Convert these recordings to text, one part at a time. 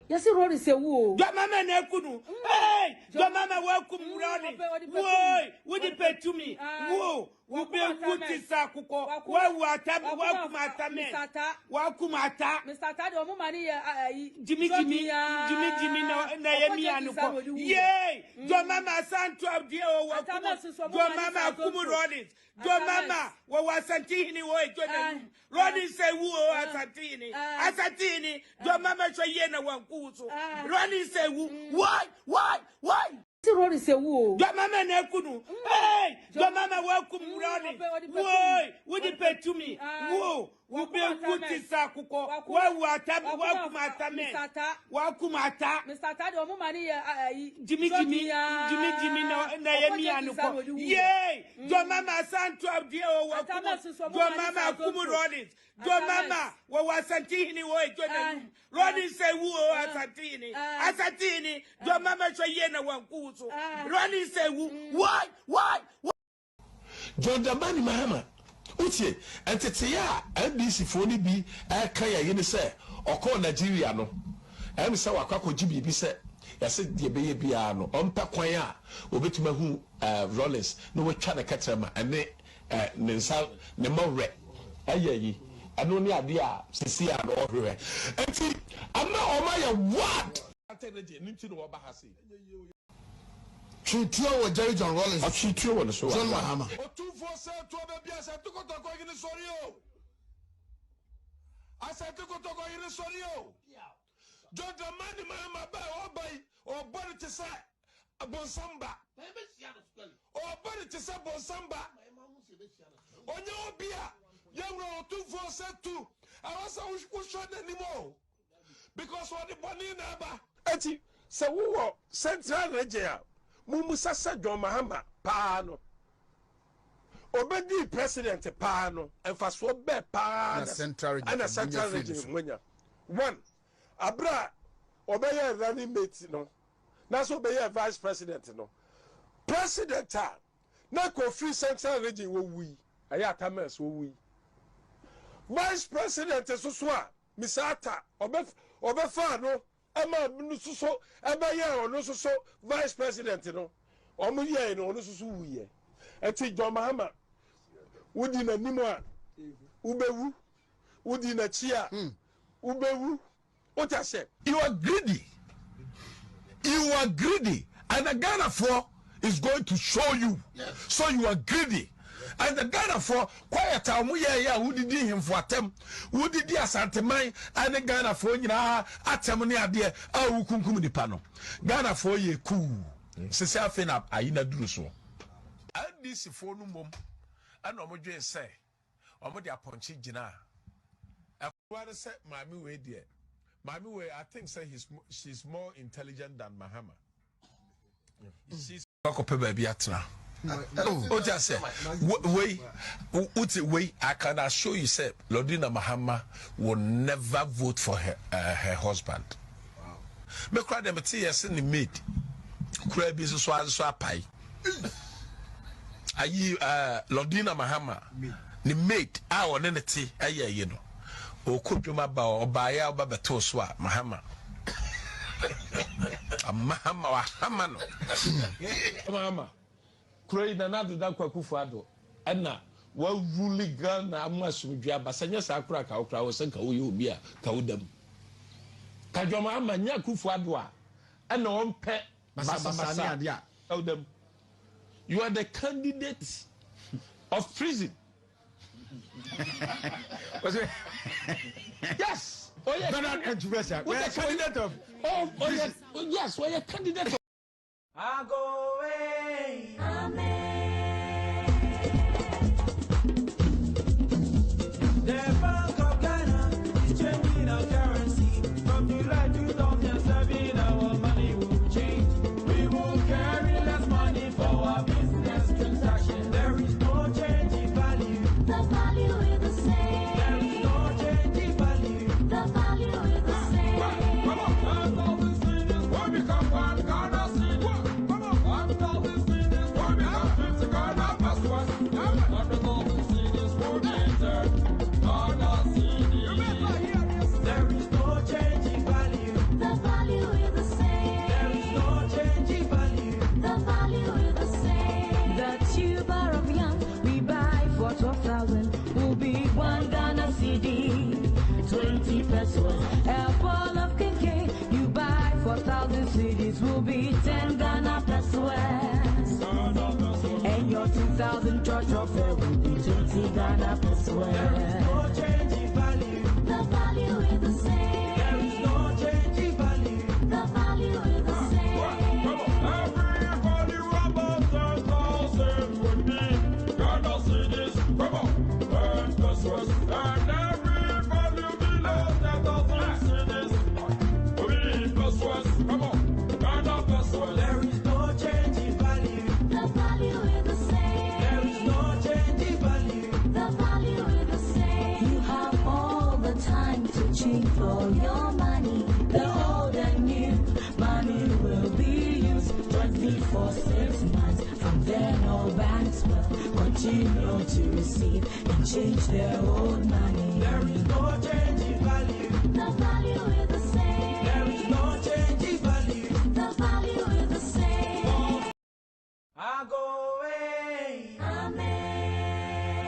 Yes, Rory say woo. Your mama nekunu. Hey, your mama welcome Ronnie. Whoa, would you pay to me? Whoa, who be good sakuko. Why welcome Wakumata. Mr. Tado, money, Jimmy no Nayamiano. Yay, your mama sent to a dear your mama Kumuronis. Your mama was Santini way. Ronnie say woo Asatini. Your mama Chayena one kusu. Ronnie say woo. Why? Rory say woo. Your mama nekunu. Hey, Your mama welcome Ronnie. Whoa, would you pay to me? Whoa, will be good to Sakuko. Welcome at Mr. Tado, money, Jimmy, Naomi, and yay! Your mama sent to a dear your mama Kumuronis. Your mama was Santini way. Ronnie say, woo, Asatini. Your mama Chayena one Kuso. Ronnie say, why? John Damani Mahama. Uche, and Tetia, and this if only be a Kaya Yenise, or call Nigeria no. I'm so a Kako GB said, I said, dear baby piano, on Paquaya, Obetuma who Rollins, no way China Catama, and Nensal, Nemore. Aye, I know near dear Cecilia or River. And see, I'm not on my what? I tell you, Nintin or Bahasi. Chutio or Jerry John Rollins. Chutio on the show. John Mahama. Or 2 4 7 12 I took a talk in the sorio. I said to go to go in the sorio. John the money by or body to say a bonsamba. Or body to say bonsamba. On your beer, young 2 4 7 2. I was a shot anymore. Because what the bunny number. Etty, so who are Central Regia. Mumusasa John Mahama Pano Obedi President Pano and fast what be Pano and a central region. One Abra Obey running mate no. That's obey vice president no. President Nako free central region wo we Ayatames wo we. Vice President Suswa Misata Obefano Emma Nususo, Emma no so vice president, no, or Muye, no, so we. And take John Mahama, would in a Nima, Ubewu, would in a chia, Ubewu. What I said, you are greedy. You are greedy, and the Ghana for is going to show you. Yes. So you are greedy. And the Ghana for quiet time, who did him for them? Who did the Santamai and the Ghana for Atamoni idea? Oh, Kunkum the panel. Ghana for ye cool. Cecil Finap, I in a do so. And this for no mum, and no more say, or more punch Jina. I want to say, Mammy way, dear. Mammy way, I think say she's more intelligent than Mahama. She's a baby at now. Oh, just say, wait, I can assure you, say, Lordina Mahama will never vote for her husband. Me cry them tears in the maid. Cry business so pie. Are you Lordina Mahama? The maid, our nenety, you know. O could you maba or buy out Babatoswa, Mahama. A Mahama, Hamano. Mahama. Cray another than Quakufado. Anna, well, really gun, I must with your Basanya crack our crowds and Kau be a Kaudem. Kajama, Yakufadwa, and no pet Masasa. Tell them, you are the candidate of prison. Yes. Oh, yes. We're a candidate of. Oh, yes. Yes, we're a candidate of. I go away. Amen. The Bank of Ghana is changing our currency. From July 2007, our money will change. We will carry less money for our business transaction. There is no change in value. The value is the same. There is no change in value. The value is the same. Come on, and all these things will become one Ghana city. Come on, and all these things will become 50 Ghana plus one. And all these things will be entered Ghana city. There is no change in value. The value is the same. There is no change in value. The value is the same. The tuber of yam we buy for 12,000 will be 1 Ghana CD, 20 pesos. A ball of kinky you buy for 1,000 CDs will be 10 Ghana pesos. And your 2,000 church offer will be 20 Ghana pesos. No change in value. The value is the same. There is no change in value. The value is the same. Every value above 10,000 would then all banks will continue to receive and change their old money. There is no change in value. The value is the same. There is no change in value. The value is the same. I go away. Amen.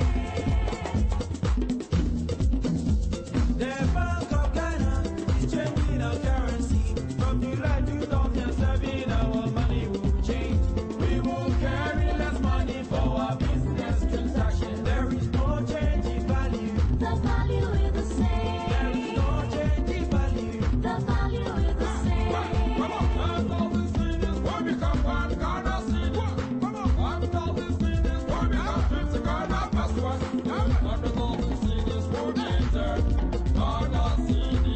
The Bank of Ghana is changing our currency. From July 2007, our money will change. We will carry less money for our business transaction. There is no change in value. The value is the same. There is no change in value. The value is the same. Come on, after we see this, we become one Ghana city. Come on, after we see this, we become 50 Ghana plus one. After we see this, we enter Ghana city.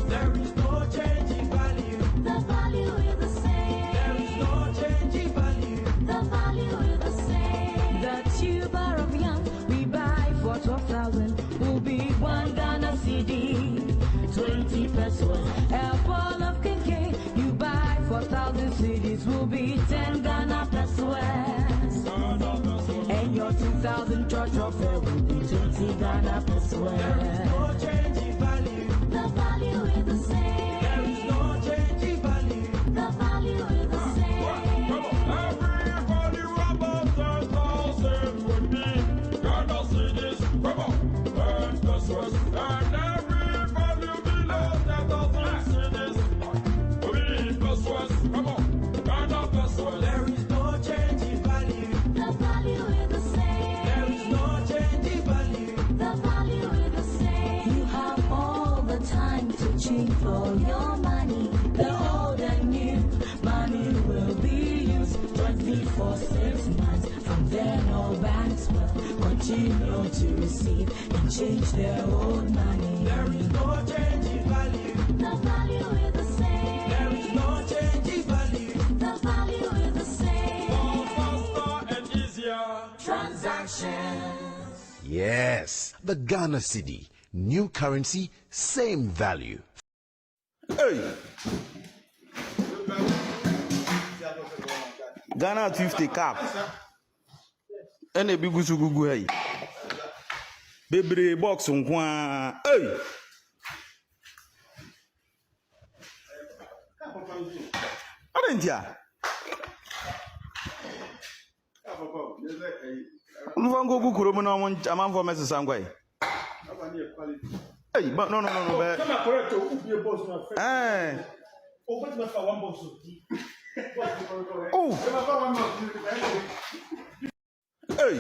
There is no change in value. The value is the same. There is no change in value. The value is the same. The tuber of yam we buy for 12,000 will be 1 Ghana CD, 20 pesos. A ball of KK you buy for 1,000 CDs will be 10 Ghana pesos. And your 2,000 church offer will be 20 Ghana pesos. No change in value. The value is the same. There is no change in value. The value is the same. Every value above 10,000 would be Ghana cedis. Come on, and pesos. And every value below 10,000 cedis would be pesos. Come on, Ghana pesos. There is no change in value. The value is the same. There is no change in value. The value is the same. You have all the time to change for your money. The old and new money will be used jointly for 6 months. From then all banks will continue to receive and change their old money. There is no change in value. The value is the same. There is no change in value. The value is the same. More faster and easier Transactions. Yes, the Ghana cedi, new currency, same value. Hey. Ghana 50 cap. Ene bi gusu gugu hey. Bebre box nkwa. Hey. Arentia. Mvango gukuro mu na mo amanfo mesesa ngwa. Hey, but no. But, Come on, correct. Be a boss, my friend. Oh, what's my one boss? Oh. Hey.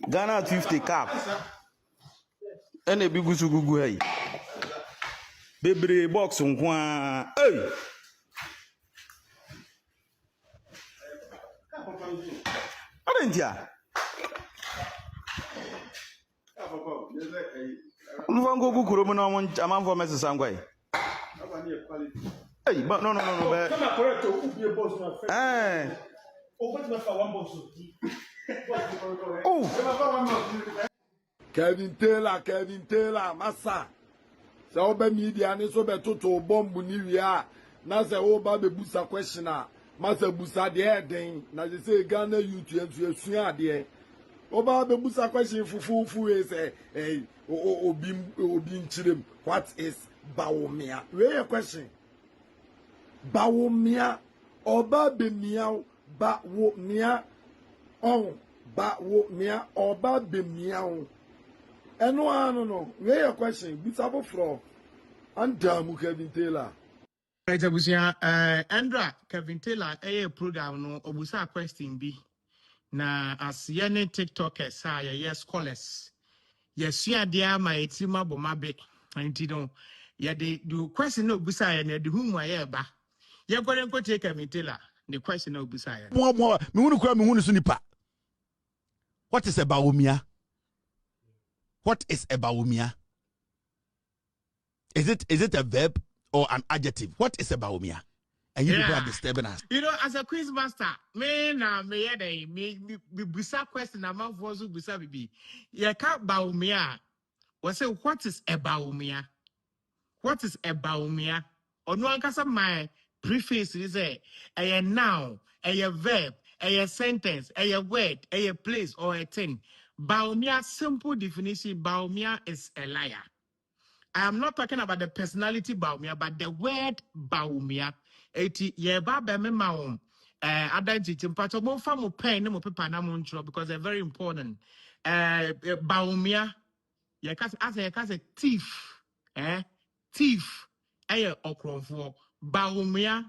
Ghana 50 cap. Ene bi gusu gugu hey. Bebre box nkwa. Hey. Arentia. Mvango gukuro mu na mo amanfo mesesa ngwa. Hey, but no. But, Come on, correct. Be a boss, my friend. Oh, what's my one boss? Oh. Kevin Taylor, massa. Sɛ woba media ne so bɛtoto bomb ni wia na sɛ woba bebusa question a masa busa deɛ ɛden na sɛ Ghana youth nso asua adeɛ woba bebusa question fufufu we sɛ obi nkyirem what is Bawumia we a question Bawumia oba bemiaw Bawumia on Bawumia oba bemiaw no. We a question. Bitabo fro. Andamu Kevin Taylor. Right, Abusia. Andra Kevin Taylor. Program no. Obusa question bi. Na as yene TikTokers sa ye scholars. Yes, ya dia ma etima boma be. Anti no. Ya the question no obusa ye na the whom wa ba. Ye kwere nko take Kevin Taylor. The question no obusa ye. Me hunu kura me hunu so nipa. What is a Bawumia? What is a Bawumia? Is it a verb or an adjective? What is a Bawumia? And you people are disturbing us. You know, as a quiz master, me busa question among fozu busa bibi. Ya ka Bawumia. We say what is a Bawumia? What is a Bawumia? Onu ankasa my preface is a noun, a verb, a sentence, a word, a place, or a thing. Bawumia, simple definition, Bawumia is a liar. I am not talking about the personality Bawumia, but the word Bawumia. Eti yeba beme maum. Identity mpacho mo fa mo pen mo paper na mo ntro because they're very important. Bawumia ye ka say thief. Thief. Aye okronfo. Bawumia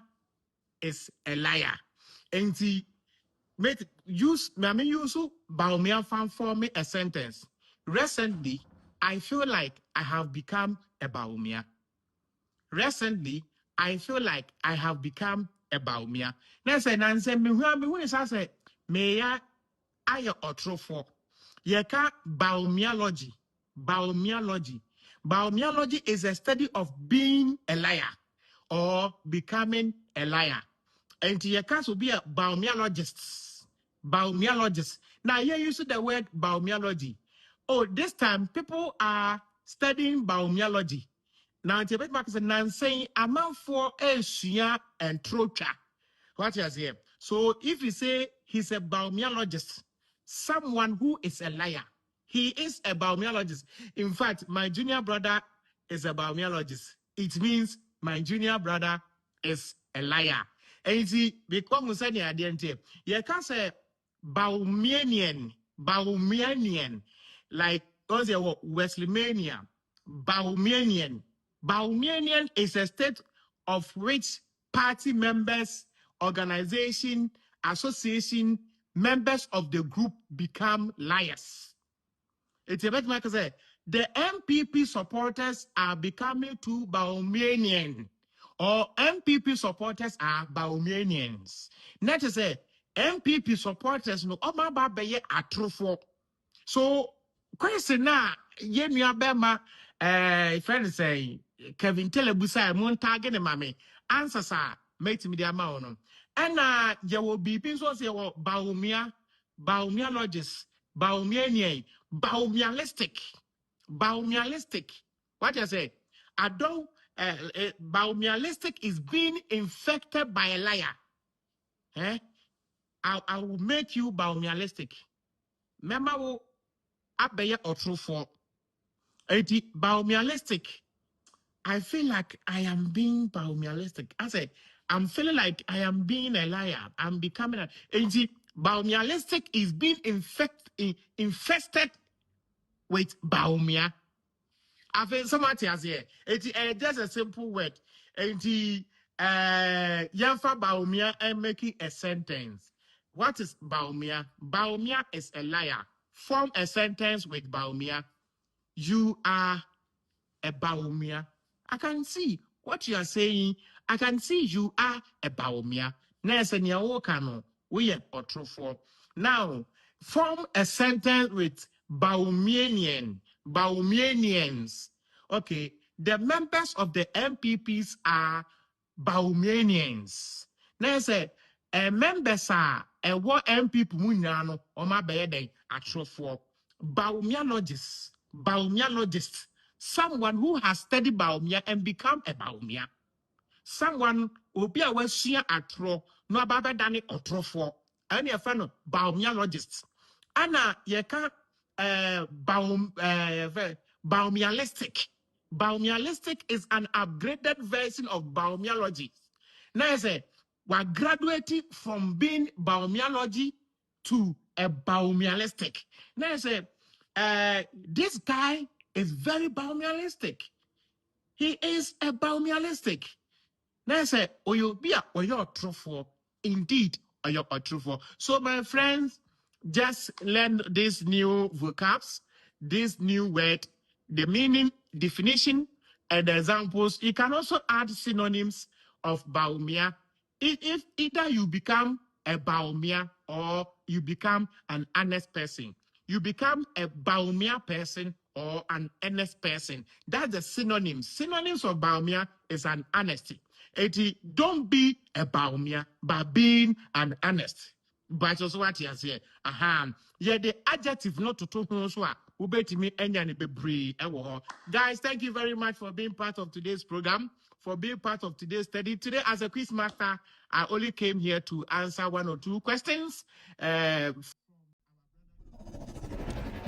is a liar. Enti use Bawumia fan for me a sentence. Recently, I feel like I have become a Bawumia. Recently, I feel like I have become a Bawumia. Now say me when say me ya aye otrofo. Yeka Bawumiology. Bawumiology. Bawumiology is a study of being a liar or becoming a liar. And yeka will be a Bawumiologist. Bawumiologist. Now here you see the word Bawumiology. Oh, this time people are studying Bawumiology. Now, it's a bit back and saying, amount for a shia and trocha. What you say? So, if you say he's a bawumiologist, someone who is a liar, he is a bawumiologist. In fact, my junior brother is a bawumiologist. It means my junior brother is a liar. And you see, because we say the identity, you can say Bawumianian, like Wesleyania, Bawumianian. Bawumianian is a state of which party members, organization, association, members of the group become liars. It's a bit like I say, the MPP supporters are becoming too Bawumianian, or MPP supporters are Bawumianians. Not to say, MPP supporters no omaba beye atrofo. So, question na ye nua bema friend say Kevin Telebusa mon target ne mame answers are mate me dia ma ono. And ye will be so say Bawumia, Bawumiologist, Bawumianian, Bawumialistic. Bawumialistic. What you say? I don't Bawumialistic is being infected by a liar. I will make you Bawumialistic. Remember abeye otrofo. Eti Bawumialistic. I feel like I am being Bawumialistic. I say I'm feeling like I am being a liar. I'm becoming a eti Bawumialistic is being infested with Bawumia. I feel somebody has here. It's just a simple word. Eti Yanfa Bawumia and making a sentence. What is Bawumia? Bawumia is a liar. Form a sentence with Bawumia. You are a Bawumia. I can see what you are saying. I can see you are a Bawumia. Now, form a sentence with Bawumianians. Okay, the members of the MPPs are Bawumianians. Now, say, members are what MPP munyano or my bed atrofo. Bawumiologist, someone who has studied Bawumia and become a Bawumia. Someone will be a Wessia atro, no baba dani otrofo. Any a friend of Bawumiologist. Anna yeka Bawumialistic. Bawumialistic is an upgraded version of Bawumiology. Now I say, we're graduating from being Bawumiology to a Bawumialistic. Now I say, this guy is very Bawumialistic. He is a Bawumialistic. Now I say, oh, you'll be a truthful. Indeed, or you're truthful. So, my friends, just learn these new vocabs, this new word, the meaning, definition, and the examples. You can also add synonyms of Bawumia. If either you become a Bawumia or you become an honest person, you become a Bawumia person or an honest person. That's the synonyms. Synonyms of Bawumia is an honesty. Don't be a Bawumia, but being an honest. But also what you say, yeah, the adjective not to talk Guys, thank you very much for being part of today's program. for being part of today's study. Today, as a quiz master, I only came here to answer 1 or 2 questions. Good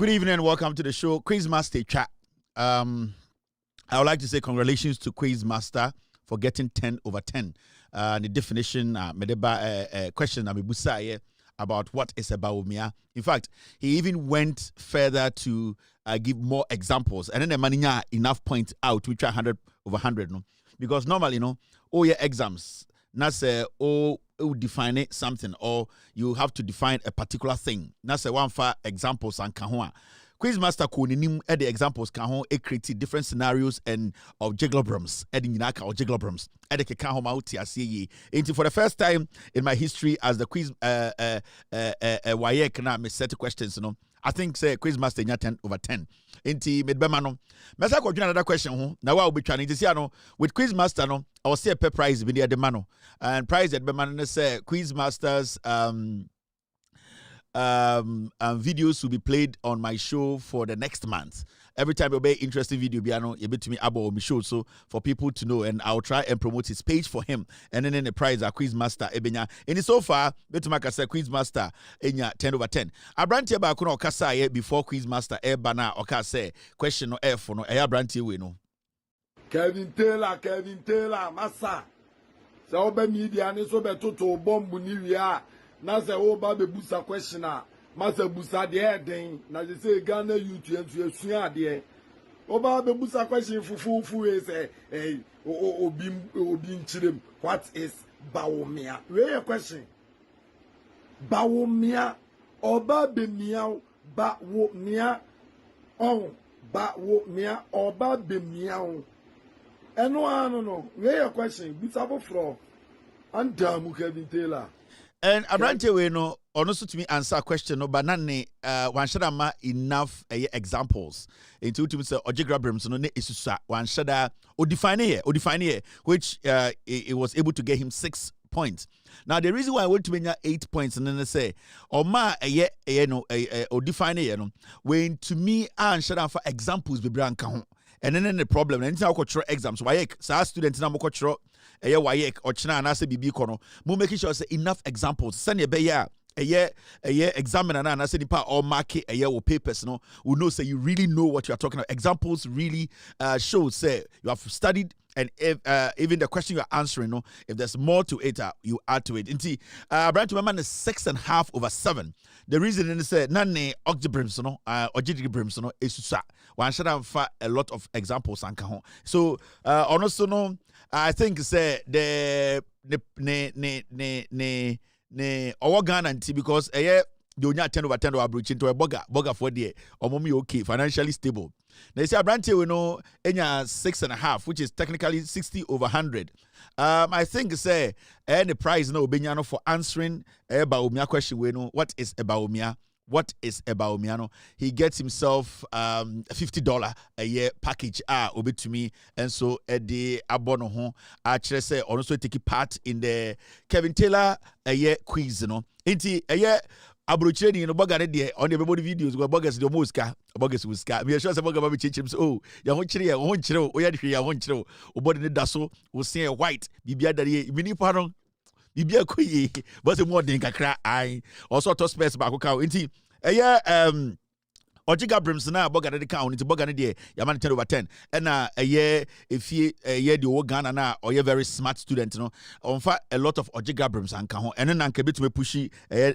evening and welcome to the show, Quiz Master Chat. I would like to say congratulations to Quiz Master for getting 10 over 10. The definition, question about what is a Bawumia. In fact, he even went further to give more examples. And then the man enough point out, which are 100 over 100. No? Because normally, all your exams, that's define something, or you have to define a particular thing. That's one for examples and kahua. Quizmaster Kuninim the examples can create different scenarios and of jigglograms, adding Yinaka or jigglograms. For the first time in my history as the quiz Wayek na me set questions, I think say Quizmaster nya 10 over 10. Inti medbemano. Mesa ko another question na wa obi trying to see with Quizmaster I will say a pay prize be the mano. And prize at bemano say Quizmasters videos will be played on my show for the next month. Every time you be interesting video, you be to me about my show, so for people to know, and I'll try and promote his page for him. And then the prize are Quizmaster Ebenya. And so far, betumaka say Quizmaster Enya 10 over 10. Abronye ba kuno okasa before Quizmaster Ebana okase question no F no Abronye we no. Kevin Taylor, massa. So be media ni so be toto bomb ni wia. Na se wo ba be busa question a masa busa de den na je say Ghana youth entu esua de wo ba be busa question fufu we say obi nchirem what is Bawumia we your question Bawumia oba be miao Bawumia on Bawumia oba be miao eno no we your question busa bofro andamu Kevin Taylor. And Abronye we no also to me answer a question no banane one shada enough examples into to say ojigrabrams no ne isusa one shada o define here which it was able to get him 6 points. Now the reason why I went to make 8 points and then I say o ma o define here no when to me and shada for examples be branka ho. And then the problem anytime I go through exams why sa students na mo go through Wayek or China and I say BB Kono, making sure say enough examples. Send a year examiner and I say the or mark a year or papers no will know say you really know what you are talking about. Examples really show say you have studied, and if even the question you are answering, if there's more to it, you add to it. Inti Brand to man is 6.5 over 7. The reason is say nane oxybrims no is one should have a lot of examples and kahon. So also I think say the Ghana because the only 10 over 10 over bridge into a boga for the mommy okay financially stable. They say Abronye we know enya 6.5, which is technically 60 over 100. I think say the prize no benyano for answering Bawumia question we know what is a Bawumia. What is a Bawumia? He gets himself $50 a year package obi to me, and so the abono ho actually say also take part in the Kevin Taylor a year quiz Inti a year Abronye bogare de on the everybody videos go bogus the moska bogus wuska me sure say boga ba chichim so ya ho chire o ya de ya ho chire o body ne daso wo see white bibia dare mini pardon bibia koyi but more than kakra I also to space back ka inti Ojiga Brimsona Bogana the count into Bogana de Yaman 10 over 10. And a year if ye the Ghana na or you're very smart student, on fact a lot of Ojiga Brims and Kahon and then Anke bit me pushy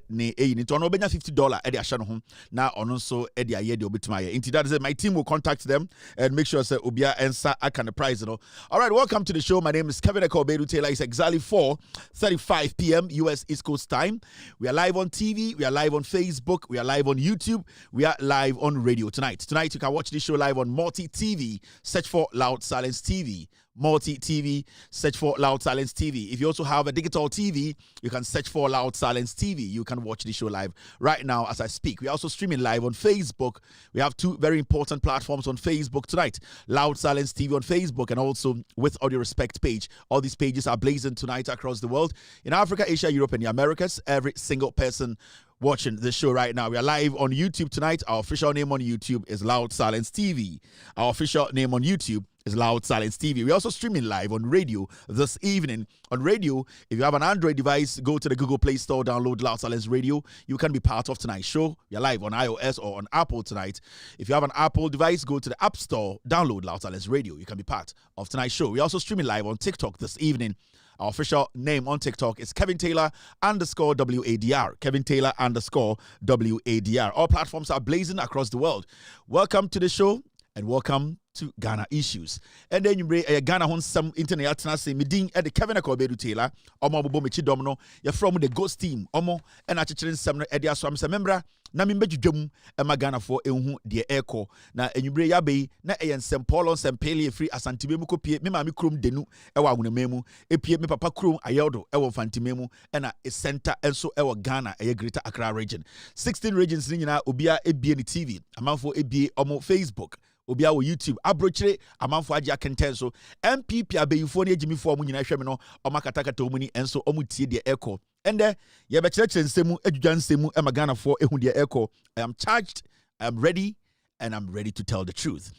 ne need to obey $50 at the Ashano home now on also at the year the Obitmaya. Into that is my team will contact them and make sure say Ubia answer I can the prize. All right, welcome to the show. My name is Kevin Bedu Taylor. It's exactly 4:35 p.m. US East Coast time. We are live on TV, we are live on Facebook, we are live on YouTube, we are live on radio tonight. Tonight you can watch this show live on Multi TV. Search for Loud Silence TV. Multi TV, search for Loud Silence TV. If you also have a digital TV, you can search for Loud Silence TV. You can watch the show live right now as I speak. We're also streaming live on Facebook. We have two very important platforms on Facebook tonight. Loud Silence TV on Facebook and also With Audio Respect page. All these pages are blazing tonight across the world. In Africa, Asia, Europe, and the Americas, every single person watching the show right now. We are live on YouTube tonight. Our official name on YouTube is Loud Silence TV. Our official name on YouTube is Loud Silence TV. We're also streaming live on radio this evening. On radio, if you have an Android device, go to the Google Play Store, download Loud Silence Radio. You can be part of tonight's show. We're live on iOS or on Apple tonight. If you have an Apple device, go to the App Store, download Loud Silence Radio. You can be part of tonight's show. We're also streaming live on TikTok this evening. Our official name on TikTok is Kevin Taylor _WADR. Kevin Taylor _WADR. All platforms are blazing across the world. Welcome to the show and welcome to Ghana Issues. And then you bring Ghana on some internet say meeting at the Kevin Akobedu Taylor, Omo Bobo Michi Domino, you're from the Ghost Team, Omo, and I children some Edia Swam Member. Na mi mbeju dwom e magana for ehu de eko na enwubre ya be na eyen sempolo sempele free asantime mu kopie me ma me krom denu e wa agwonamemu epie me papa krom ayedo e wo fantimemu e na e center enso e wo Ghana e Greater Accra region 16 regions ni nyina obia ebie ni TV amanfo ebie omo Facebook obia wo YouTube abrochire amanfo age akenten so MPP abeyifo ne agimifo omo nyina hweme no omakatakata omuni enso omu tie de eko. And ye be church nsemu adwudwa nsemu e magana for ehu de eko. I am charged, I am ready, and I'm ready to tell the truth.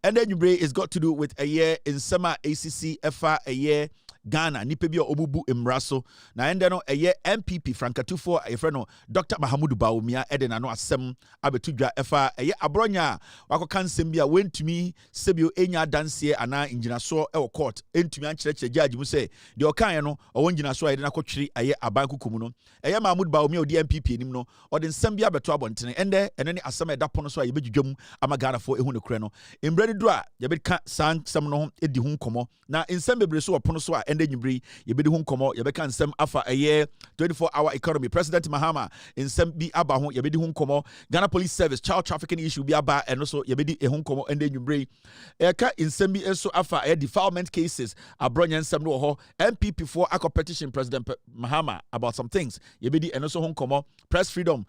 And then you bring it's got to do with a year in summer ACC FA a year Ghana nipa bi obubu emraso na ende no eye MPP Frankatufo a friend no Dr. Mahamudu Bawumia ede na no asem abetudwa efa eye Abronye wakoka nsem bi a wentumi sebio enya danse ana injinaso e wo court entumi ankyerɛkyerɛ judge mu se de okan no ɔwɔ injinaso a ede na kɔtwiri eye aban kukumu no eye Mahamudu Bawumia odi MPP enim no ɔde nsem bi abeto abɔntene ende ene ne asem eda pono so a yebedwudwam amagana fo ehu ne korɛ no embrɛ do a yebeka sansem no edi hu nkɔmɔ na nsem bebre so ɔpono so a ende nyibri yebedi hu nkɔmɔ yebeka nsem afa eye 24-hour economy President Mahama nsem bi aba ho yebedi hu nkɔmɔ Ghana Police Service child trafficking issue bi aba eno so yebedi hu nkɔmɔ ende nyibri eka nsem bi eso afa defilement cases Abronye nsem no ho MPP for a competition President Mahama about some things yebedi eno so hu nkɔmɔ press freedom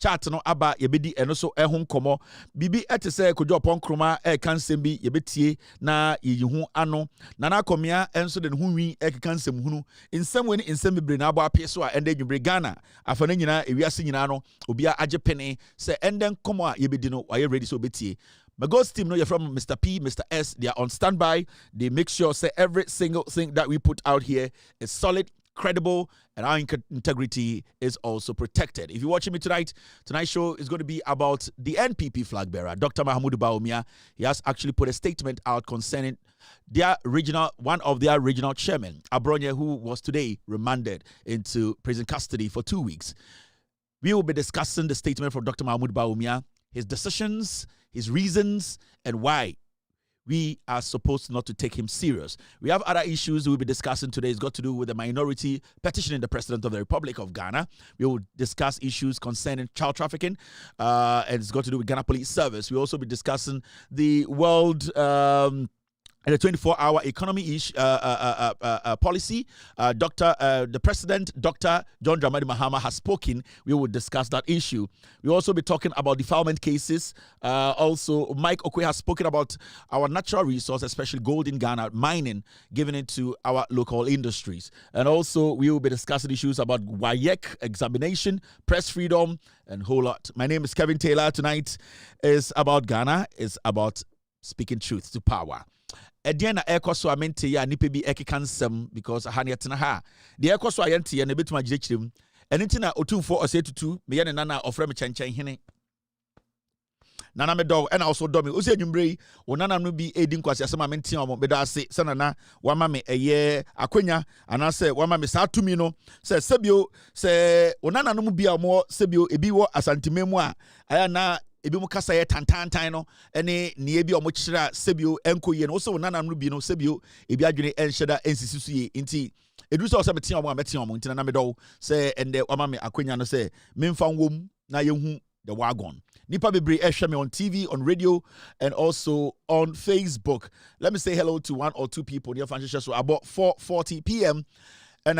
chat no aba yebedi eno so ehun komo bibi etese kojo pon kroma kansem bi yebetie na yeyihu ano nana komia enso de hu wi kansem hunu nsem weni nsem bebre na aba ape so a ende nwubre Ghana afana nyina ewiase nyina no obia agepene se enden komo a yebedi no waye ready so betie. My ghost team, you're from Mr. P, Mr. S. They are on standby. They make sure say every single thing that we put out here is solid, credible, and our integrity is also protected. If you're watching me tonight, tonight's show is going to be about the NPP flag bearer, Dr. Mahamudu Bawumia. He has actually put a statement out concerning one of their regional chairmen, Abronye, who was today remanded into prison custody for 2 weeks. We will be discussing the statement from Dr. Mahamudu Bawumia, his decisions, his reasons, and why we are supposed not to take him serious. We have other issues we'll be discussing today. It's got to do with the minority petitioning the President of the Republic of Ghana. We will discuss issues concerning child trafficking, and it's got to do with Ghana Police Service. We'll also be discussing the world and the 24-hour economy policy. The President, Dr. John Dramani Mahama, has spoken. We will discuss that issue. We'll also be talking about defilement cases. Also, Mike Okwe has spoken about our natural resource, especially gold in Ghana, mining, giving it to our local industries. And also, we will be discussing issues about WAEC examination, press freedom, and a whole lot. My name is Kevin Taylor. Tonight is about Ghana. It's about speaking truth to power. Ediana ekoso amente ya nipa bi ekekansem because ahane tena ha de ekoso ayente ya na betuma girekyirem enti na otumfo osetutu me ye ne nana ofra me kyenkyen hene nana me dog and also do me osi anwumbre wo nana no bi edi nkwase asema mente omo be da ase se nana wama me eye akwanya anase wama me sa tumi no se sebio se wo nana no mu bia mo sebio ebi wo asantememu a aya na ebi mu kasa ye tantantan no ene ne ebi omo kyira sebio enkoye no so nana no bi no sebio ebi adwene enhyeda ensisisu ye nti edu so se mete omo a mete omo nti na me do se ende wama me akwanya no se memfa nwom na yehu the wagon nipa bebre ehwe me on TV, on radio, and also on Facebook. Let me say hello to 1 or 2 people near Francis so about 4:40 p.m. and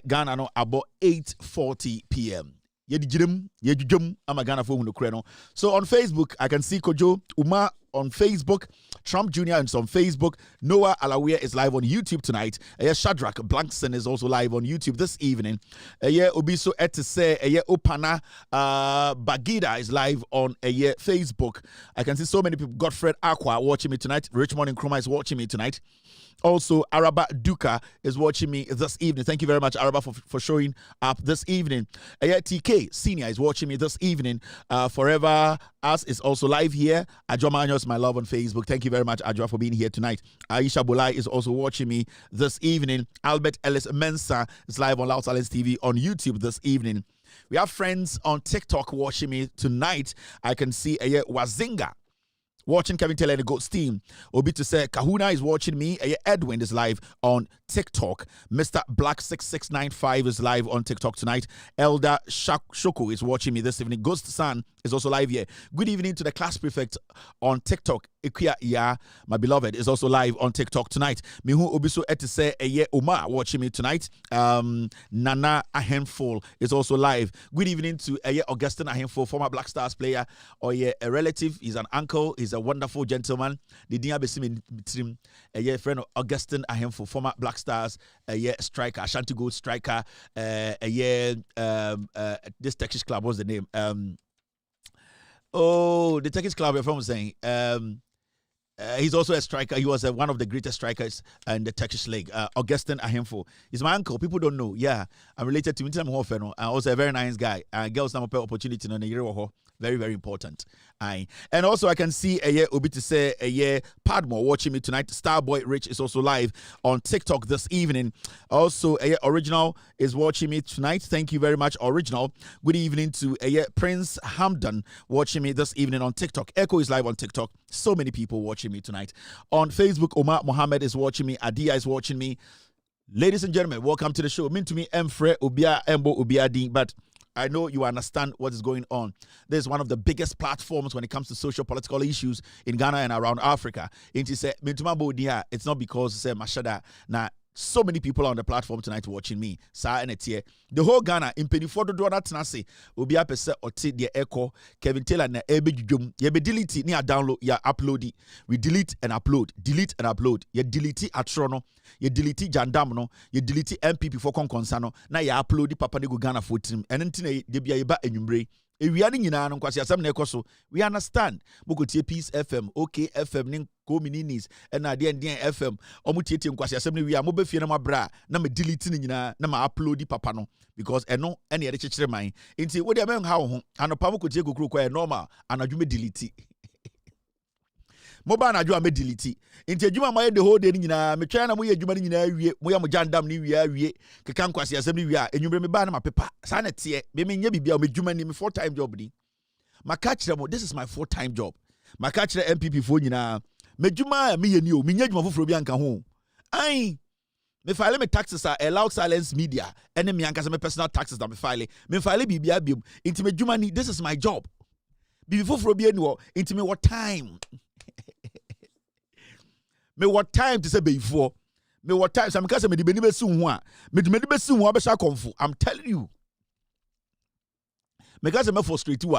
Ghana no about 8:40 p.m. Yedijum, yedjum, I'm a Ghana for no. So on Facebook, I can see Kojo Uma on Facebook. Trump Jr. is on Facebook. Noah Alawia is live on YouTube tonight. Shadrach Blankson is also live on YouTube this evening. Obiso Etise Opana Bagida is live on Facebook. I can see so many people. Godfred Aqua watching me tonight. Richmond Nkrumah is watching me tonight. Also, Araba Duka is watching me this evening. Thank you very much, Araba, for showing up this evening. TK Senior is watching me this evening. Forever Us is also live here. Adjo Manyos, my love on Facebook. Thank you very much, Adjo, for being here tonight. Aisha Bulai is also watching me this evening. Albert Ellis Mensa is live on Loud Silence TV on YouTube this evening. We have friends on TikTok watching me tonight. I can see Wazinga watching Kevin Taylor and the Goat's team. Obi to say Kahuna is watching me. Edwin is live on TikTok. Mr. Black 6695 is live on TikTok tonight. Elder Shoko is watching me this evening. Ghost San is also live here. Good evening to the class prefect on TikTok. Ikuya Ya, my beloved, is also live on TikTok tonight. Mihu Obiso Etise Uma watching me tonight. Nana Ahenful is also live. Good evening to Augustine Ahenful, former Black Stars player, or a relative. He's an uncle. He's a wonderful gentleman. The Dia Besim Trim, a friend of Augustine Ahenful, former Black Stars, striker, Ashanti Gold striker, this Texas club, what's the name? The Turkish club, your friend was saying. He's also a striker. He was one of the greatest strikers in the Turkish league. Augustine Ahemfo. He's my uncle. People don't know. Yeah, I'm related to him. Also a very nice guy. Girls have opportunity in the year. Very, very important. And also I can see Obi to say Padmore watching me tonight. Starboy Rich is also live on TikTok this evening. Also Original is watching me tonight. Thank you very much, Original. Good evening to Prince Hamdan watching me this evening on TikTok. Echo is live on TikTok. So many people watching me tonight. On Facebook, Omar Mohammed is watching me. Adia is watching me. Ladies and gentlemen, welcome to the show. Mean to me, Emfre Obia Embo Obia Ding, but I know you understand what is going on. This is one of the biggest platforms when it comes to social political issues in Ghana and around Africa. It's not because Mashada na so many people on the platform tonight watching me. The whole Ghana in Penifo do not nasi will be up or take the echo Kevin Taylor na ebejum ye be delete ni a download ya upload we delete and upload ye delete atrono ye delete jandam no ye delete MPP for concern na ye upload papa ne go Ghana for team and ntina de bia ye ba enwumre ewia ni nyina no kwase asem na ekoso we understand mokotie Peace FM OK FM ni communities and na de FM omutietie kwase asem na wia mobefie na mabra na me delete ni nyina na ma upload papa no because eno ene ye de chekere man nti wo de men ha wo ho anopa mokotie kokuru kwa normal anadwume delete moba na adwuma me delete nti adwuma ma ye the whole day ni nyina me twa na mo ye adwuma ni nyina awie mo ya mo jandam ni wie awie keka nkwase asem ni wie a enwumre me ba na mapepa sa na tie me nya bibia o me adwuma ni me full time job ni maka kire mo this is my full time job maka kire MPP fo nyina me adwuma me ye ni o me nya adwuma foforo bi anka ho ai me file me taxes are allowed silence media ene me anka me personal taxes that me file bibia biom nti me adwuma ni this is my job bibi foforo bi ani wo nti me what time me what time to say before me what time some case me de beni besu ho a me de besu ho abesha konfo I'm telling you me case me frustrate you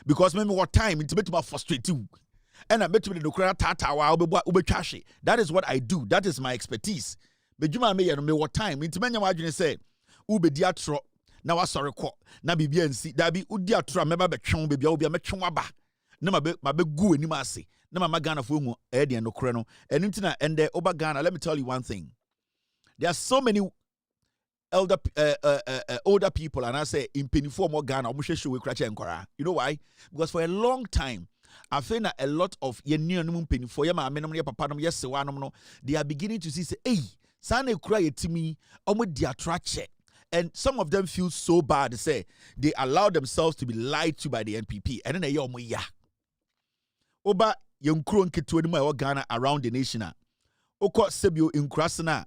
because me what time to me frustrate you and I met me the kura tata wa obetwa hwe that is what I do that is my expertise me djuma me ye no me what time nti menya wadwene say ubedi atro na wasore kɔ na bibia nsi da bi udi atro me ba betwon bibia obia metwon aba na mabe gu anim ase na mama Ghana for hu e de no kore no enu nti na ende oba Ghana. Let me tell you one thing, there are so many older people and I say in penifo more Ghana omo we krache enkora. You know why? Because for a long time I feel that a lot of ye nuanum penifo ye ma amenom ye papa nom ye sewanom no they are beginning to see say hey sana ekura yetimi omo di atrache. And some of them feel so bad, say they allow themselves to be lied to by the NPP. And then they omo ya. Oba yenkuro nketu ni ma Ghana around the nation. Oko sebio inkrasna.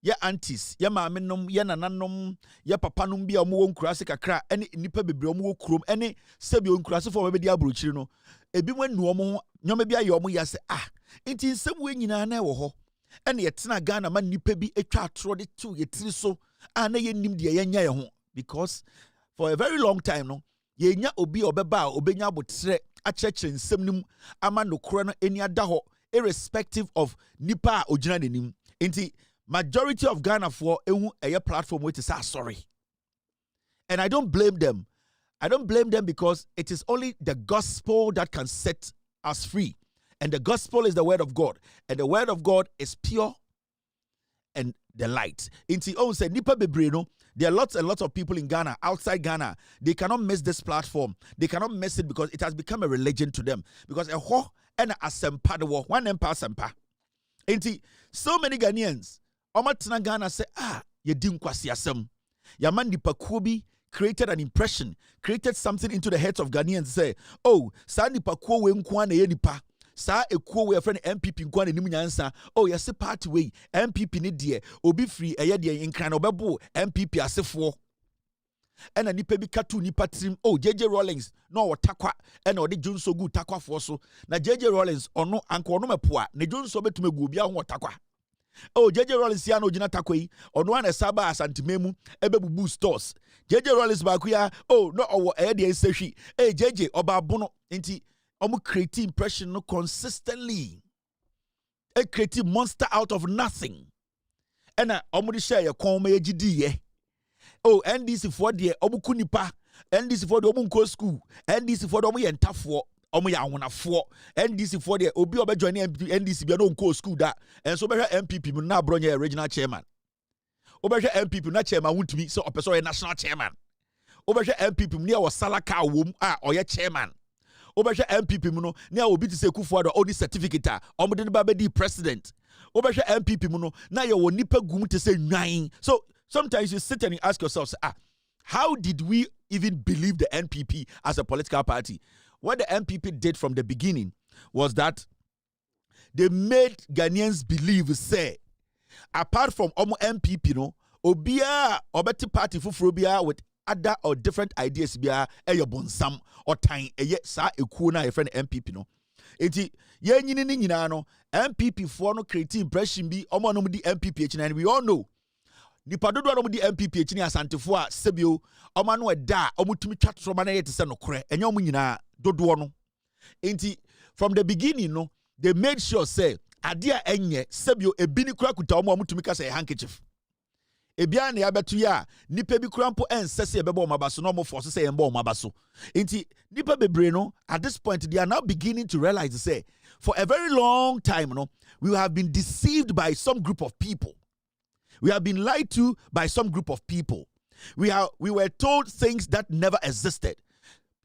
Ya aunties, ya maamenom, ya nananom, ya papanom bia omo nkrase kakra, ene nipa bebre omo krom, ene sebio nkrase fo be dia abrochiri no. Ebi wanu omo nyome bia ye omo ya se enti nsem we nyina na wo ho. Ene yetena Ghana ma nipa bi etwa atro de to yetiri so. And ye nim de ye nya ye ho because for a very long time no ye nya obi obeba obenya botre akyerɛkyerɛ nsɛm no mu ama nokorɛ no ani ada hɔ irrespective of nipa a ogyina n'anim. Nti majority of Ghana for a platform which is sorry. And I don't blame them. I don't blame them because it is only the gospel that can set us free. And the gospel is the word of God. And the word of God is pure and the light. Inti on said nipa bebreno. There are lots and lots of people in Ghana, outside Ghana. They cannot miss this platform. They cannot miss it because it has become a religion to them. Because a ho and a asempa the war, one empire sempa. Inti so many Ghanaians, Omatana Ghana say, ye dim kwasi asem. Yaman nipa kubi created an impression, created something into the heads of Ghanaians. Say, oh, sa nipa kuo we nkwane ye nipa. Sa ekuo we friend MPP nkwane nimu nyansa. Oh, yase party we MPP ni die obi free eye die nkran obebo MPP asefo. Ena nipa bi katu nipa trim. Oh, JJ Rawlings no watakwa ena ode Junso gu takwa fo so. Na JJ Rawlings ono anko ono mepoa. Ne Junso betumegu bia ho takwa. Oh, JJ Rawlings ya no gina takwa yi. Ono ana saba asantimemu ebebubu stores. JJ Rawlings ba kuya. Oh, no owo eye die nsehwi. Eh JJ oba abono nti omu create impression no consistently. A creative monster out of nothing. Ena omu di share ye kon me gidi ye. Oh, NDC for the omu kunipa. NDC for the omu nko school. NDC for the omu yentafo. Omu ya wonafo. NDC for the obi obe join NDC bi no nko school da. And so be MPP mu na Abronye regional chairman. Obe MPP na chairman wuntumi so opeso national chairman. Obe MPP mu ne o salaka wom oye chairman. Obesha MPP muno na obi ti se Kufuor only certificate omde ne ba be di president. Obesha MPP muno na ye woni nipa gum te se nwan. So sometimes you sit and you ask yourself, how did we even believe the NPP as a political party? What the NPP did from the beginning was that they made Ghanaians believe, say, apart from Omo MPP, no, obia obeti party fufurobia with other or different ideas bia bonsam or time sa ekuo na friend MPP no. Enti ye nyini ni nyina no MPP for no create impression bi omo no di MPP echi and we all know nipa dodo no di MPP echi ni asantefo a sebio omo no eda omo tumi twatro ma na yete se no kore enye omo nyina dodo no. Enti from the beginning no they made sure say ade a enye sebio ebini kura kuta omo tumi ka say handkerchief. Ebia na yabetu ya nipa bi krampo ensese ebebo mabaso no mo force say embo mabaso. Inti nipa bebre no at this point they are now beginning to realize say for a very long time no we have been deceived by some group of people. We have been lied to by some group of people. We were told things that never existed.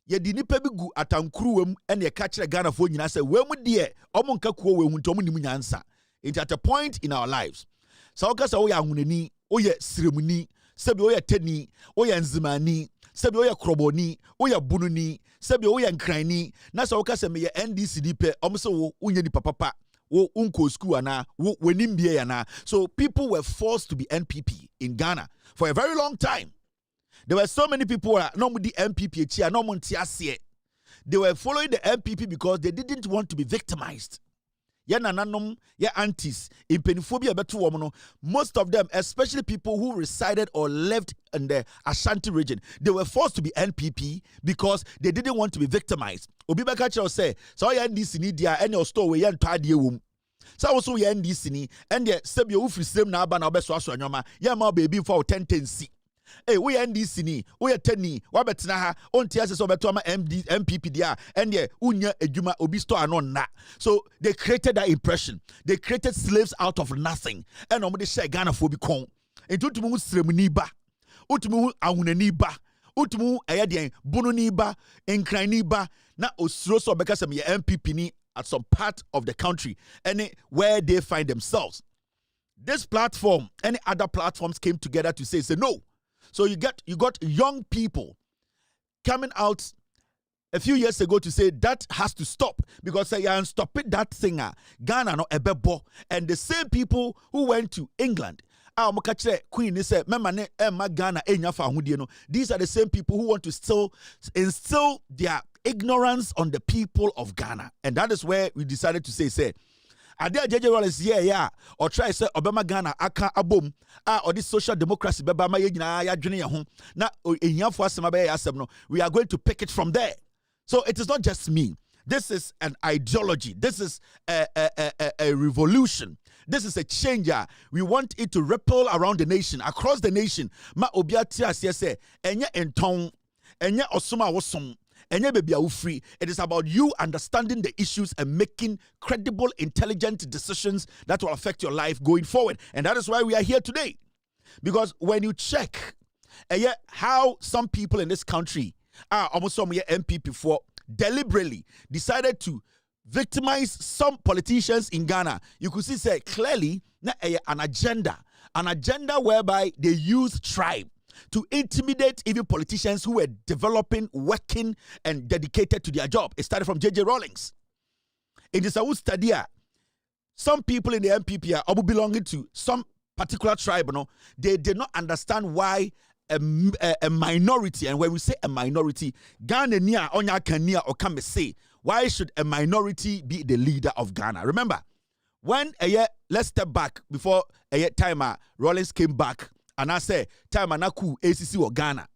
Ye di nipa bi gu atankruwam ene ye ka kire Ghana fo nyina say we mu de omo nka kuo we hu ntomo nimu nyansa. It at a point in our lives. So okasa wo ya hunani oye siremuni, sebi oye teni, oye nzimani, sebi oye kroboni, oye bununi, sebi oye nkrani, na sa okase me ye NDC dipe, omse wo unye ni papa, wo unko school ana, wo wenimbie ana. So people were forced to be NPP in Ghana for a very long time. There were so many people who are no the MPP echi, no montiasie. They were following the MPP because they didn't want to be victimized. Ya nananom, ya aunties, in peniphobia betu womono, most of them, especially people who resided or lived in the Ashanti region, they were forced to be NPP because they didn't want to be victimized. Obi bakacho say, so ya NDC ni dia any store we yan tadie wum. So also ya NDC ni, and ye sebi ufri same na aba na obeso aso anyoma, ya ma baby for 10-10C. Hey, we NDC ni, we teni, wabetina ha, onti ase so beto ama MPP dia, and ye unya ejuma obi store anon na. So they created that impression. They created slaves out of nothing. And omode share Ghana for bi kon. Enti utumu sremuni ba, utumu ahunani ba, utumu ayadien bununi ba, enkrani ba, na osro so beka sem ye MPP ni at some part of the country, and where they find themselves. This platform, any other platforms came together to say no. So you got young people coming out a few years ago to say that has to stop because say you stop it that thing Ghana no ebebo, and the same people who went to England Queen said Ghana these are the same people who want to still instill their ignorance on the people of Ghana, and that is where we decided to say Adia JJ Rawlings or try say Obama Ghana aka abom or this social democracy beba ma yina ya dwene ye ho na ehiafo asema be ya asem no, we are going to pick it from there. So it is not just me. This is an ideology. This is a revolution. This is a changer. We want it to ripple around the nation, across the nation. Ma obiati asese enye entong, enye osuma wosom, enye baby free. It is about you understanding the issues and making credible, intelligent decisions that will affect your life going forward. And that is why we are here today. Because when you check how some people in this country are almost some MPP for deliberately decided to victimize some politicians in Ghana, you could see say clearly an agenda whereby they use tribe to intimidate even politicians who were developing, working, and dedicated to their job. It started from J.J. Rawlings. In the Saud study, some people in the MPP are belonging to some particular tribe, they did not understand why a minority, and when we say a minority, Ghana niya onya kania or come say, why should a minority be the leader of Ghana? Remember, when let's step back before time Rawlings came back, and I say time na coup ACC or Ghana.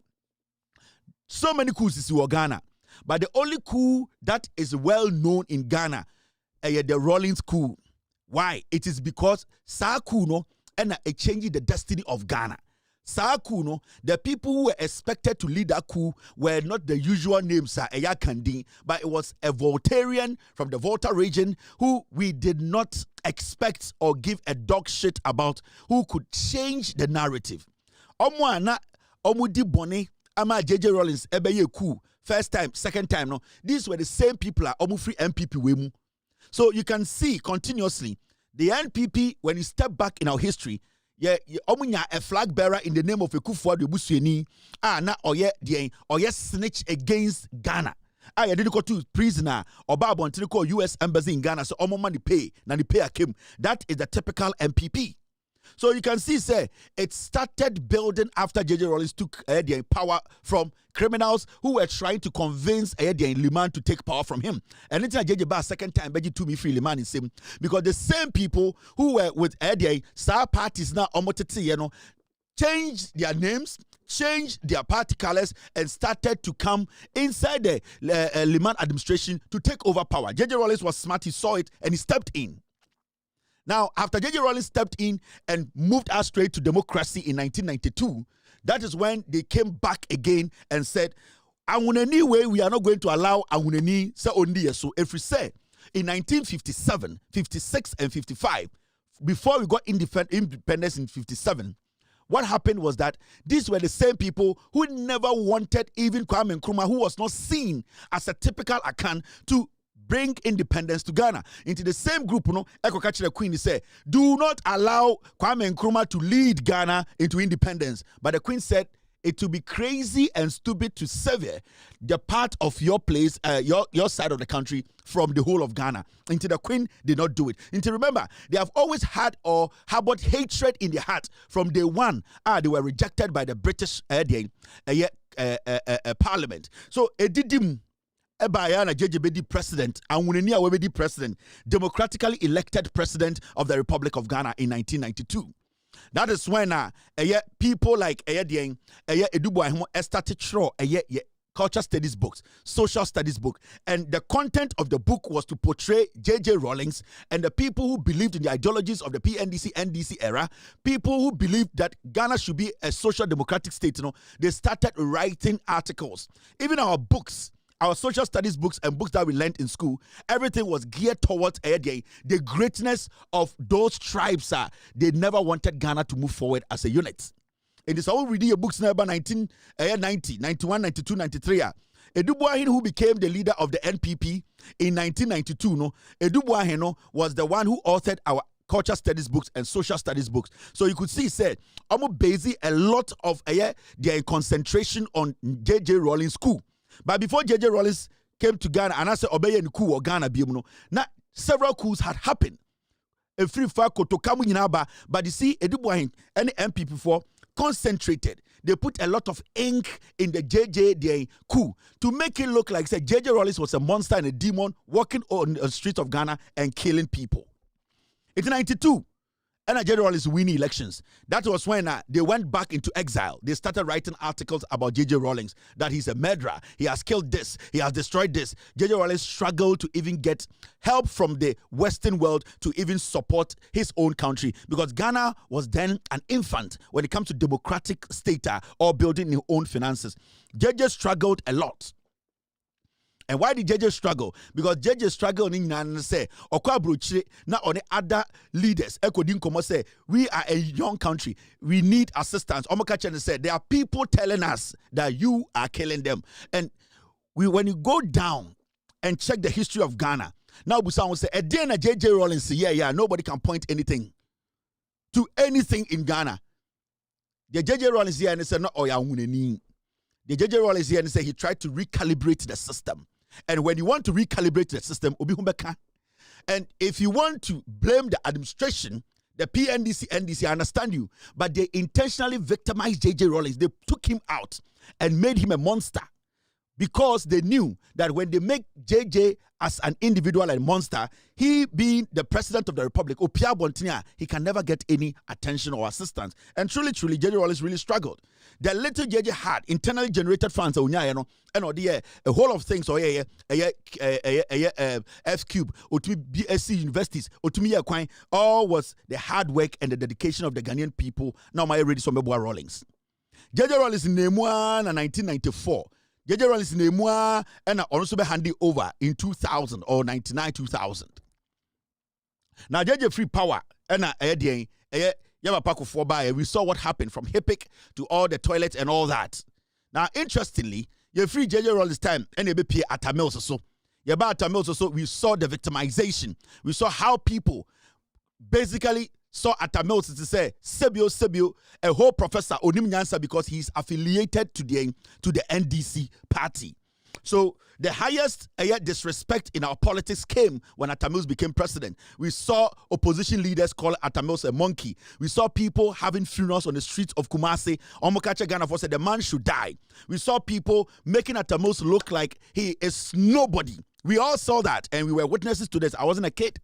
So many coups is Ghana, but the only coup that is well known in Ghana, the Rawlings coup. Why? It is because sa coup no and it changed the destiny of Ghana. Sa coup no, the people who were expected to lead that coup were not the usual names, but it was a Voltairean from the Volta region who we did not expect or give a dog shit about, who could change the narrative. Omudi Bone, ama J.J. Rawlings, ebeye coup, first time, second time, no. These were the same people are Omu free MPP wemu. So you can see continuously, the NPP, when you step back in our history, a flag bearer in the name of Ekufuado Busueni, snitch against Ghana. I didn't go to prisoner or Babo until call US embassy in Ghana, so money pay, nani pay came. That is the typical MPP. So you can see, say, it started building after J.J. Rawlings took the power from criminals who were trying to convince Liman to take power from him. And it's J.J. Bar second time, Beji to me free Liman is him. Because the same people who were with star parties now, changed their names, changed their party colors, and started to come inside the Liman administration to take over power. J.J. Rawlings was smart, he saw it, and he stepped in. Now, after J.J. Rawlings stepped in and moved us straight to democracy in 1992, that is when they came back again and said, Awuneni way, we are not going to allow Awuneni se ondi so. If we say, in 1957, 56, and 55, before we got independence in 57, what happened was that these were the same people who never wanted even Kwame Nkrumah, who was not seen as a typical Akan, to bring independence to Ghana. Into the same group, Eko Kachire Queen say, do not allow Kwame Nkrumah to lead Ghana into independence. But the Queen said, it would be crazy and stupid to sever the part of your place, your side of the country from the whole of Ghana. Into the Queen did not do it. Into remember, they have always had or harbored hatred in their heart from day one. They were rejected by the British Parliament. So Edidim Ebayana JJBD president, and Wunenia Webedi president, democratically elected president of the Republic of Ghana in 1992. That is when people like Edubu started to show culture studies books, social studies book, and the content of the book was to portray J.J. Rawlings and the people who believed in the ideologies of the PNDC, NDC era, people who believed that Ghana should be a social democratic state. They started writing articles. Even our books, our social studies books and books that we learned in school, everything was geared towards the greatness of those tribes. They never wanted Ghana to move forward as a unit. In this, I will read your books now about 1990, 91, 92, 93. Edubuahin, who became the leader of the NPP in 1992, Edubuahin was the one who authored our culture studies books and social studies books. So you could see, said, almost basically a lot of their concentration on J.J. Rawlings' coup. But before J.J. Rawlings came to Ghana, and I said, Obey and coup or Ghana, now several coups had happened. A free fako to come in Aba, but you see, Edubuahin, any MP before concentrated. They put a lot of ink in the JJ coup to make it look like, say, J.J. Rawlings was a monster and a demon walking on the streets of Ghana and killing people. In 1992, And J.J. Rawlings winning elections. That was when they went back into exile. They started writing articles about J.J. Rawlings, that he's a murderer. He has killed this. He has destroyed this. J.J. Rawlings struggled to even get help from the Western world to even support his own country, because Ghana was then an infant when it comes to democratic state or building his own finances. J.J. struggled a lot. And why did JJ struggle? Because JJ struggled in say na on other leaders. Say we are a young country. We need assistance. Omokachen said there are people telling us that you are killing them. And when you go down and check the history of Ghana, now Busan will say, Edena JJ Rawlings, nobody can point anything to anything in Ghana. The JJ Rawlings here and said, no, the JJ Rawlings here and said he tried to recalibrate the system. And when you want to recalibrate the system, and if you want to blame the administration, the PNDC, NDC, I understand you, but they intentionally victimized JJ Rawlings. They took him out and made him a monster, because they knew that when they make JJ as an individual and monster, he being the president of the republic, Opia Bontinia, he can never get any attention or assistance. And truly, JJ Rawlings really struggled. The little JJ had internally generated funds, and a whole of things, F Cube, or to BSc universities, or to me, all was the hard work and the dedication of the Ghanaian people. Now, my ready some Rawlings. JJ Rawlings in 1994. JJ Rawlings name and also be handed over in 2000 or 99-2000. Now JJ free power and we saw what happened from HIPIC to all the toilets and all that. Now interestingly, you free JJ Rawlings time and you be at a mills so. You about a mills so we saw the victimization. We saw how people basically saw at a mills to say Sebio, a whole professor Onim Nyansa, because he's affiliated to the NDC party. So the highest disrespect in our politics came when Atamils became president. We saw opposition leaders call Atamils a monkey. We saw people having funerals on the streets of Kumasi. Omokache Ghana said the man should die. We saw people making Atamils look like he is nobody. We all saw that, and we were witnesses to this. I wasn't a kid.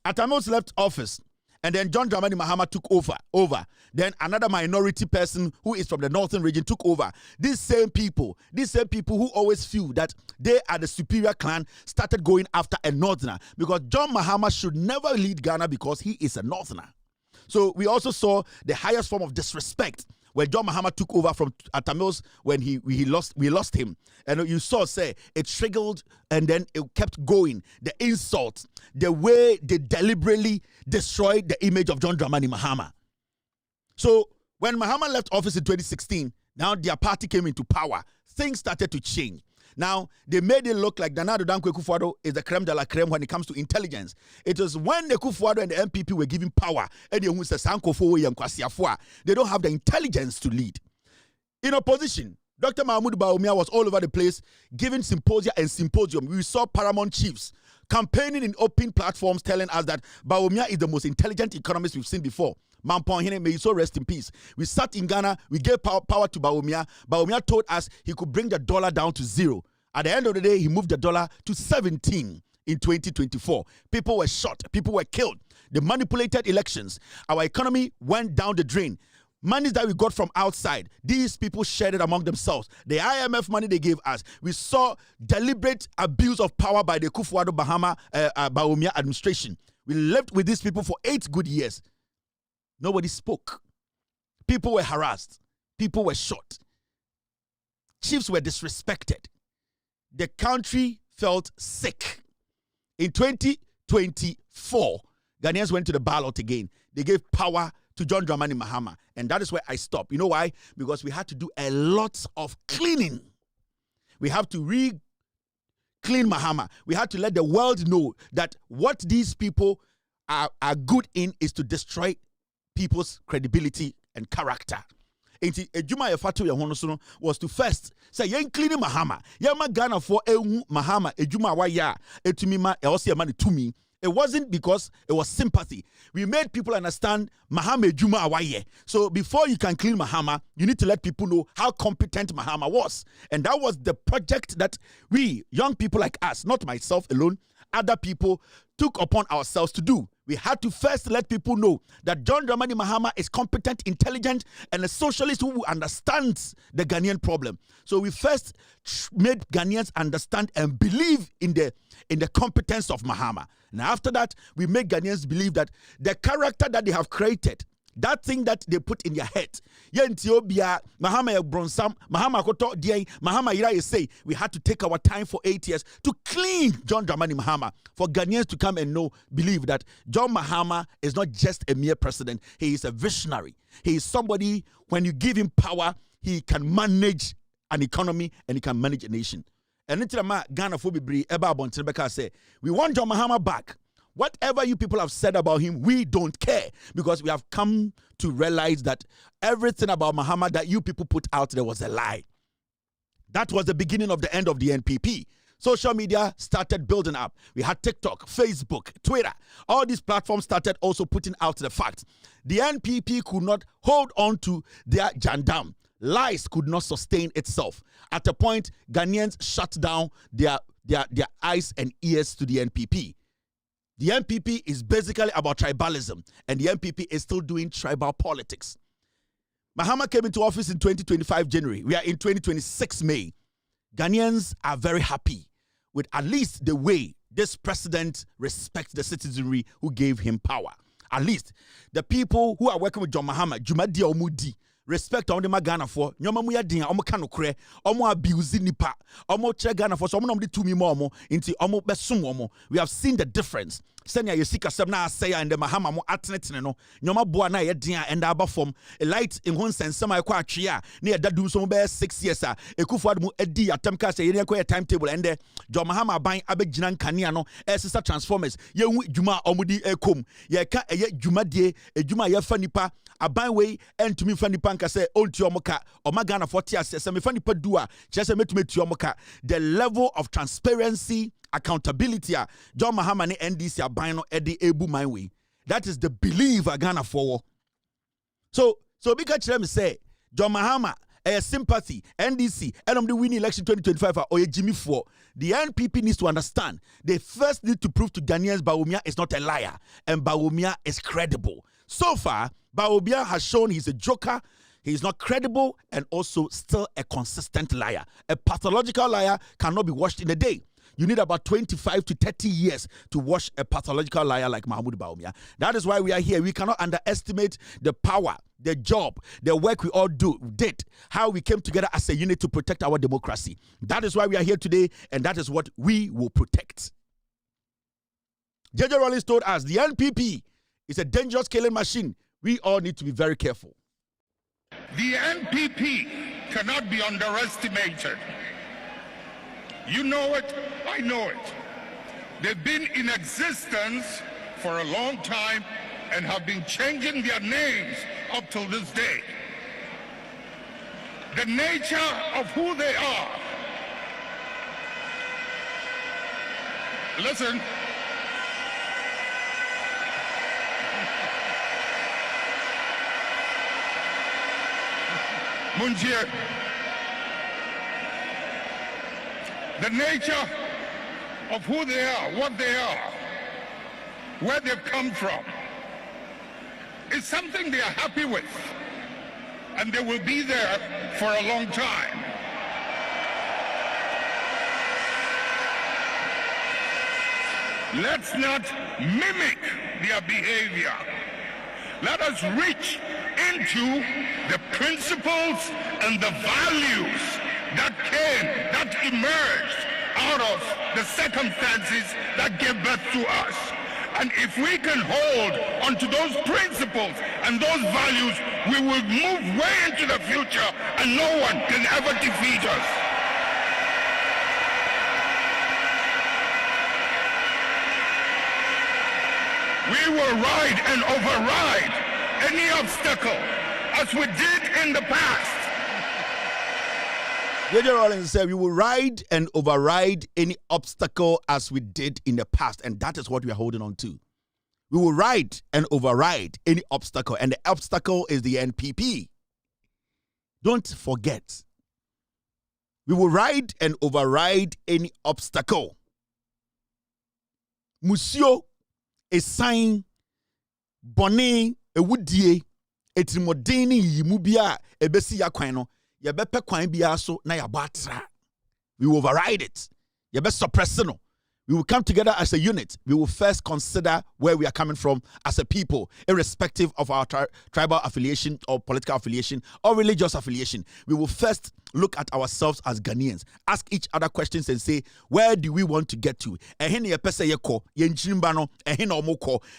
Atamils left office. And then John Dramani Mahama took over. Then another minority person who is from the northern region took over. These same people who always feel that they are the superior clan, started going after a northerner, because John Mahama should never lead Ghana because he is a northerner. So we also saw the highest form of disrespect when John Mahama took over from Atamils, when we lost him. And you saw, say, it triggered and then it kept going. The insults, the way they deliberately destroyed the image of John Dramani Mahama. So when Mahama left office in 2016, now their party came into power. Things started to change. Now, they made it look like Nana Dankwa Akufo-Addo is the creme de la creme when it comes to intelligence. It was when the Akufo-Addo and the MPP were given power, they don't have the intelligence to lead. In opposition, Dr. Mahmoud Bawumia was all over the place, giving symposia and symposium. We saw Paramount chiefs campaigning in open platforms telling us that Bawumia is the most intelligent economist we've seen before. Mampong Hene, may you so rest in peace. We sat in Ghana, we gave power to Bawumia. Bawumia told us he could bring the dollar down to 0. At the end of the day, he moved the dollar to 17 in 2024. People were shot, people were killed. They manipulated elections. Our economy went down the drain. Money that we got from outside, these people shared it among themselves. The IMF money they gave us. We saw deliberate abuse of power by the Akufo-Addo Bawumia administration. We lived with these people for 8 good years. Nobody spoke. People were harassed. People were shot. Chiefs were disrespected. The country felt sick. In 2024, Ghanaians went to the ballot again. They gave power to John Dramani Mahama. And that is where I stopped. You know why? Because we had to do a lot of cleaning. We have to clean Mahama. We had to let the world know that what these people are good in is to destroy people's credibility and character. Ejuma Yefatu Yahonosono was to first say, Yen cleaning Mahama. Yama Ghana for Mahama, Ejuma Waya, Etumima, Eosiamani to me. It wasn't because it was sympathy. We made people understand Mahama Ejuma Awaye. So before you can clean Mahama, you need to let people know how competent Mahama was. And that was the project that we, young people like us, not myself alone, other people took upon ourselves to do. We had to first let people know that John Dramani Mahama is competent, intelligent, and a socialist who understands the Ghanaian problem. So we first made Ghanaians understand and believe in the competence of Mahama. And after that, we made Ghanaians believe that the character that they have created, that thing that they put in their head, Mahama Bronsam, Mahama Koto Dieng, Mahama Ira say, we had to take our time for 8 years to clean John Dramani Mahama, for Ghanaians to come and believe that John Mahama is not just a mere president, he is a visionary. He is somebody, when you give him power, he can manage an economy and he can manage a nation. And Ghana for Eba say, we want John Mahama back. Whatever you people have said about him, we don't care, because we have come to realize that everything about Mahama that you people put out there was a lie. That was the beginning of the end of the NPP. Social media started building up. We had TikTok, Facebook, Twitter. All these platforms started also putting out the facts. The NPP could not hold on to their jandam. Lies could not sustain itself. At a point, Ghanaians shut down their eyes and ears to the NPP. The NPP is basically about tribalism, and the NPP is still doing tribal politics. Mahama came into office in 2025 January. We are in 2026 May. Ghanaians are very happy with at least the way this president respects the citizenry who gave him power. At least the people who are working with John Mahama, Jumadi Omudi, respect on the Ghana for nyoma mu yadin omo kanokre omo abuse nipa omo che Ghana for so omo nomde tumi mo inti omo besom omo. We have seen the difference. Senya yesika sem na asaya and the Mahama mo atnetene no nyoma boa na yedin and aba form a light in hon sensem akwa atwe a na yeda dum so be 6 years a ekufu adum edi atem ka say yen kwa timetable and the John Mahama ban abegina nkania no esisa transformers ye hu dwuma omudi ekom ye ka eye dwumadie edwuma ye fa nipa aban we entumi fa nipa nka say onti omoka omagana 40 ase se me fa nipa dua chese metumi tu omoka. The level of transparency, accountability John Mahama ne NDC aban no edi ebu my way. That is the belief Ghana for. So because let me say John Mahama sympathy NDC and the winning election 2025 or Jimmy for the NPP needs to understand they first need to prove to Ghanaians Bawumia is not a liar and Bawumia is credible. So far Bawumia has shown he's a joker. He is not credible and also still a consistent liar. A pathological liar cannot be washed in a day. You need about 25 to 30 years to wash a pathological liar like Mahmoud Bawumia. That is why we are here. We cannot underestimate the power, the job, the work we all did, how we came together as a unit to protect our democracy. That is why we are here today, and that is what we will protect. J.J. Rollins told us the NPP is a dangerous killing machine. We all need to be very careful. The NPP cannot be underestimated. You know it, I know it. They've been in existence for a long time and have been changing their names up till this day. The nature of who they are. Listen. Munjir. The nature of who they are, what they are, where they've come from, is something they are happy with, and they will be there for a long time. Let's not mimic their behavior. Let us reach into the principles and the values that emerged out of the circumstances that gave birth to us. And if we can hold onto those principles and those values, we will move way into the future and no one can ever defeat us. We will ride and override any obstacle as we did in the past. J.J. Rollins said we will ride and override any obstacle as we did in the past, and that is what we are holding on to. We will ride and override any obstacle, and the obstacle is the NPP. Don't forget. We will ride and override any obstacle. Musio is saying boni ewudie etrimodeni yimu bia ebesi ya kwan no yebepe kwan bia so na yabatra. We will override it. Yebe suppress no. We will come together as a unit. We will first consider where we are coming from as a people, irrespective of our tribal affiliation or political affiliation or religious affiliation. We will first look at ourselves as Ghanaians, ask each other questions and say, where do we want to get to?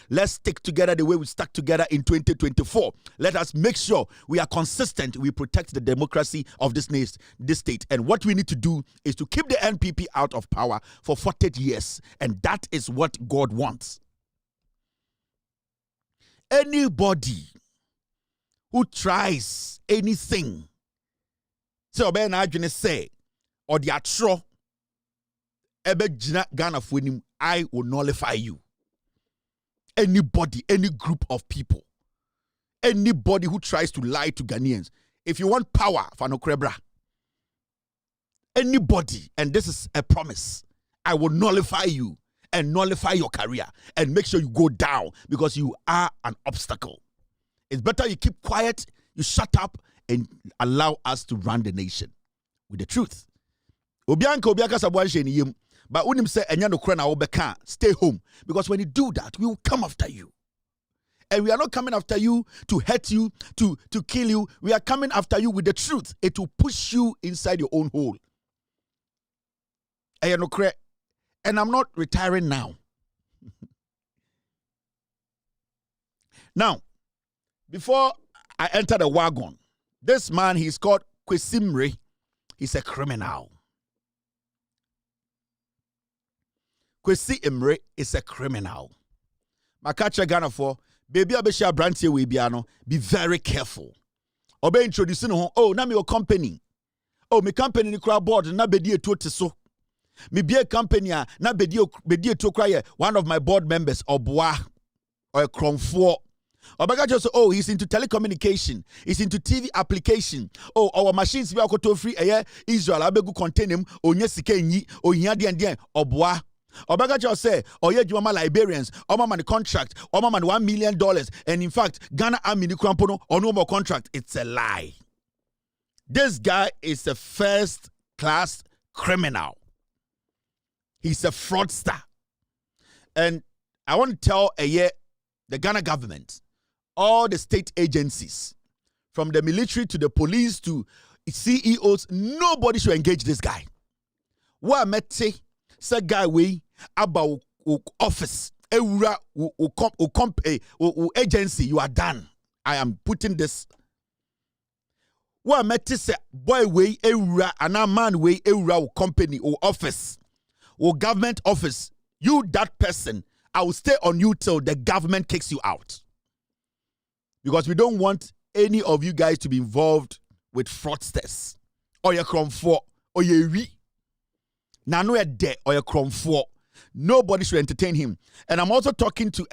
Let's stick together the way we stuck together in 2024. Let us make sure we are consistent. We protect the democracy of this state. And what we need to do is to keep the NPP out of power for 40 years. And that is what God wants. Anybody who tries anything, so ben adwene say or the atro ebe gina Ghana for him, I will nullify you. Anybody, any group of people, anybody who tries to lie to Ghanaians, if you want power, Fano Krebra, anybody, and this is a promise, I will nullify you and nullify your career and make sure you go down because you are an obstacle. It's better you keep quiet, you shut up, and allow us to run the nation with the truth. But unim say stay home, because when you do that, we will come after you. And we are not coming after you to hurt you, to kill you. We are coming after you with the truth. It will push you inside your own hole. And I'm not retiring now. Now, before I enter the wagon, this man, he's called Kwesimre. He's a criminal. Kwesi Imre is a criminal. Makacha Ghana for baby abesha brantie we biano. Be very careful. Obe introducing oh na me your company. Oh me company ni crowd board na bedi etu so. Me be a company na bedi etu cry one of my board members Obwa or a Kromfo. Obaga just oh he's into telecommunication, he's into TV application. Oh our machines be akoto free Israel abegu contain him onye sika nyi ohia de Obwa. Obaga just say, oh yeah, you Liberians, man the contract, man $1 million, and in fact, Ghana Army Krampono or no more contract. It's a lie. This guy is a first-class criminal. He's a fraudster. And I want to tell the Ghana government, all the state agencies, from the military to the police to CEOs, nobody should engage this guy. What I say, say guy we about office agency, you are done. I am putting this. What I say boy way and a man way company or office or government office. You that person, I will stay on you till the government kicks you out. Because we don't want any of you guys to be involved with fraudsters or your cromfo or your we. Nano a de or a cromfo. Nobody should entertain him. And I'm also talking to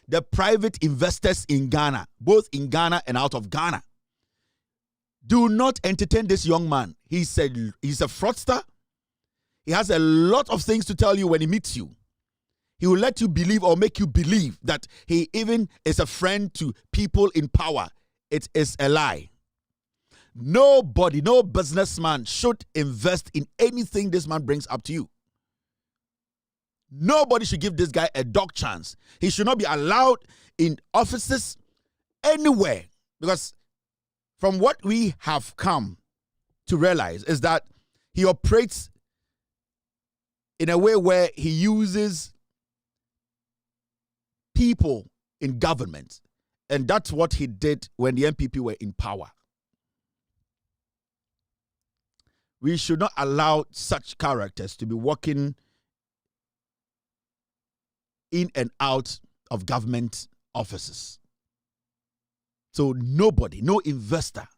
the private investors in Ghana, both in Ghana and out of Ghana. Do not entertain this young man. He's a fraudster. He has a lot of things to tell you when he meets you. He will let you believe or make you believe that he even is a friend to people in power. It is a lie. Nobody, no businessman should invest in anything this man brings up to you. Nobody should give this guy a dog chance. He should not be allowed in offices anywhere. Because from what we have come to realize is that he operates in a way where he uses people in government. And that's what he did when the MPP were in power. We should not allow such characters to be working in and out of government offices. So nobody, no investor,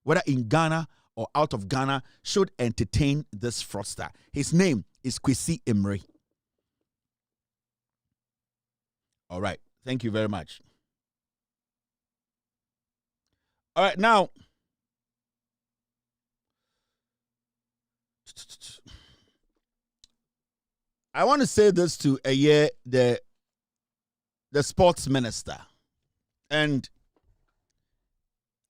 whether in Ghana or out of Ghana, should entertain this fraudster. His name is Kwesi Imre. All right. Thank you very much. All right. Now, I want to say this to the sports minister. And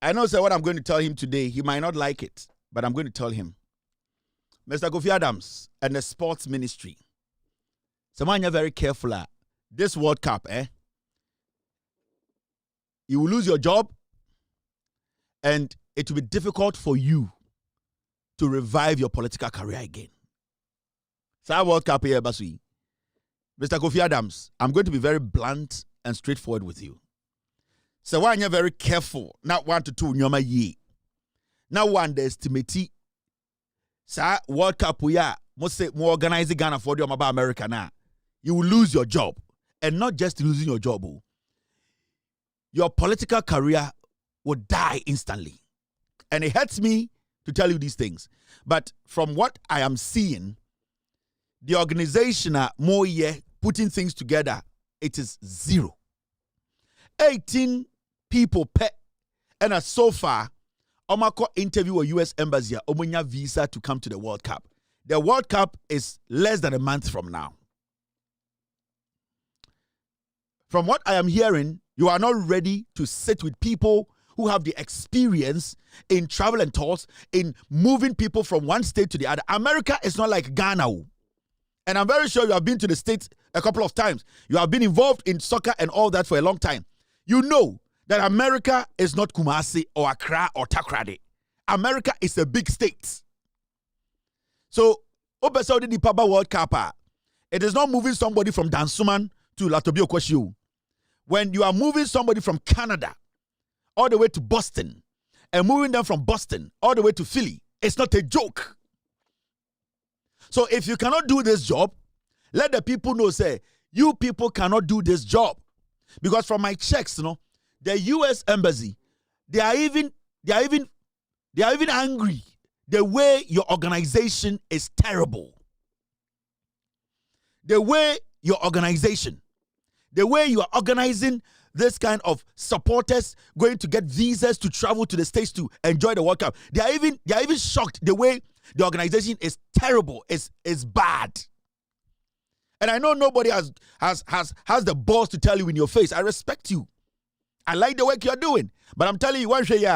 I know, sir, what I'm going to tell him today, he might not like it, but I'm going to tell him. Mr. Kofi Adams and the sports ministry. Someone you're very careful at this World Cup, you will lose your job, and it will be difficult for you to revive your political career again. So World Cup here, Basui. Mr. Kofi Adams, I'm going to be very blunt and straightforward with you. So why you're very careful, not 1 to 2 nyoma ye. Now one underestimate. Sa World Cup we are must say more organizing Ghana for the about America now. You will lose your job. And not just losing your job. Your political career will die instantly. And it hurts me to tell you these things. But from what I am seeing, the organization are more putting things together, it is 0. 18 people per, and so far, Omako interview a U.S. embassy, Omunya visa to come to the World Cup. The World Cup is less than a month from now. From what I am hearing, you are not ready to sit with people who have the experience in travel and tours, in moving people from one state to the other. America is not like Ghana. And I'm very sure you have been to the States a couple of times. You have been involved in soccer and all that for a long time. You know that America is not Kumasi or Accra or Takoradi. America is a big state. So, Ope Saudi the Papa World Cup, it is not moving somebody from Dansuman to Latobio Kwashiu. When you are moving somebody from Canada all the way to Boston and moving them from Boston all the way to Philly, it's not a joke. So if you cannot do this job, let the people know, say, you people cannot do this job. Because from my checks, the U.S. embassy, they are even angry. The way your organization is terrible. The way you are organizing this kind of supporters going to get visas to travel to the States to enjoy the World Cup. They are even shocked the way the organization is terrible, is bad. And I know nobody has the balls to tell you in your face. I respect you. I like the work you're doing. But I'm telling you one thing,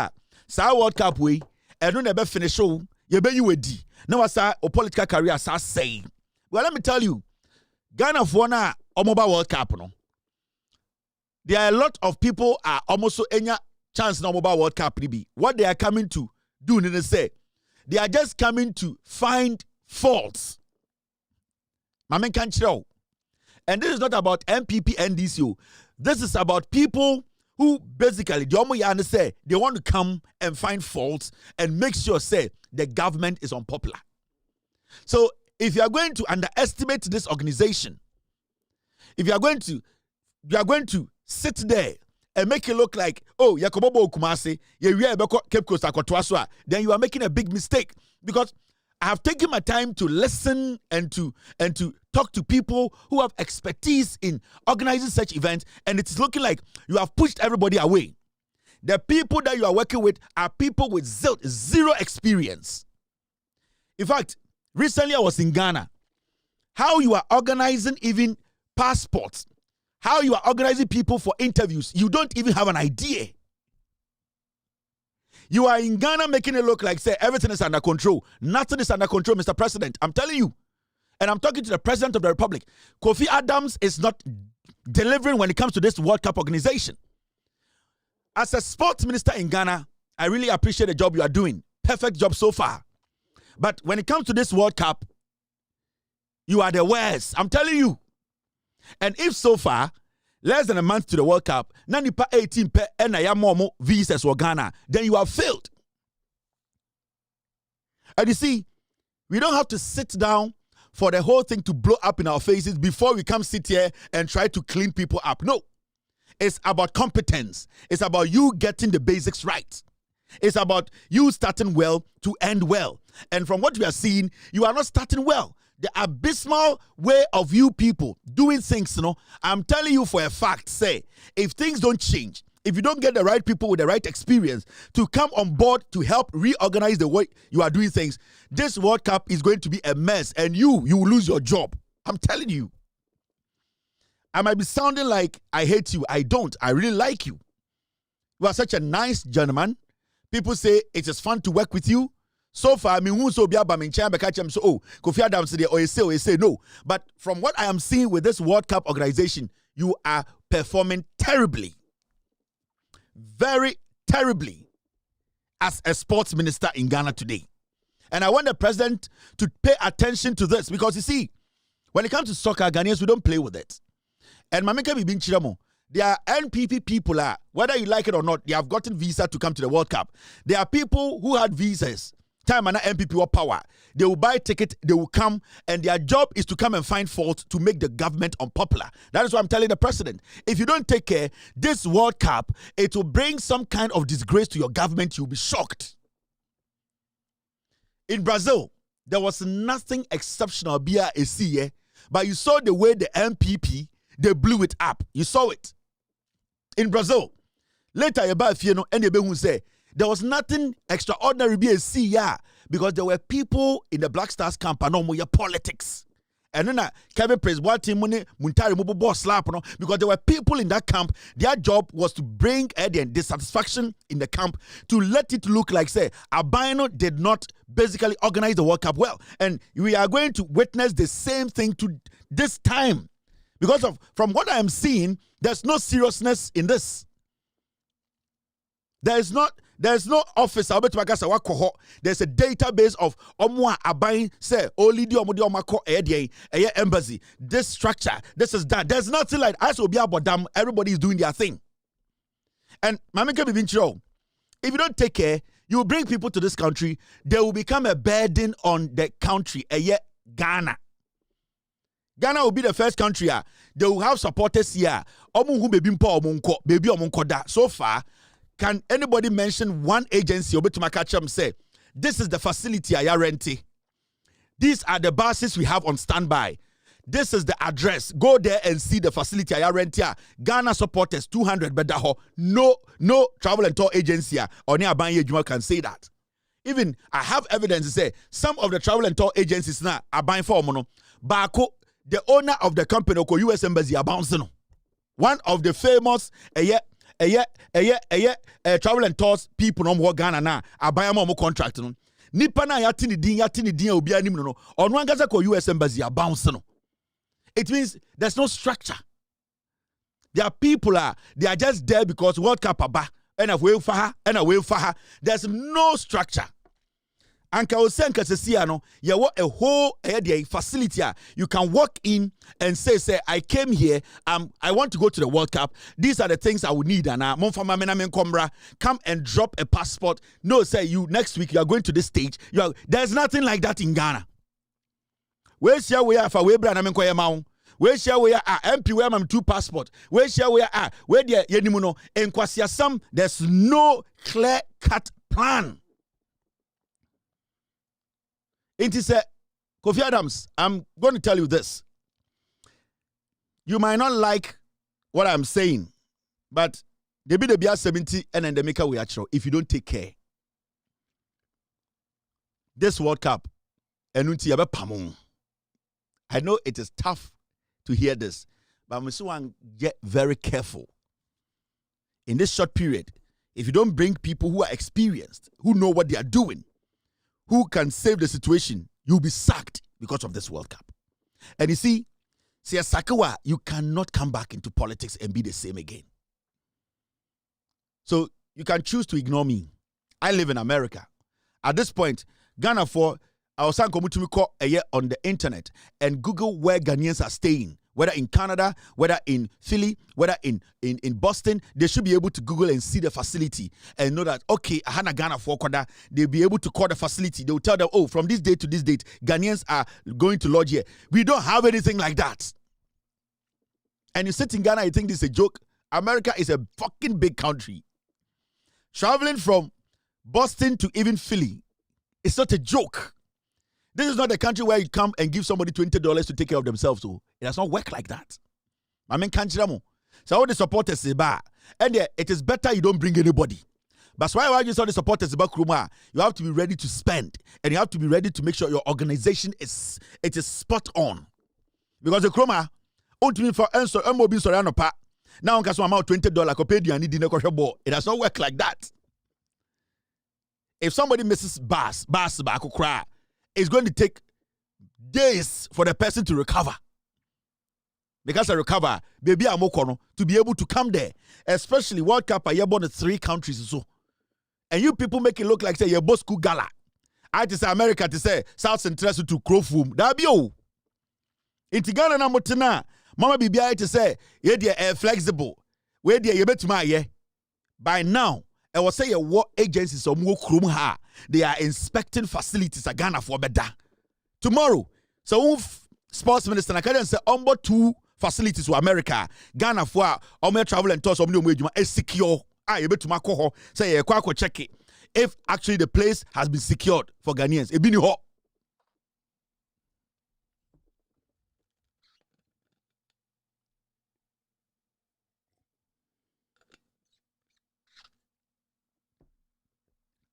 Sa World Cup we, and don't ever finish show, you be you wedi. Now I say a political career start saying. Well, let me tell you, Ghana for now, Omoba World Cup, there are a lot of people are almost so any chance na Omoba World Cup be. What they are coming to do, they say, they are just coming to find faults. Mamen can't show. And this is not about MPP and DCO. This is about people who basically, they want to come and find faults and make sure, say, the government is unpopular. So, if you are going to underestimate this organization, if you are going to sit there and make it look like, oh, Yakobobo Kumasi, Cape Coast, then you are making a big mistake. Because I have taken my time to listen and to talk to people who have expertise in organizing such events, and it's looking like you have pushed everybody away. The people that you are working with are people with zero experience. In fact, recently I was in Ghana. How you are organizing even passports, how you are organizing people for interviews, you don't even have an idea. You are in Ghana making it look like, say, everything is under control. Nothing is under control, Mr. President. I'm telling you. And I'm talking to the President of the Republic. Kofi Adams is not delivering when it comes to this World Cup organization. As a sports minister in Ghana, I really appreciate the job you are doing. Perfect job so far. But when it comes to this World Cup, you are the worst. I'm telling you. And if so far, less than a month to the World Cup, Nanipa 18 per Enayamomo visas for Ghana, then you have failed. And you see, we don't have to sit down for the whole thing to blow up in our faces before we come sit here and try to clean people up. No. It's about competence. It's about you getting the basics right. It's about you starting well to end well. And from what we are seeing, you are not starting well. The abysmal way of you people doing things, I'm telling you for a fact, say, if things don't change, if you don't get the right people with the right experience to come on board to help reorganize the way you are doing things, this World Cup is going to be a mess and you will lose your job. I'm telling you. I might be sounding like I hate you. I don't. I really like you. You are such a nice gentleman. People say it is fun to work with you. So far, me who so be aba me nkyɛn bɛka kyɛm so Kofi Adams there or you say no. But from what I am seeing with this World Cup organization, you are performing terribly. Very terribly as a sports minister in Ghana today. And I want the president to pay attention to this because you see, when it comes to soccer, Ghanaians, we don't play with it. And Mameka Bibin Chiramo, there are NPP people, whether you like it or not, they have gotten visa to come to the World Cup. There are people who had visas. Time and NPP or power. They will buy a ticket, they will come, and their job is to come and find fault to make the government unpopular. That is what I'm telling the president. If you don't take care, this World Cup, it will bring some kind of disgrace to your government. You'll be shocked. In Brazil, there was nothing exceptional via a CA, but you saw the way the MPP, they blew it up. You saw it. In Brazil, later, and say, there was nothing extraordinary be a CA because there were people in the Black Stars camp and no more politics. And then Kevin Prince Muntari Mubu boss slap because there were people in that camp. Their job was to bring dissatisfaction in the camp to let it look like say Albino did not basically organize the World Cup well. And we are going to witness the same thing to this time. Because from what I am seeing, there's no seriousness in this. There's no office. There's a database of omwa abain say only the omudi omako embassy. This structure, this is that. There's nothing like as obi abodam. Everybody is doing their thing. And Mamika Bibinchiro, if you don't take care, you will bring people to this country. They will become a burden on the country. Ghana. Ghana will be the first country. They will have supporters here. So far. Can anybody mention one agency say, this is the facility I renting? These are the buses we have on standby. This is the address. Go there and see the facility I rent here. Ghana supporters 200 bedaho. No travel and tour agency or near Abronye can say that. Even I have evidence to say some of the travel and tour agencies now are buying for mono. Bako, the owner of the company, US Embassy, are bouncing. One of the famous travel and tours people no more Ghana na abaya mo contract no nipa na yatini din obi anim no ono angaza ko US Embassy a bounce no. It means there's no structure. There are people they are just there because World Cup aba and a way for her there's no structure. Anka osenka sesia no ye wo a whole facility you can walk in and say I came here I want to go to the World Cup. These are the things I would need and come and drop a passport. No, say you next week you are going to this stage. There's nothing like that in Ghana. Where's your way for we brand maun? Where's your way MP where I'm 2 passport? Where's your way where there yenimuno en kwasiasam there's no clear cut plan. It is Kofi Adams, I'm going to tell you this. You might not like what I'm saying, but they be the BR 70 and then they make a way at you if you don't take care. This World Cup, I know it is tough to hear this, but I'm going to get very careful. In this short period, if you don't bring people who are experienced, who know what they are doing, who can save the situation, you'll be sacked because of this World Cup. And you see, Sakawa, you cannot come back into politics and be the same again. So you can choose to ignore me. I live in America. At this point, Ghana for our son on the internet and Google where Ghanaians are staying. Whether in Canada, whether in Philly, whether in Boston, they should be able to Google and see the facility and know that, okay, Ahana Ghana for Koda, they'll be able to call the facility. They'll tell them, oh, from this date to this date, Ghanaians are going to lodge here. We don't have anything like that. And you sit in Ghana, you think this is a joke. America is a fucking big country. Traveling from Boston to even Philly, it's not a joke. This is not a country where you come and give somebody $20 to take care of themselves. So it does not work like that. I mean, so all the supporters say, and it is better you don't bring anybody. But why you saw the supporters about Kruma, you have to be ready to spend, and you have to be ready to make sure your organization is spot on. Because the Kruma, Now on caso amount $20 ko pay diani di na ko hwebo. It does not work like that. If somebody misses bus ba ko kra, it's going to take days for the person to recover. Because I recover, baby amokono to be able to come there. Especially World Cup, you're born in 3 countries so. And you people make it look like say you're both school gala. I to say America to say South Central to Crowfum. That be you. It's Ghana na motina. Mama bibi I to say yeah they flexible. Where they you bet my by now. I will say what agencies or more krum ha. They are inspecting facilities at Ghana for better. Tomorrow, so sports minister na can say umbo 2 facilities for America. Ghana for travel and tours is secure. You bet to my coho say check it. If actually the place has been secured for Ghanaians. It been hot.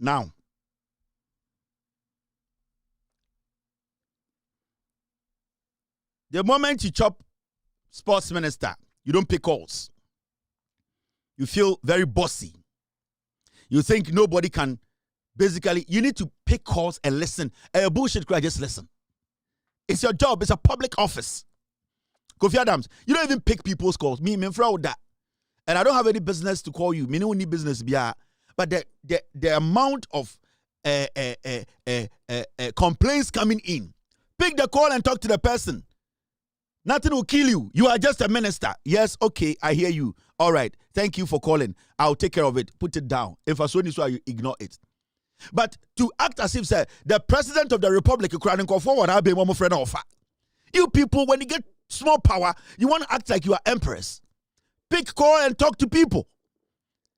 Now, the moment you chop sports minister, you don't pick calls. You feel very bossy. You think nobody can, basically, you need to pick calls and listen. A bullshit cry, just listen. It's your job. It's a public office. Kofi Adams, you don't even pick people's calls. Me, that. And I don't have any business to call you. Me, no need business. But the amount of complaints coming in, pick the call and talk to the person. Nothing will kill you. You are just a minister. Yes, okay, I hear you. All right, thank you for calling. I'll take care of it. Put it down. If I saw this, you ignore it. But to act as if, say, the president of the republic, you people, when you get small power, you want to act like you are empress. Pick call and talk to people.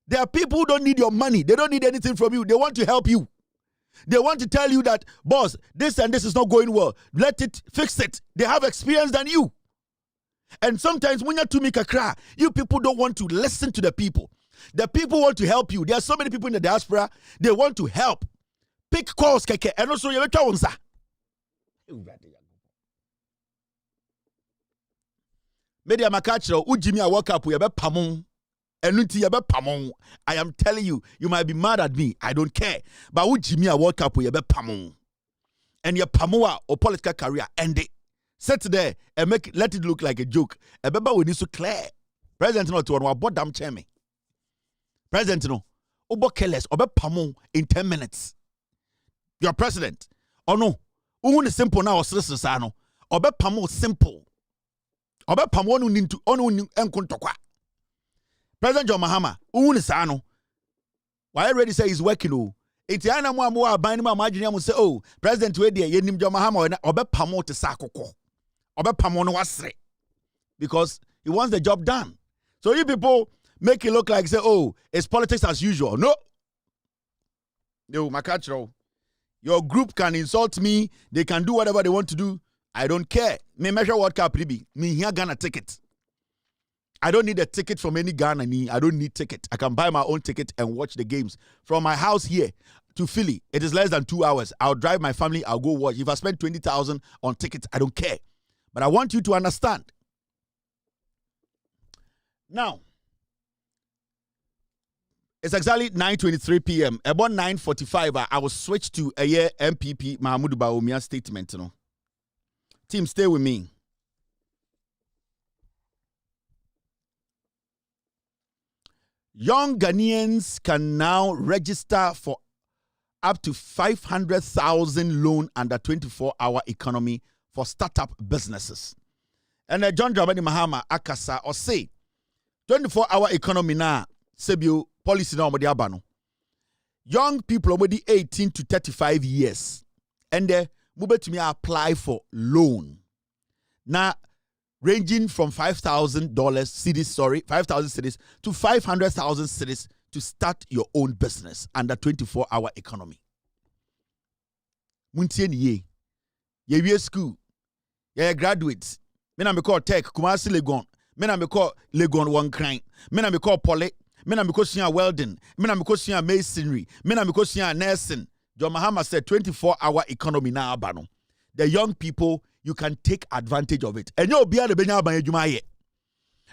There are people who don't need your money. They don't need anything from you. They want to help you. They want to tell you that, boss, this and this is not going well. Let it, fix it. They have experience than you. And sometimes when you're to make a cry, you people don't want to listen to the people. The people want to help you. There are so many people in the diaspora, they want to help. Pick calls, keke, and also you have Media Makachro, Ujimia World Cup, we have a pamon. I am telling you, you might be mad at me. I don't care. But who Jimmy a World Cup with pamon? And your pamoa or political career end it. Sit there and let it look like a joke. A baby we need to clear. President no to one about damn chairman. President no. Obo careless obe pamon in 10 minutes. Your president. Oh no. Who is simple now or sano. Obe pamon simple. Obe pamon nintu onu enkuntokwa. President John Mahama, why already say he's working? Oh, it's Yana Mua binding my margin. Say, oh, President Wedia, Yenim John Mahama, Obe Pamo to Sakoko, Obe Pamono Wasre, because he wants the job done. So you people make it look like say, oh, it's politics as usual. No, Makachro, your group can insult me. They can do whatever they want to do. I don't care. Me measure what cap be. Me here gonna ticket. I don't need a ticket from any Ghanaian. I don't need ticket. I can buy my own ticket and watch the games. From my house here to Philly, it is less than 2 hours. I'll drive my family. I'll go watch. If I spend 20,000 on tickets, I don't care. But I want you to understand. Now, it's exactly 9:23 p.m. About 9:45, I will switch to a year MPP Mahmoud Bawumia statement. You know. Team, stay with me. Young Ghanaians can now register for up to 500,000 loan under 24-hour economy for startup businesses. And John Dramani Mahama Akasa or say 24-hour economy na sebio policy na omodi abano. Young people already 18 to 35 years and they mubetumi apply for loan. Now ranging from $5,000 cedis, 5,000 cedis to 500,000 cedis to start your own business under 24-hour economy. Muntie ye. Ye school. Ye graduates. Me na me call tech, Kumasi Legon. Me na me call Legon one crime. Me na me call poly. Me na me call siya welding. Me na me call siya masonry. Me na me call siya nursing. John Mahama said 24-hour economy na abano. The young people, you can take advantage of it. And you'll be able to be able to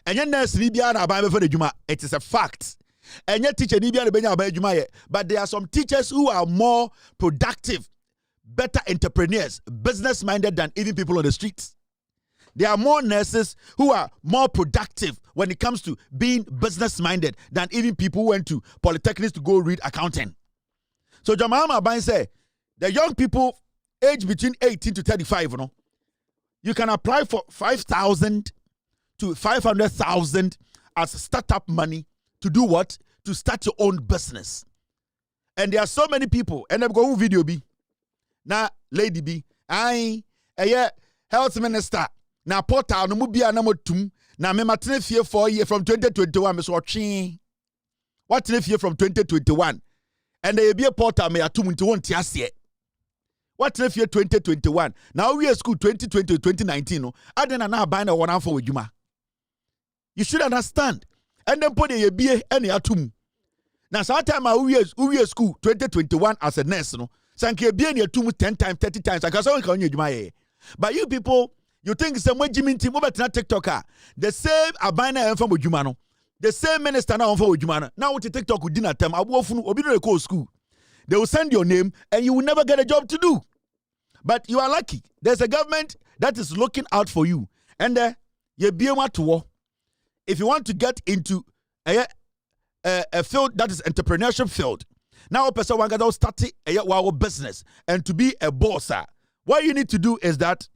Enye nurse ni bia na aban be for adwuma. It is a fact. Enye teacher ni bia na benya aban adwuma ye. But there are some teachers who are more productive, better entrepreneurs, business minded than even people on the streets. There are more nurses who are more productive when it comes to being business minded than even people who went to polytechnics to go read accounting. So Jamama Aban say the young people aged between 18 to 35, you can apply for 5,000 to 500,000 as startup money to do what? To start your own business. And there are so many people, and I'm going to video B. Now, lady B, health minister. Now, portal no mubia na motum. Now, me matine fear 4 years from 2021. Me so watching. What fear from 2021? And there be a portal me atum into one tiasie. What if year 2021? Now we are school 2020 2019. No, I didn't know buying a one for Juma. You should understand. And then put a BA any atum. Now, sometime we are school 2021 as a nurse. No, sanke be any atum 10 times, 30 times. I can say on Juma. But you people, you think some way Jimmy Tim over to TikToker. The same abina from Juma. No, the same minister now for Juma. Now what TikTok with dinner time. I will go school. They will send your name and you will never get a job to do. But you are lucky. There's a government that is looking out for you. And you be able to work. If you want to get into a field that is entrepreneurship field, now a person want to start a business and to be a boss. What you need to do is that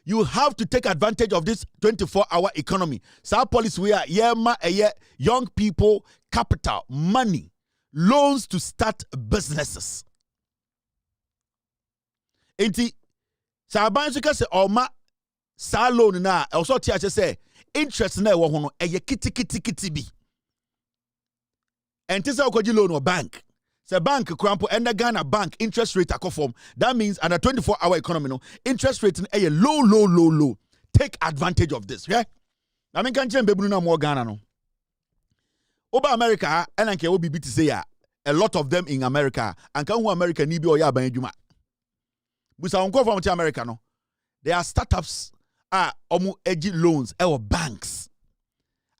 you have to take advantage of this 24-hour economy. So our policy we are young people, capital, money, loans to start businesses. Enti sa aban so kase oma sa loan na also tia say interest na e wo ho no eye kiti bi. Enti say okoji loan or bank. Say bank krampo and the Ghana bank interest rate akoform. That means under 24-hour economy no interest rate na eye low. Take advantage of this, yeah? I mean kan chen bebu na mo Ghana no. Oba America and anke obi bi to say a lot of them in America and kan who America ni bi o ya ban adwuma. Busa unko from America no. There are startups omu edgy loans or banks.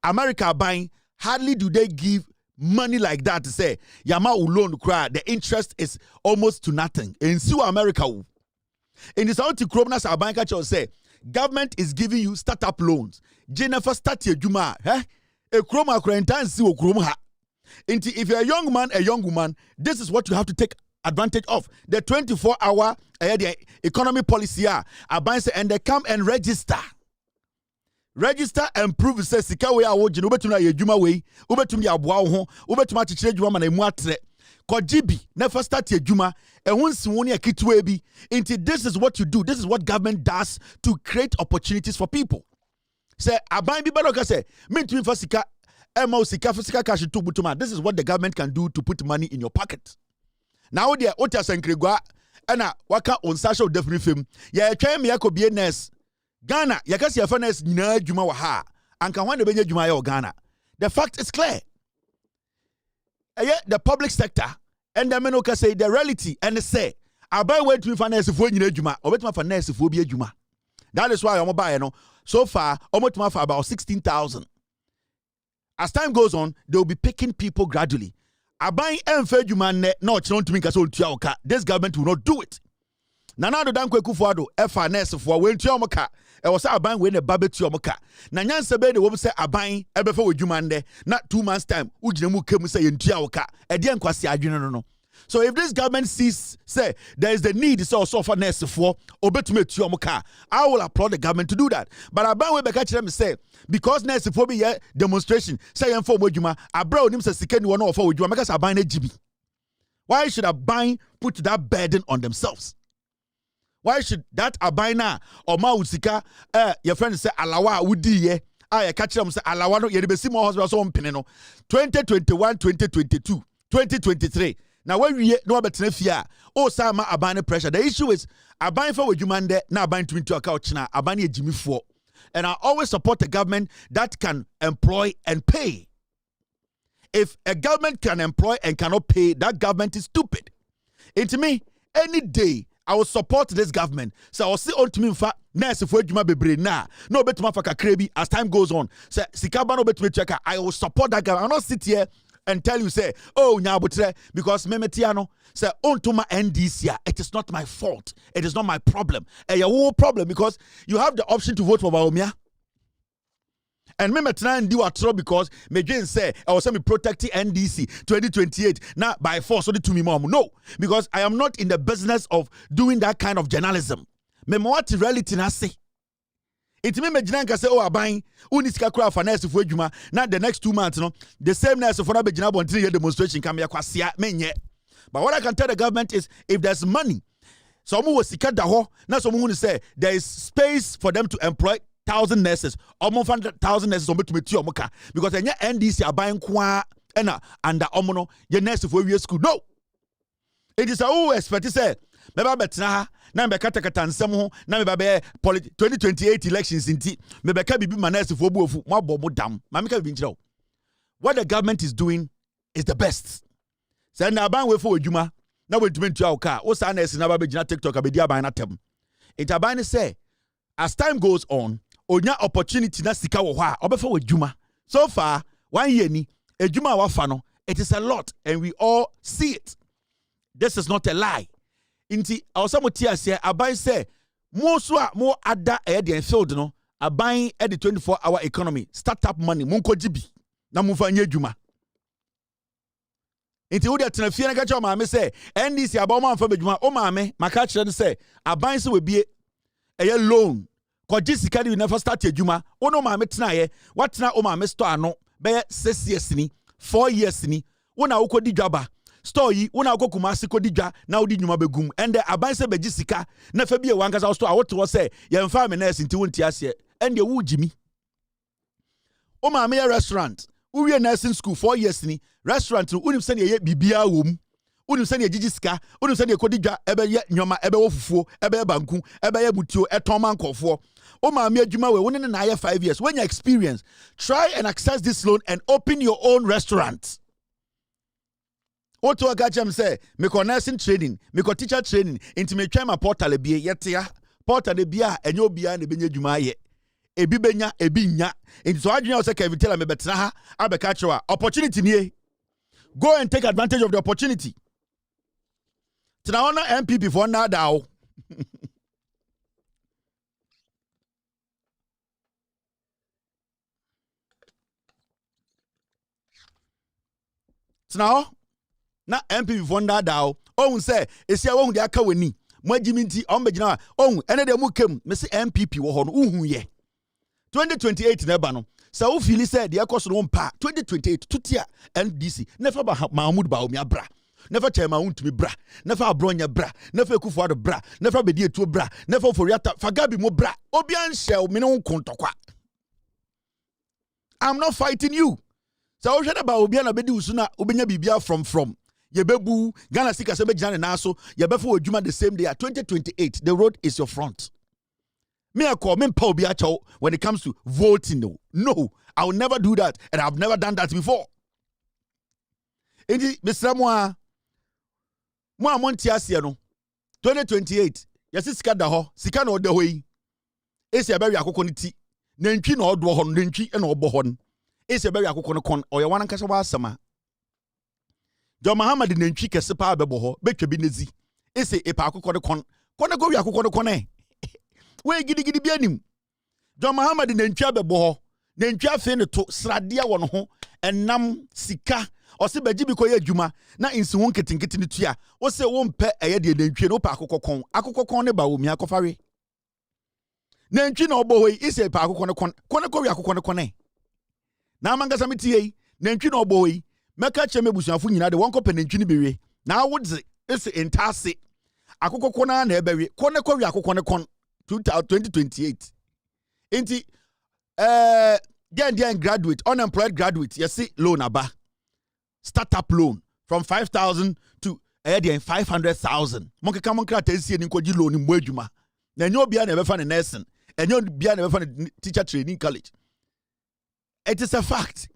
America buying hardly do they give money like that to say yama loan cry the interest is almost to nothing. In Su America in this out kromnas our bank say government is giving you startup loans. Jennifer start your juma a kroma krentan si okrom ha. If you're a young man, a young woman, this is what you have to take advantage of. The 24-hour the economy policy and they come and register and prove say sika we awo gino betum na yedwuma we obetum ya aboa wo ho obetum akekere dwuma ma na emu atre kojibi never start yedwuma ehun siwo ne akitwa bi into this is what you do. This is what government does to create opportunities for people. Say aban bi bado ka say mentumi fa sika ema sika cash to butuma. This is what the government can do to put money in your pocket. Now there ota sankregwa ana waka on social definitely film ya twa me yakobie nurse Ghana yakasi ya nurse nyina adwuma wa ha anka hwan de benya adwuma ya Ghana. The fact is clear. The public sector and the men say the reality and say abai wait to finance for nyina adwuma obetuma for nurse for bi adwuma. That is why omo no so far omotuma for about 16,000. As time goes on they will be picking people gradually. Aban emfe adwuma ne na ochiro ntumi nka so ntua oka. This government will not do it. Nana do dan kweku fuado efa nurse for we ntua omoka e wo say aban we ne babetu omoka na nyanse be ne wo say aban ebefa adwuma nde na 2 months time ugina mu kemu say ntua oka e de nkwase adwene no. So if this government sees say there is the need so for nurse for obetumi etu omoka, I will applaud the government to do that. But aban we beka kire me say because nurse for be demonstration say yem for adwuma abra onim say sika ni wona for adwuma make say aban na gibi. Why should aban put that burden on themselves? Why should that abina or ma usika your friend say alawa wudi ye catch them say alawa no ye be see more hospital so mpene no 2021 2022 2023 now when we no betene fia o sama abine pressure. The issue is abine for adwuma na abine to aka ochina abine ejimifo. And I always support a government that can employ and pay. If a government can employ and cannot pay, that government is stupid. And to me, any day I will support this government. So I will say on to me nurse for adwuma bebre na obetuma fa kakra bi as time goes on. Say sika ba no obetuma check. I will support that guy. I will not sit here and tell you say, oh nyabotre, because memetiano say ontuma NDC. It is not my fault. It is not my problem. Your whole problem because you have the option to vote for Bawumia. And me metna ndi watro because me Jane say I was me protecting NDC 2028 now by force so to me mom. No, because I am not in the business of doing that kind of journalism. Me what reality na say. It me Jane can say oh aban unisika crowd for nurse for adwuma now the next 2 months no the same nurse for na be Jina bontin demonstration come here kwasia menye. But what I can tell the government is if there's money some will sika da ho na some who say there is space for them to employ 1,000 nurses, almost 100,000 nurses on between because any NDC are buying kwa ena under omono your nurse for we school. No, it is a expect say maybe betna na be kata nsem ho na me be 2028 elections inti me be ka bibi ma nurse for buofu mo abomo dam ma me ka bibi nchira. What the government is doing is the best. Say na ban we for adwuma na we ntumi ntua oka wo sa nurse na ba be gina TikTok abedi aban na tem. It aban say as time goes on onya opportunity na sika wo ha obefa wadwuma. So far 1 year ni adwuma wa fa no it is a lot and we all see it. This is not a lie. Inti awsamo ti ase aban say mo so a mo ada e de field no aban e the 24-hour economy startup money mo nkoji bi na mo fa nya adwuma. Inti wo de tena fie na ka che o maame say NDC aba o ma fa badwuma o maame maka kire no say aban se we bie eye loan koji sika ni never start adwuma ono ma metena ye watena o ma me store no be 6 years ni 4 years ni wona wokodi dwaba store yi wona wokokuma se kodi dwa na wodi nwuma begum ende aban se beji sika na fa bie wankasa store awoto say ye mfa me nurse nti wonti ase ende wo jimi o ma me restaurant uwie nursing school 4 years ni restaurant unim se ne ye bibia wom unim se ne gigi sika unim se ne kodi dwa ebe ye nwoma ebe wo fufuo ebe banku ebe ye mutuo eton mankofo o ma me adwuma we woni na 5 years when you experience try and access this loan and open your own restaurant. Oto agachem say me ko nursing training me ko teacher training into me twa ma portal bie yetia portal bia enyo bia na benya adwuma ye ebi benya ebi nya into so adwuma say Kevin tell me betena ha abeka chewa opportunity nie go and take advantage of the opportunity. Tina ona MPP for na dawo now na MP vonda dawo ohun say esia wohun de aka wani magimi nti ombegina ohun ene de mu kem me se MPP wo ho no uhun ye 2028 na ba no sa wo feel say de ekoso no mpa 2028 tutia NDC never Mahmoud Bawumia bra never chairman untumi bra never Abronye bra never Kufuado bra never bedi etuo bra never Foriata fagabi mo bra obian shell me no kontokwa. I'm not fighting you. So we about obi na bedi usuna obenya bibia from yebebu Ghana sika se begina na so yebefo adwuma the same day at 2028 the road is your front. Me akọ me mpa obi acho when it comes to voting. No, I will never do that and I've never done that before. Enti Mr. Mo amonti ase no 2028 yesi sika da ho sika na oda ho yi esi abawi akoko ne ti nantwi na odo ho nantwi na obo ho esi abawi akoko ne kon oye wan nkasa wa asama John Muhammad nantwi kese pa bebo ho betwa bi nezi esi epa akoko ne kon kone go wi akoko ne kon we gidi bi anim John Muhammad nantwi bebo ho nantwi afi ne to srade a won ho enam sika ose baji bi ko ye adwuma na insi won ketinketi ne tua wo se wo mpe eye de nantwi no pa akoko kon ne Bawumia kofare nantwi na obo hoyi ise pa akoko ne kon ko wi akoko ne kon na mangasa metie nantwi na obo hoyi meka che mebusuafo nyina de won ko pe nantwi ne bewe na wodze ise entase akoko kon na ebewe ko wi akoko ne kon 2028 enti then graduate unemployed graduate you see loan aba startup loan from 5,000 to 500,000 monke ka monka tensie ni koji loan mbo adwuma na enyo bia na ebefa ne nursing enyo bia na ebefa ne teacher training college. It is a fact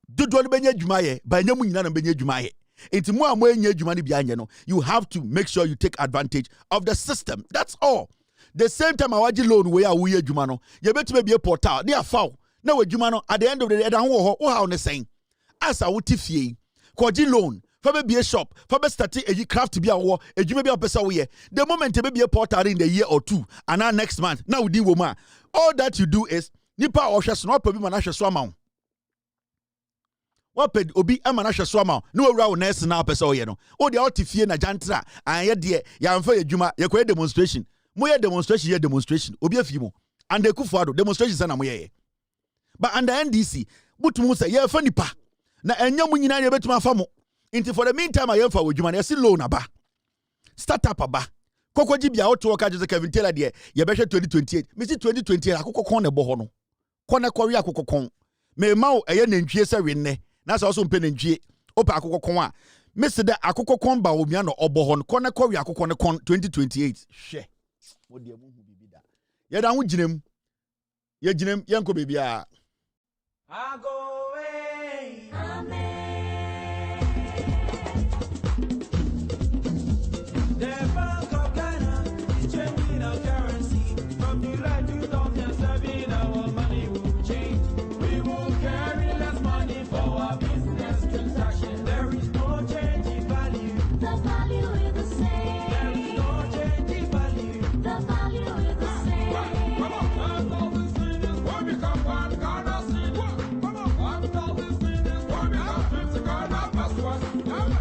dodo no benya adwuma ye ba enyo mu nyina na benya adwuma ye enti mo amo enya adwuma ne bia anye no you have to make sure you take advantage of the system. That's all. the same time awaji loan we are we adwuma no ye betime be portal they are foul na we adwuma no at the end of the day dan wo ho how ne sen asa wo tifie koji loan for be a shop for be start a craft be a war adwuma be a person we the moment be a portal in the year or two and now next month now we deal woman all that you do is nipa ohwe no problem na hwe so amount what paid obi amanahwe so amount no wura wo nurse na person we no o de otifie na jantra an ye de ya mfa adwuma ye ko demonstration mo ye demonstration obi afi mo and the kufuado demonstration na mo ye but under NDC butumu say ye fa nipa na enya mu nyina ye betuma fa mo inti for the meantime I fa adwuma na ye loan aba startup aba kokoji bia auto worker Joseph Kevin Taylor de ye behwe 2028 me si 2028 akokokon na bo ho no kone kori akokokon me ma o eye nantwie se wenne na so mpe nantwie opa akokokon a me se da akokokon Bawumia no obo ho no kone kori akokon ne kon 2028 hwe wo de mu hu bibida ye da ho ginem ye ginem ye nko bibia I go away. The Bank of Ghana is changing our currency. From July 2007, our money will change. We will carry less money for our business transactions. There is no change in value. The value is the same. There is no change in value. The value is the same. Come on, after we see this, we become one Ghana city. Come on, after we see this, we become 50 Ghana passwords.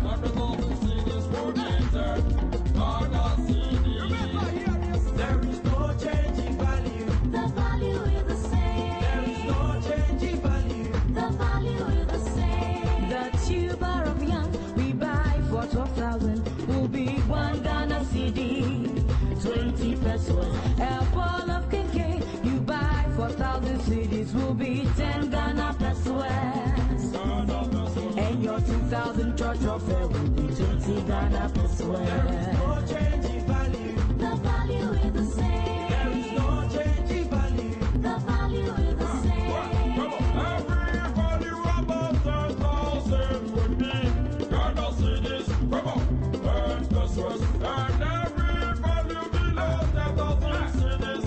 After we see this, we enter Ghana city. There is no change in value. The value is the same. There is no change in value. The value is the same. The tuber of yam we buy for 12,000 will be 1 Ghana CD, 20 pesos. A ball of KK you buy for 1,000 CDs will be 10 Ghana pesos. And your 2,000 church offer will be 20 Ghana pesos. No change in value. The value is the same. There is no change in value. The value is the same. Every value above 10,000 would be Ghana cedis. Come on, and pesos. And every value below 10,000 cedis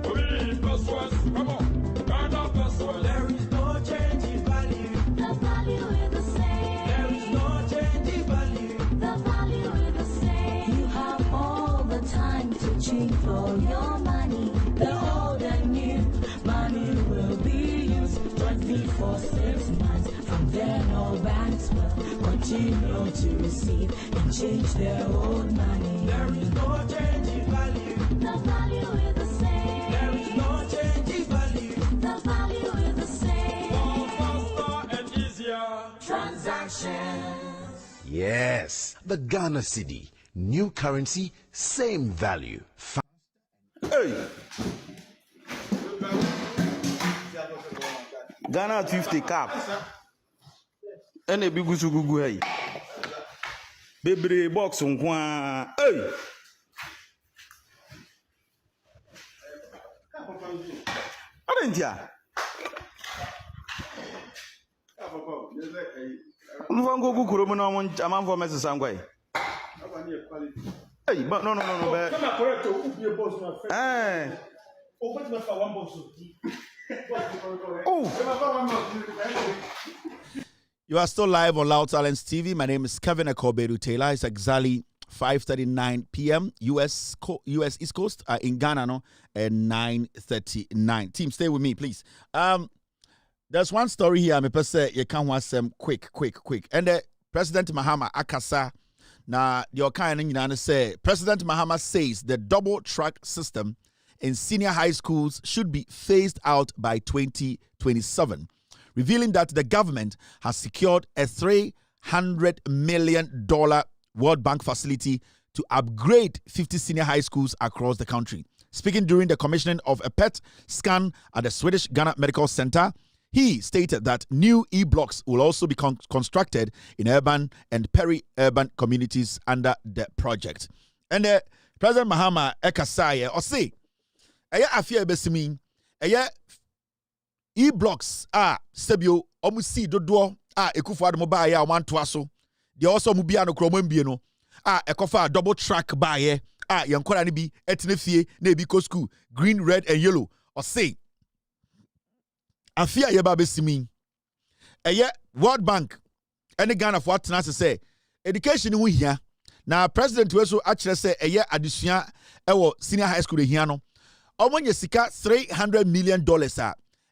would be pesos. Come on, Ghana pesos. There is no change in value. The value is the same. There is no change in value. The value is the same. You have all the time to change for your money. The old and new money will be used jointly for 6 months. From then, all banks will continue to receive and change their old money. There is no change in value. The value is the same. There is no change in value. The value is the same. More faster and easier. Transactions. Yes, the Ghana cedi, new currency, same value. Hey. Ghana 50 cap. Ene bi gusu gugu hey. Bebre box nkwa. Hey. Arentia. Mvango gukuro mu na mo amanfo mesesa ngwa. Hey, but no. But Come correct to be a boss na. eh. Open my one box. Oh. You are still live on Loud Silence TV. My name is Kevin Akobedu Taylor. It's exactly 5:39 p.m. US East Coast in Ghana no at 9:39. Team, stay with me, please. There's one story here. I'm say you can watch them quick. And President Mahama Akasa. Now, your kind of say President Mahama says the double track system in senior high schools should be phased out by 2027, revealing that the government has secured a $300 million World Bank facility to upgrade 50 senior high schools across the country. Speaking during the commissioning of a PET scan at the Swedish Ghana Medical Center, he stated that new e-blocks will also be constructed in urban and peri-urban communities under the project. And President Mahama Ekasaye say, "Aya afia besimi, aya e-blocks sebio omusi dodo Ekufuado mobile ya wanto aso. They also mubia no kromo mbie no ekofa double track baye yankora ni bi etene fie na ebi ko school green, red and yellow or say afia ye ba besimi eye World Bank any Ghana for atena say education ni hia na president we so akire say eye adesua ewo senior high school hia no omonye sika $300 million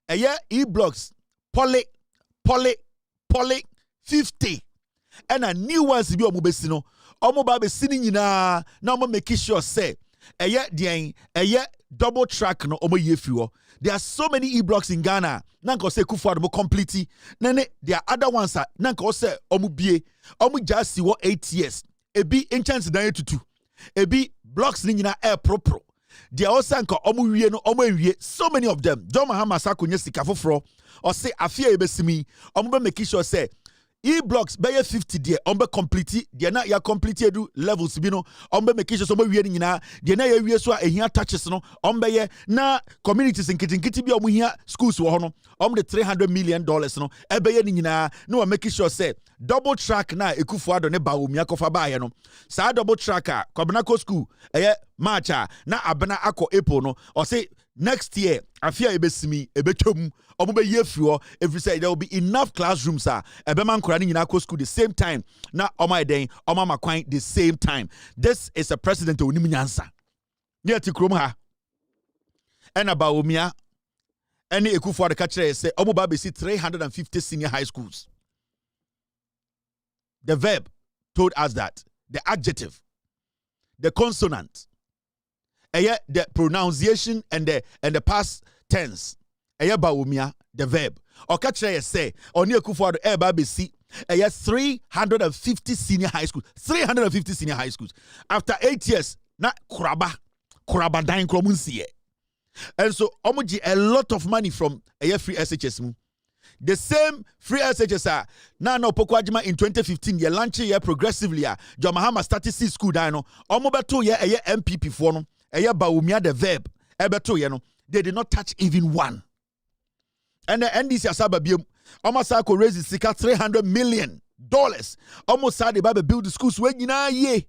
eye e-blocks poly 50 and a new ones bi omubesi no omoba be sini nyina na omo make sure say eye double track no omo yefiwo. There are so many e-blocks in Ghana nanka say kufuado mo complete nene there are other ones nanka say omo bie omo just wo 8 years ebi enchance dan etutu ebi blocks ni nyina air propro there also nka omo wie no omo ewie so many of them John Mahama sakonye sika foforo or say afia ebesimi omo be make sure say e-blocks be 50 there ombe complete there na ya complete do levels bi no ombe make sure so wie ni nyina there na ya wie so a ehia touches no ombe ye na communities nkitinkiti bi omo hia schools wo ho no ombe $300 million no ebe ye ni nyina no make sure say double track na Ekufuado ne Bawumia kofa ba ye no sa double track a Kobnako school March na abena akọ April no or say next year afia ebesimi ebetwom omo be yefuo every say there will be enough classrooms ebema nkora ni nyina akọ school the same time na omo eden omo makwan the same time. This is a president onim nyansa ne ati krom ha ena Bawumia ene Ekufuado ka kire say omo ba be see 350 senior high schools. The verb told us that the adjective, the consonant, the pronunciation and the past tense. Bawumia, the verb. Okachre say oni Ekufuado eba be see 350 senior high schools. 350 senior high schools. After 8 years, na kuraba dain kromunsiye. And so omuji a lot of money from free SHS mu. The same free SHS na Pokwajima in 2015 ye launch ye progressively John Mahama started see school dino omo beto ye MPP for no Bawumia the verb ebeto ye no they did not touch even one. And the NDC asaba biem almost ko raise sika $300 million almost sad they build the schools we nyina ye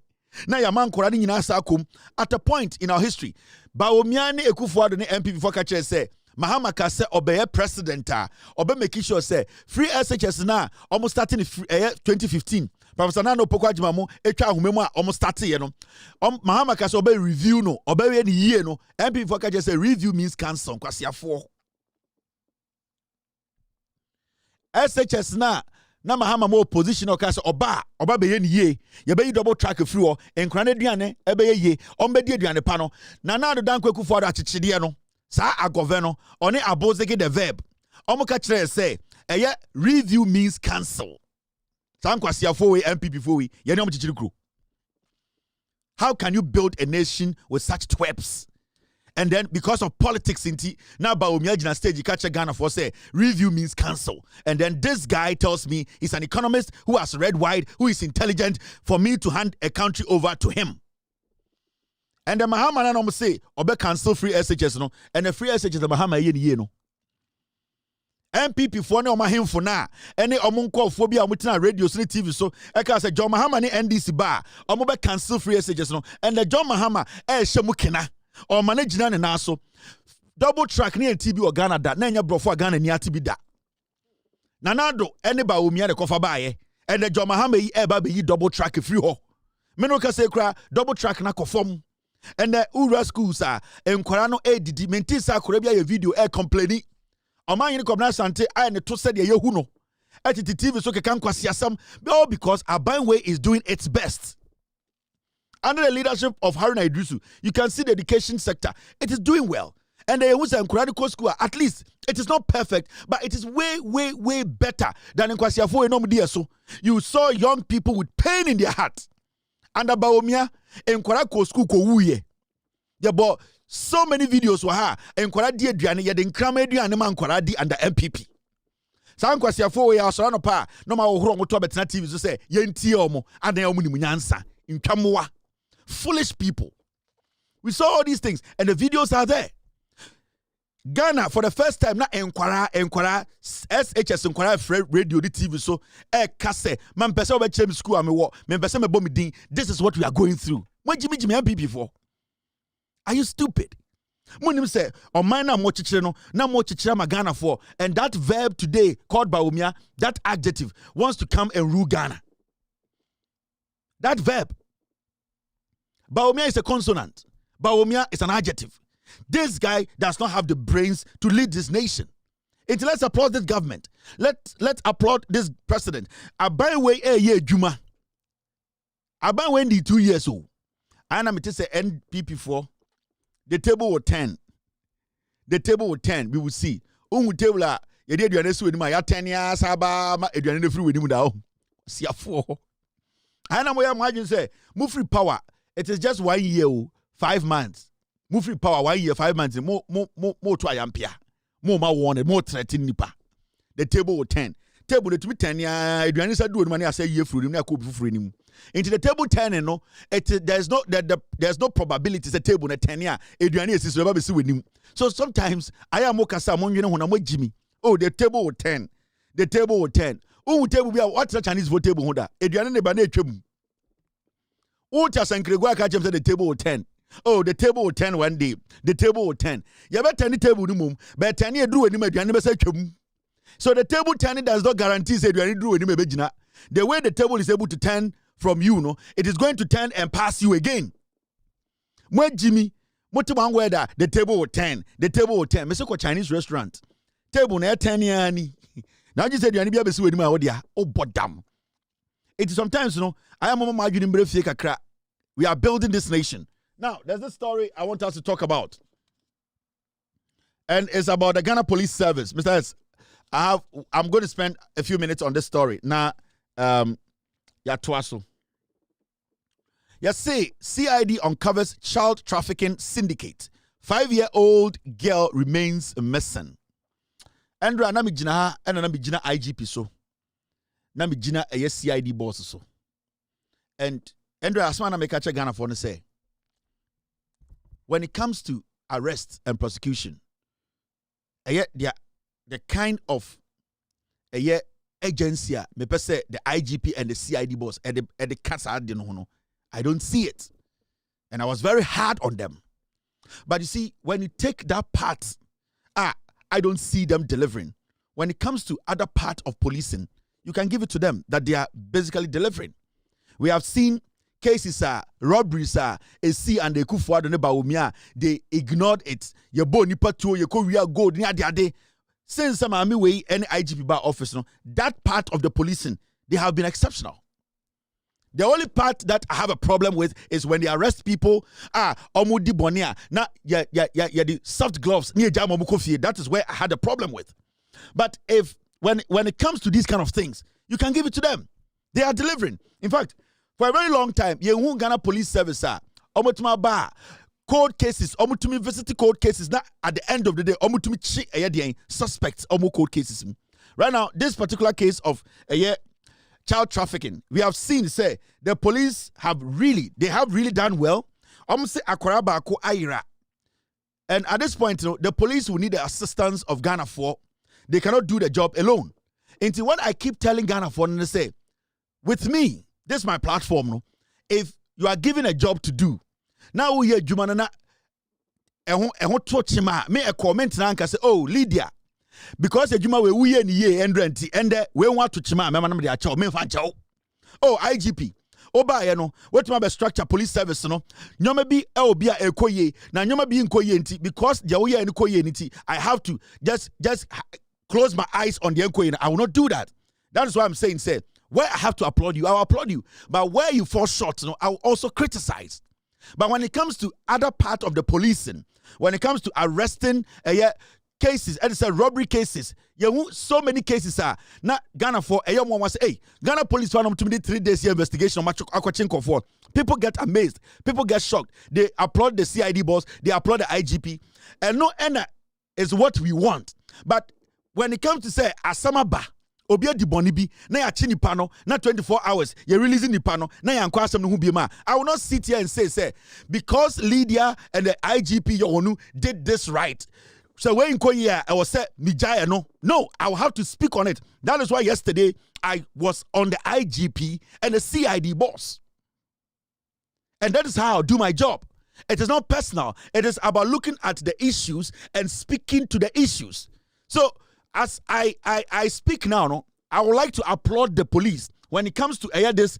na yaman kora ni nyina sakom at a point in our history Bawumia ne Ekufuado ne MPP for catch say Mahama ka say obey president obe make sure say free SHS na almost starting 2015 Professor Nano Pokwajima mo etwa ahomemu a almost start ye no Mahama ka say obey review no obey we ni year no MP for ka say review means cancel kwasiafo SHS na Mahama mo opposition o ka say oba be ye ni ye ye be double track free o enkran aduane ebe ye ombe di aduane pa no na do danko Ekufuado achichide no sa agoveno oni abozege the verb omuka kire say review means cancel san kwasiafo we MPP fo we ye ne omchichiri kro. How can you build a nation with such twerps? And then because of politics inti now Bawumia jina stage catch Ghana for say review means cancel. And then this guy tells me he's an economist who has read wide, who is intelligent, for me to hand a country over to him. And the Mahama na say obe cancel free SHS no and the free SHS the Mahama ye no MPP for ne omahemfo na ene omonko phobia omutina radio so TV so e ka say John Mahama ne NDC ba omo be cancel free SHS no and the John Mahama hye kena o manage na ne na so double track ne TB o Ghana da na nya brofo Ghana ni ati bi da nanado ene Bawumia de kofa baaye and the John Mahama yi eba be yi double track free ho me no ka say kra double track na kofom. And the Ura schools en Korano didi mentisa korebia ye video complaining. Oman yin kobna sante I ne to said ye huno. TV so kekan kwasiasam because Abronye is doing its best. Under the leadership of Haruna Idrisu, you can see the education sector. It is doing well. And the Ewusa and Kurani school, at least it is not perfect, but it is way better than in Kwasiafo and so. You saw young people with pain in their heart. Under Bawumia, Enkwara school ko wuye. There were so many videos wa ha Enkwara di aduane ye de nkrama aduane ma Enkwara di under MPP. Sa Nkwasiafo we asora no pa no ma wo horo moto betena TV so say ye ntie omo adan omo ni munyansa ntwamoa. Foolish people. We saw all these things and the videos are there. Ghana for the first time na Enkwara SHS Enkwara radio the TV so kase man pese obe chem school amewo men pese me bo me din. This is what we are going through. What Jimmy MPP for? Are you stupid? Munim say, or mine na mo chichire no, na mo chichire Ghana for, and that verb today called Bawumia, that adjective wants to come and rule Ghana. That verb. Bawumia is a consonant. Bawumia is an adjective. This guy does not have the brains to lead this nation. Let's applaud this government. Let's applaud this president. Abronye ye juma. Abronye ndi 2 years old. And I'm say NPP4. The table will 10. The table will 10. We will see. Table la ye dey aduane so enima ya 10 years aba ma aduane no free we nim da o. Siafo. And I'm imagine say move free power. It is just 1 year, 5 months. Move free power 1 year, 5 months. More to ayampia. More ma wanted, more threatening nipa. The table will 10. Table to be 10 ya aduane sa do money I say year free na ko free nim. Into the table 10 no there's no probability the table na 10 ya aduane esi so ba be with nim. So sometimes I am okasa mo nwene ho na mo Jimmy. Oh, the table will 10. The table will 10. Who table be what Chinese vote table ho da. Aduane ne ba na atwam. Who ta sankrego aka chem say the table will 10. Oh, the table will 10 one day. The table will 10. You better 10 table no mum. But 10 year do anim aduane be say atwam. So the table 10 does not guarantee say aduane do anim be gina. The way the table is able to turn from you, no, it is going to turn and pass you again. When Jimmy, what one weather, the table will 10. The table will 10. Mr. Chinese restaurant. Table na 10 yani. Now you said you need to be with me. Oh, but damn. It is sometimes, you know, I am imagining we are building this nation. Now, there's this story I want us to talk about. And it's about the Ghana Police Service. Mr. S, I'm going to spend a few minutes on this story. Now, Yatwaso. Say CID uncovers child trafficking syndicate. 5-year-old girl remains missing. Andrew na mi gina ha and na mi gina IGP so. Na mi gina a CID boss so. And Andrew asma na me catch Ghana for no say. When it comes to arrest and prosecution, the kind of agency me per se the IGP and the CID boss at the casa no, I don't see it. And I was very hard on them. But you see, when you take that part, I don't see them delivering. When it comes to other part of policing, you can give it to them that they are basically delivering. We have seen cases, robberies, AC and the Kufuado and Bawumia, they ignored it. You bo nipa to you ko gold near the day. Since some army way any IGP bar office, no, that part of the policing, they have been exceptional. The only part that I have a problem with is when they arrest people. Omudi bonia. Now, the soft gloves near Jamomukofi. That is where I had a problem with. But when it comes to these kind of things, you can give it to them. They are delivering. In fact, for a very long time, Ghana Police Service, omutuma ba cold cases, omutumi visit cold cases. Now, at the end of the day, omutumi suspects omu cold cases. Right now, this particular case of child trafficking, we have seen say the police have really done well. Say akoraba ko aira. And at this point, the police will need the assistance of Ghana for. They cannot do the job alone. Until when I keep telling Ghana for, and they say, with me, this is my platform. No, if you are given a job to do, now we are Jumanana. Me a comment now and say, oh Lydia. Because the Juma we ye and we want to chima me cha me fa cha. Oh IGP. Oba ye no wetima be structure police service no. Nyoma bi e obi a ekoye na nyoma bi nkoye nti because the we enkoye nti I have to just close my eyes on the enkoye. I will not do that. That is why I'm saying say where I have to applaud you, I will applaud you. But where you fall short, I will also criticize. But when it comes to other part of the policing, when it comes to arresting cases, and it's a robbery cases. So many cases are not Ghana for a young one was Ghana police found them to me 3 days investigation on for. People get amazed, people get shocked. They applaud the CID boss, they applaud the IGP, and no end is what we want. But when it comes to say Asamaba, Obia di Bonibi, na ya chini pano, na 24 hours, you're releasing the pano, na ya nkwasam no hubima. I will not sit here and say, because Lydia and the IGP Yohonu did this right. So when you here, I was say Mijaya no, I will have to speak on it. That is why yesterday I was on the IGP and the CID boss. And that is how I do my job. It is not personal. It is about looking at the issues and speaking to the issues. So as I speak now, no, I would like to applaud the police when it comes to this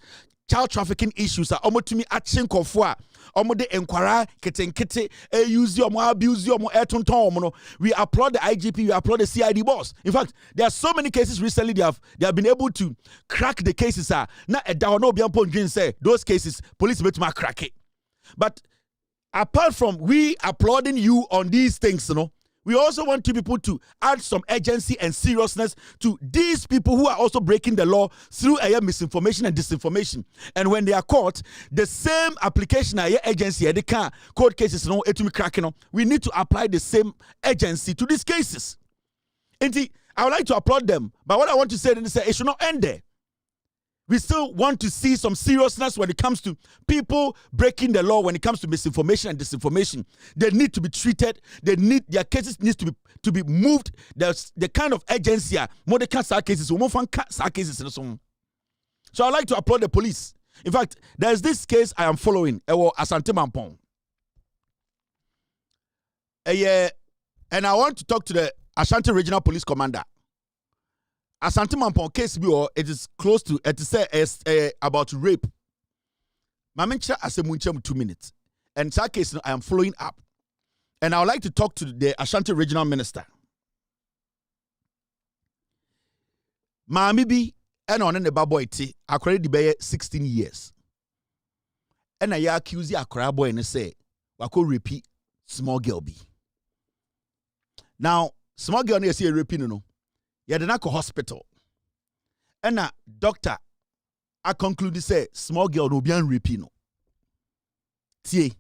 child trafficking issues. Omotumi action kofua, omode enkwara ketenkete, use abuse no. We applaud the IGP, we applaud the CID boss. In fact, there are so many cases recently they have been able to crack the cases. Na no biampo say those cases police bet ma crack it. But apart from we applauding you on these things, we also want you people to add some urgency and seriousness to these people who are also breaking the law through misinformation and disinformation. And when they are caught, the same application agency, they can court cases, we need to apply the same urgency to these cases. And I would like to applaud them, but what I want to say is that it should not end there. We still want to see some seriousness when it comes to people breaking the law, when it comes to misinformation and disinformation. They need to be treated. Their cases need to be moved. There's the kind of agency more they can't start cases. So I'd like to applaud the police. In fact, there's this case I am following. Asante Mampong. And I want to talk to the Ashanti Regional Police Commander. Asante Mampong case it is close to about rape. Mamencha asemuncham 2 minutes. And that case I am following up. And I would like to talk to the Ashanti Regional Minister. Maami bi and on the baboy ti akware di beye 16 years. And I accuse akwara boy and say wako rape small girl bi. Now small girl no say rape no. You did not go hospital. And a doctor, I conclude say small girl no be rapino. Tie,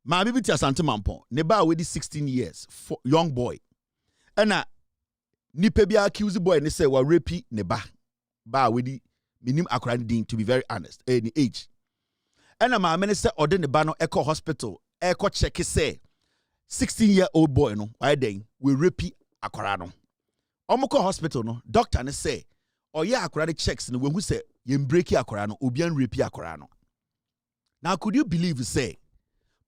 my baby tia Asante Mampong, neba with 16 years, young boy. And a nipe bi accuse boy and say wa rapi neba. Ba with minim akran to be very honest, any age. And a my minister order neba no echo hospital, echo check say 16-year-old boy no, why then we rapi akorano. Omoko hospital no doctor ne say akwara checks no when who say yem break akwara no obian rape akwara no. Now could you believe say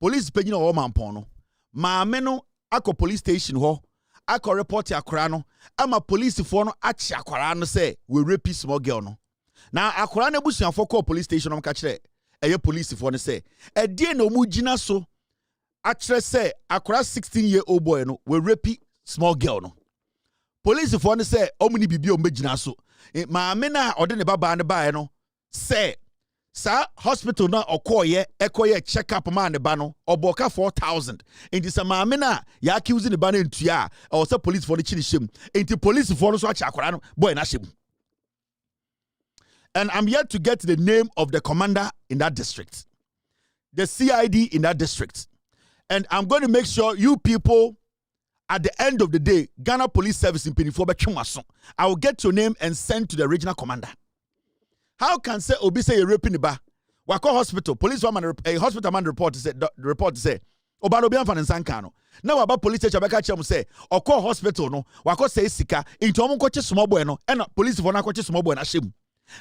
police penyin o Mampong no maame no akọ police station ho akọ report akwara no ama police for no achi akwara no say we rape small girl no. Now akwara na busuafo call police station no ka kire police for no say die na omu gina so akire say akwara 16-year-old boy no we rape small girl no. Police for no say omuni bibi o megina so maame na ode ne baba ne bae no say sa hospital na okoye ekoye check up ma ne ba no oboka 4,000 enti sa maame na ya accuse ne ba na ntua o say police for the chinishem enti police for no so acha akwara no boy na shem. And I'm yet to get the name of the commander in that district, the CID in that district, and I'm going to make sure you people at the end of the day, Ghana Police Service in Penifo, I will get your name and send to the regional commander. How can say Obi say you're raping the bar? Wako hospital, police woman, a hospital man report say Obano Bian Fan and Sankano. Now about police station, Baka say, or call hospital no, Wako say Sika, into Omo coaches small bueno, and police for na coaches small bueno shim.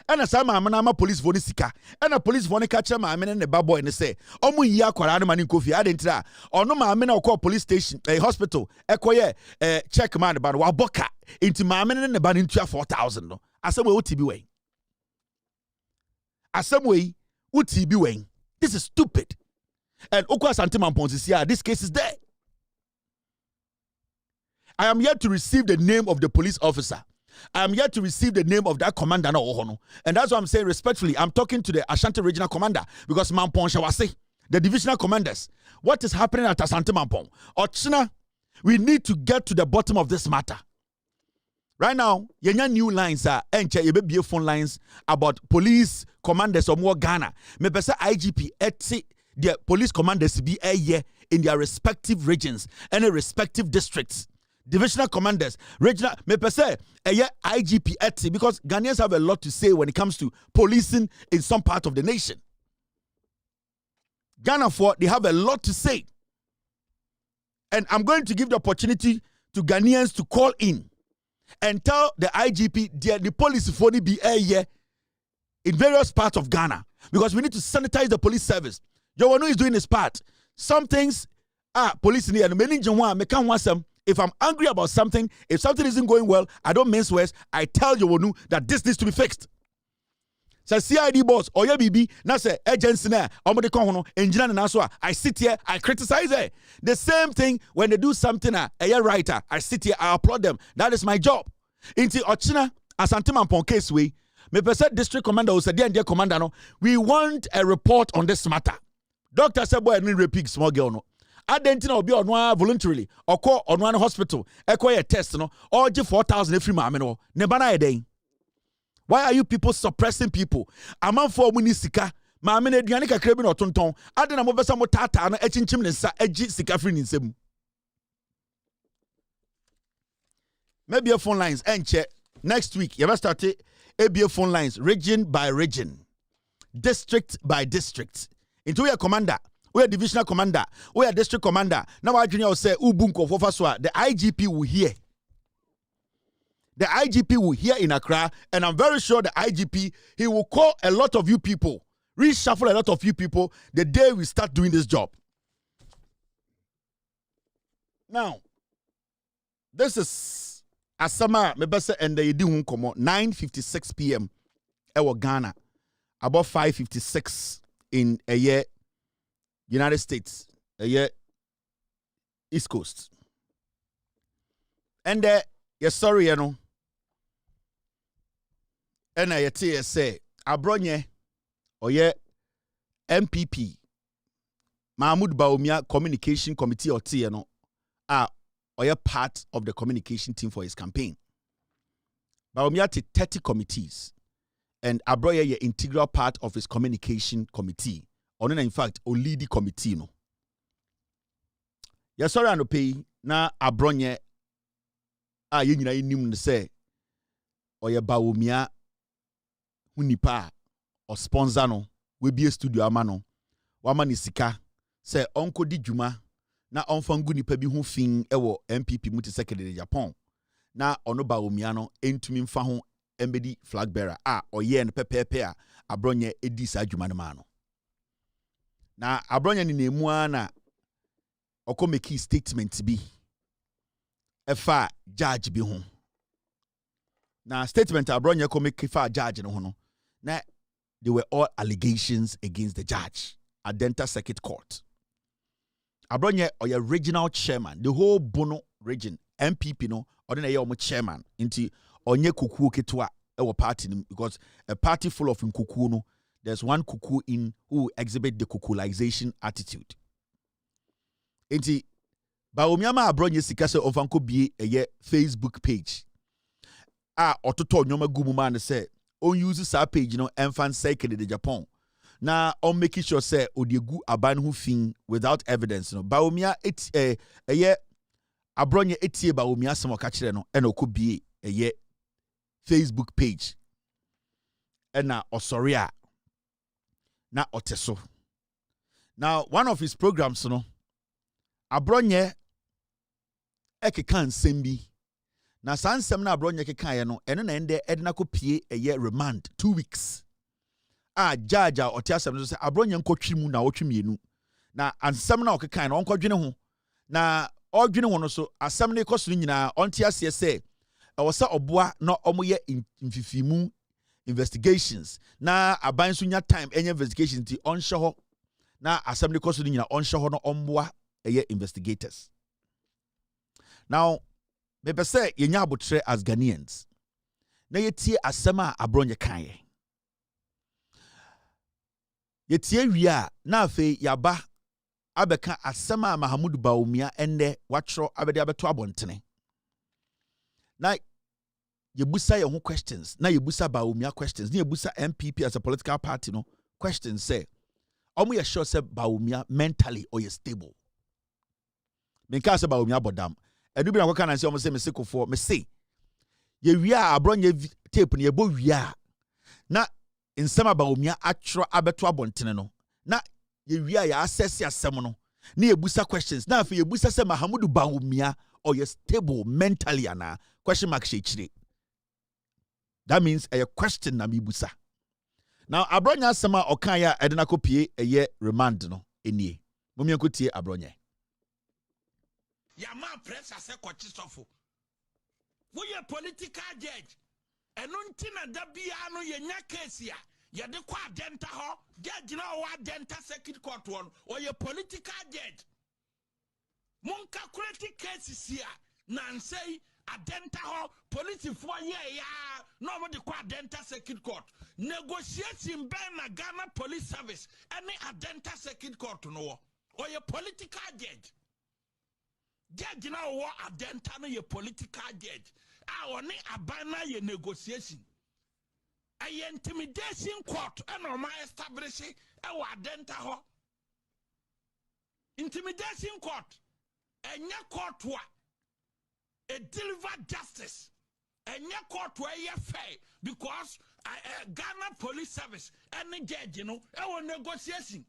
And a sama manama police for sika, and a police for catcher my men and the babo and say, Omu ya Korana man in Kofi, I didn't try. Or no my men or call police station, a hospital, equoye, check man about Waboka into my men and the ban into 4,000. No, as some way, UTB way. As some way, UTB way. This is stupid. And Okwa Asante Mampong is here. This case is there. I am yet to receive the name of the police officer. I am yet to receive the name of that commander. And that's what I'm saying respectfully. I'm talking to the Ashanti Regional Commander because Mampong Shawase, the divisional commanders. What is happening at Asante Mampong? Ochina, we need to get to the bottom of this matter. Right now, yenya new lines are enche phone lines about police commanders of more Ghana. Me pesa IGP eti the police commanders be a year in their respective regions and their respective districts. Divisional commanders, regional, me per se, IGP eti, because Ghanaians have a lot to say when it comes to policing in some part of the nation. Ghana they have a lot to say. And I'm going to give the opportunity to Ghanaians to call in and tell the IGP the police for be a year in various parts of Ghana, because we need to sanitize the police service. Jowonu is doing his part. Some things police in here and many if I'm angry about something, if something isn't going well, I don't mince words. I tell Jowonu that this needs to be fixed. So CID boss or your BB, now say agency na omode kon engineer na so I sit here, I criticize it. The same thing when they do something a writer, I sit here, I applaud them. That is my job. Inti Ochina Asante Mampong case we me person district commander or dear commander no, we want a report on this matter. Doctor said boy need repeat small girl no. Adentina obi onwa voluntarily or call on one hospital, a test no, or give 4,000 every man no. Ne bana eden. Why are you people suppressing people? Among for munisika, Mamma Dianica Crabin or Tonton, Adena Mobesa Motata, and Etchim Nessa, Edgy Sikafrin in Sim. Maybe a phone lines and check next week. You ever started ABA phone lines, region by region, district by district. Into your commander, we are divisional commander, we are district commander. Now I can say Ubunko Fofaswa, the IGP will hear. The IGP will hear in Accra, and I'm very sure the IGP, he will call a lot of you people, reshuffle a lot of you people the day we start doing this job. Now, this is Asama Mebese and the Yedi Hunkomo, 9:56 p.m. Ewa Ghana, about 5:56 in a year, United States, a year, East Coast. And yes, sorry, you know. And I say, Abronye, oye MPP, Mahmoud Bawumia Communication Committee or TNO, oye part of the communication team for his campaign. Bawumia to 30 committees, and Abronye ye integral part of his communication committee. Or in fact, o lead committee no. Yes, sorry, I no pay na Abronye. Ye nyina nim say oye Bawumia hunipa or sponsor no we be a studio amano wama ni sika say onko di dwuma na onfangu nipa bi ho fin ewo MPP muti secretary Japan na ono Bawumia no entumi mfa ho embedi flag bearer oye no pepepe Abronye edi sa dwuma no ma no na Abronye ni nemu na oko make statement bi efa judge bi ho na statement Abronye ko make fa judge no ho no na they were all allegations against the judge at Delta Circuit Court. Abronye or your regional chairman, the whole Bono region MPP no or then a chairman into onye kuku ketwa our party because a party full of kuku no there's one kuku in who exhibit the kukulization attitude. Into Bawumia ma Abronye sika se ovanko bie a Facebook page. Ototo nyoma gumu man say on use sa page enfan second de Japan. Na on making sure say odiegu aban hu fin without evidence no. Bawumia Abronye etie Bawumia some ka kire no e na okobie Facebook page. E na osori a na oteso. Now one of his programs no Abronye ekeka nsem bi na sansem na Abronye keka ye no eno na ende edna ko pie remand 2 weeks judge otiasem no say Abronye nkotwi mu na otwi mienu na ansem na okeka na onkodwene ho na odwene ho no so asem ne koso nyina ontiase say e wo sa oboa na omoye mfifimu investigations na aban so nya time enye investigations ti onhye ho na asem ne koso nyina onhye ho no omboa investigators. Now me say yenya abotre as Ghanaians na yetie asema Abronye kan yetie wi na afi yaba abeka asema Mahmoud Bawumia ende watro abede abeto abontene na yebusa ye ho questions na yebusa Bawumia questions na yebusa MPP as a political party no questions say omo ye sure say Bawumia mentally or stable menka say Bawumia bodam edu bi na kwaka na say omo say mesekofo me say ye wi Abronye tape ne ye bo wi na nsema Bawumia atro abeto abontene no na ye wi ya assess asem no na yebusa questions na afi yebusa say Mahmoud Bawumia or ye stable mentally ana question mark shechire. That means a question na mibusa. Now Abronye asema okanya edena kopie remand no enie momia kotie Abronye Yama press as a coachisofo. We a political judge. And untina dabiano yenya kesia. Yade kwa denta ho. Judge na wa denta circuit court one. Or your political judge. Monka create cases here. Nansei a denta ho. Police for ya. No more the kwa denta circuit court. Negotiating by Ghana police service. Any a denta circuit court no. Or your political judge. Judge now what a dentana ye political judge. Our ne abana ye negotiation. A intimidation court and my establishing our denta ho. Intimidation court. A nya court wa. A deliver justice. A nya court where ye fair because Ghana police service and judge you know our negotiation.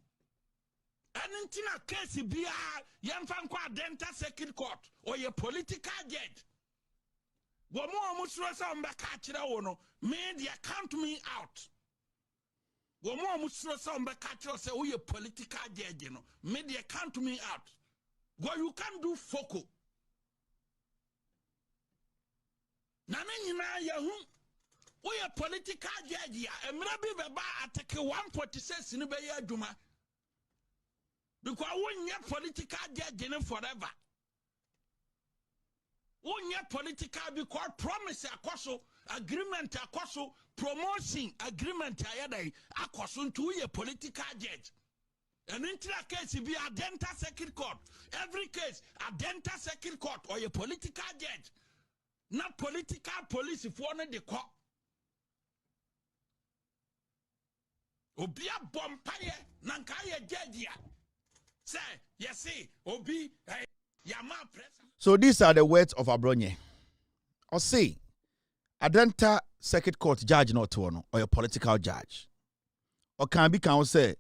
And in a case be a young fan denta circuit court or your political judge. One more musrosa on back no media count me out. One more musrosa on back say, oh, your political judge, you know, media count me out. What you can do foco. Nanina yahu, we a political judge, and maybe Baba attack 146 in the Bay Duma. Because when you're political judge forever. When you're political because promise akoso, agreement akoso, promotion agreement ayadai akoso to your political judge. And in that case, it be a denta circuit court. Every case, a denta circuit court or your political judge. Not political police if one of the court. Obia bompire, nankaya judge. Say, yes, see, Obi, Yama press. So these are the words of Abronye. Or say, Adenta circuit court judge not to or a political judge. Or can be can say,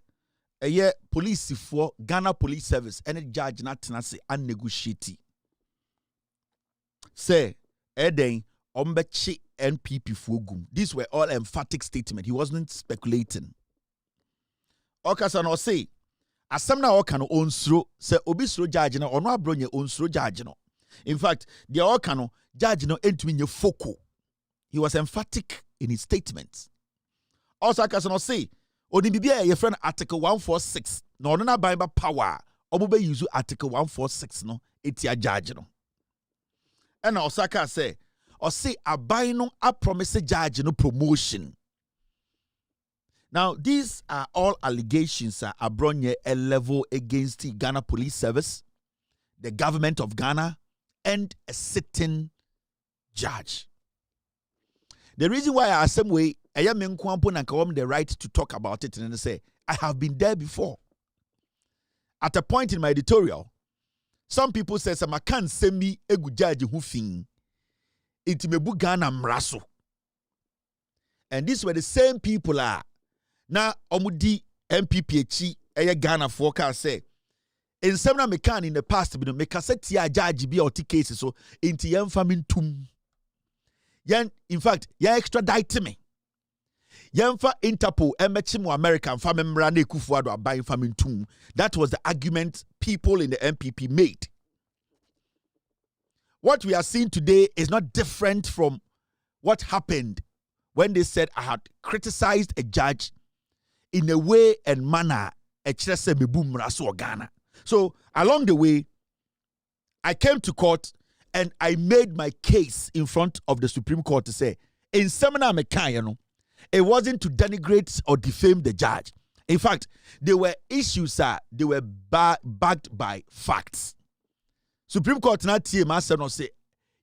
a year police for Ghana police service any judge not say and negotiate. Say, Eden ombechi NPP fogum. These were all emphatic statements. He wasn't speculating. Okasan or say, asem na oka no onsuro se obi suro judge na ono Abronye onsuro judge no. In fact, the oka no judge no entumi nye foco. He was emphatic in his statements. Also akaso no say odi bibia ye friend article 146 na ono na ban ba power obo be use article 146 no etia judge no. And Osaka say or say aban no a promise judge no promotion. Now, these are all allegations Abronye a level against the Ghana Police Service, the government of Ghana, and a sitting judge. The reason why I some way I am in the right to talk about it and say I have been there before. At a point in my editorial, some people say I can't send me a good judge who fin it mebu Ghana mraso. And these were the same people na omudi MPP eye Ghana forecast say in semna mekan in the past bi no make set ya judge bi oti case so inti yem famin tum yen in fact ya extradite me yen fa Interpol emechi mu American famemra na ekufuado aban famin tum. That was the argument people in the MPP made. What we are seeing today is not different from what happened when they said I had criticized a judge in a way and manner Ghana. So along the way, I came to court and I made my case in front of the Supreme Court to say, in seminar mekayano, it wasn't to denigrate or defame the judge. In fact, there were issues they were backed by facts. Supreme Court now say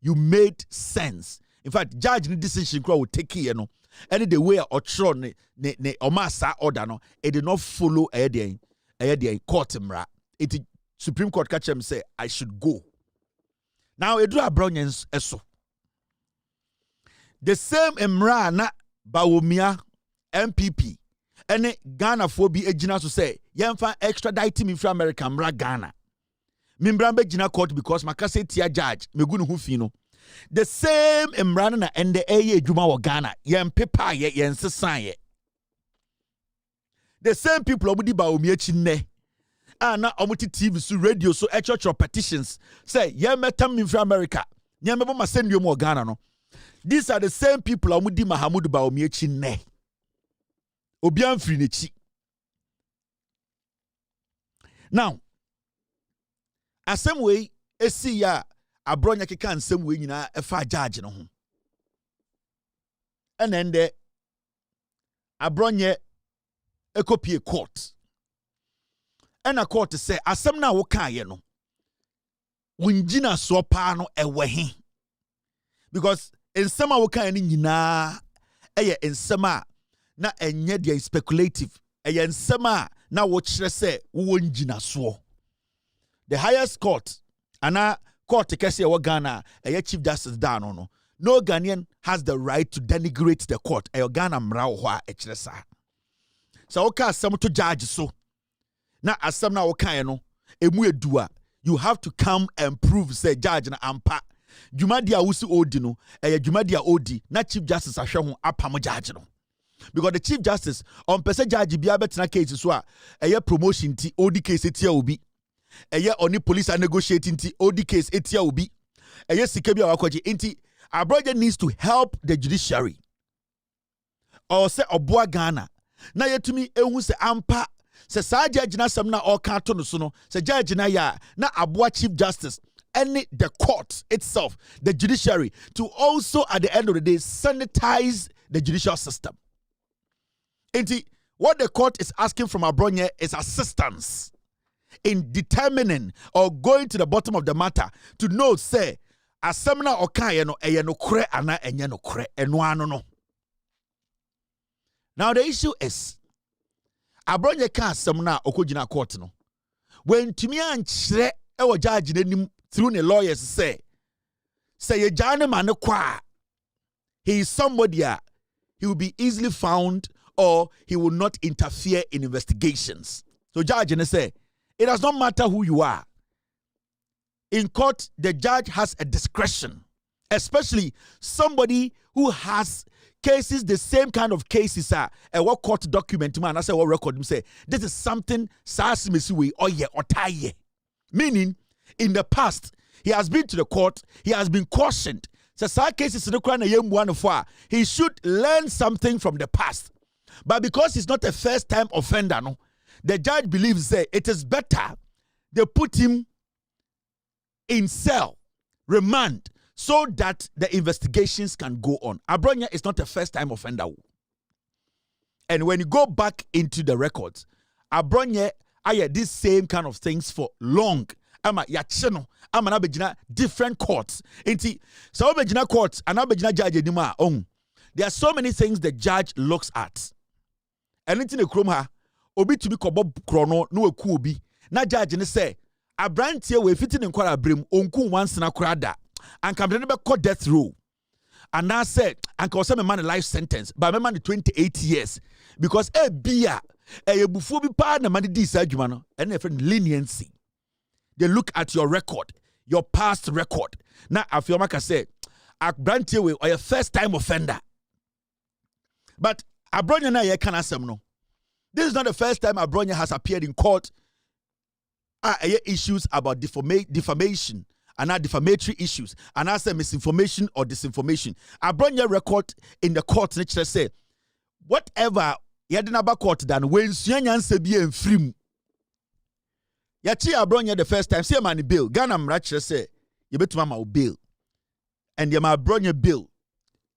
you made sense. In fact, judge ni decision will take here no. Any the way or tron ne omasa order no, it did not follow a court mra. It Supreme Court catch him say I should go. Now it do Abronye eso. The same mra na Bawumia MPP any Ghana for be ejina to say yemfa extradite me from America mra Ghana. Mimbrambe jina court because makase tia judge megunu hu fi no. The same Imran and the Aye Juma wa Ghana, yen pepa ye yen sesan ye. The same people obudi Bawumia chine. na omuti TV so radio so church petitions say ye metam in America ye mebo masendum o Ghana no. These are the same people omudi Mahamudu Bawumia chi ne obian firi nechi. Now asem way esi ya Abronye keka nsem we nyina efa judge no ho. Enende Abronye ekopie court. Ena court say asem na wo kan ye no. Wunjina so pa no ewe he. Because ensem a wo kan ni nyina eye ensem a na enye dia speculative. Eye ensem a na wo kire say wo njina so. The highest court ana court kese wo Ghana eye Chief Justice down no. No Ghanaian has the right to denigrate the court. Eye Ghana mra wo a kire sa. So okay asem to judge so. Na asem na wo kan no emu edua. You have to come and prove say judge na ampa. Jumadi a wusi odi no jumadi a odi na Chief Justice ahwe ho apam judge no. Because the Chief Justice on pese judge bia betena case so a promotion ti odi case etia obi. Oni police are negotiating ti odi case etia obi. Sika bia wakwaje enti Abronye needs to help the judiciary. Or say oboa Ghana na yetumi ehu se ampa se sa judge na sam na oka to no so no se judge na ya na aboa Chief Justice and the court itself, the judiciary, to also at the end of the day sanitize the judicial system. And what the court is asking from Abronye is assistance in determining or going to the bottom of the matter to know say asemna okaye no eye no kre ana enye no kre eno ano no. Now the issue is Abronye ka asemna okogina court no when tumi ankyere e wo judge nanim through the lawyers say ye jane man kwa he is somebody he will be easily found or he will not interfere in investigations. So judge say it does not matter who you are. In court, the judge has a discretion, especially somebody who has cases, the same kind of cases a what court document man I say what record him say this is something sasimisiwe or ye or tie. Meaning in the past, he has been to the court, he has been cautioned. He should learn something from the past. But because he's not a first-time offender, no, the judge believes that it is better they put him in cell, remand, so that the investigations can go on. Abronye is not a first-time offender. And when you go back into the records, Abronye had these same kind of things for long. Ama yacheno ama na begina different courts enti so begina courts and begina judge anima on there are so many things the judge looks at anything ekrom ha obi to be kobo krono no eku obi na judge ne say abrantie we fiti ne nkwara brem onku once na krada and come be court death row and I said and cause me man life sentence but me man 28 years because e bia e bufu bi pa na man di sa adwuma no and e friend leniency. They look at your record, your past record. Now, Afiomaka said, Abrantie or a first-time offender. But Abronye na ye kana sem no. This is not the first time Abronye has appeared in court. Issues about defamation and defamatory issues and as misinformation or disinformation. Abronye record in the court nature say, whatever yadinaba court done when Suyanyan be en free. Yachi Abronye the first time, see a man bill. Ghana mrachre say, you bet mama bill. And your Abronye bill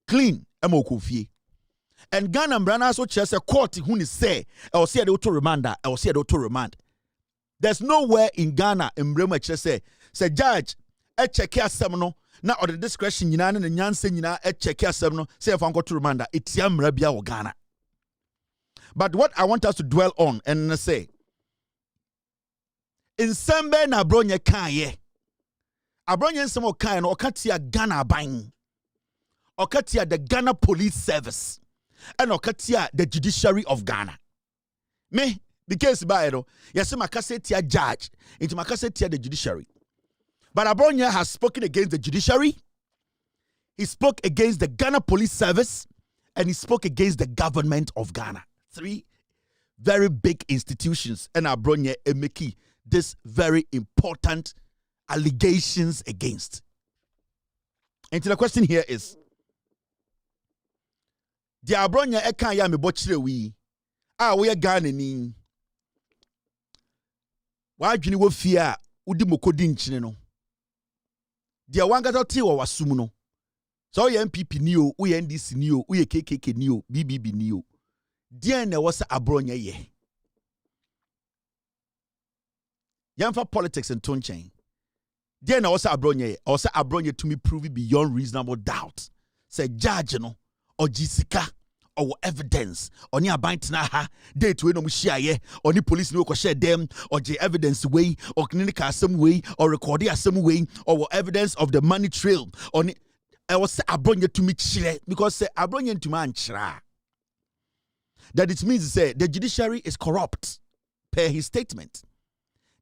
clean, emo kufie. And Ghana mrana so chese court who ni say, or see a auto remand, or see a auto remand. There's nowhere in Ghana, embrema chese, say judge, check semno, na or the discretion yina and nyanse yina, check semno, say if I'm going to remand, it's yam rabia or Ghana. But what I want us to dwell on and say, in Sembe na Abronye kanye. Abronye nsemo kanye no okatia Ghana bang. Okatia the Ghana Police Service. And okatia the Judiciary of Ghana. Me, the case by no, yes, makasetia judge, into makasetia the Judiciary. But Abronye has spoken against the Judiciary. He spoke against the Ghana Police Service. And he spoke against the government of Ghana. 3 very big institutions. And Abronye emeki this very important allegations against. And the question here is, the Abronye eka ya me bochire wi we are Ghana ni wa adwene wo fie a udi mokodi nkyene no dia wangata te wo wasum no so ye MPP ni o wo ye NDC ni o wo ye KKK ni o BBB ni o dia na wo se Abronye ye yamfa politics and tone chain dia na wo se Abronye ye o se Abronye to me prove beyond reasonable doubt say judge no or jisika or evidence or near bintna ha date we no muhia or ni police no ko share them or the evidence way or clinical some way or recording some way or evidence of the money trail or I was say Abronye to me chire because say Abronye to man chira that it means to say the judiciary is corrupt per his statement.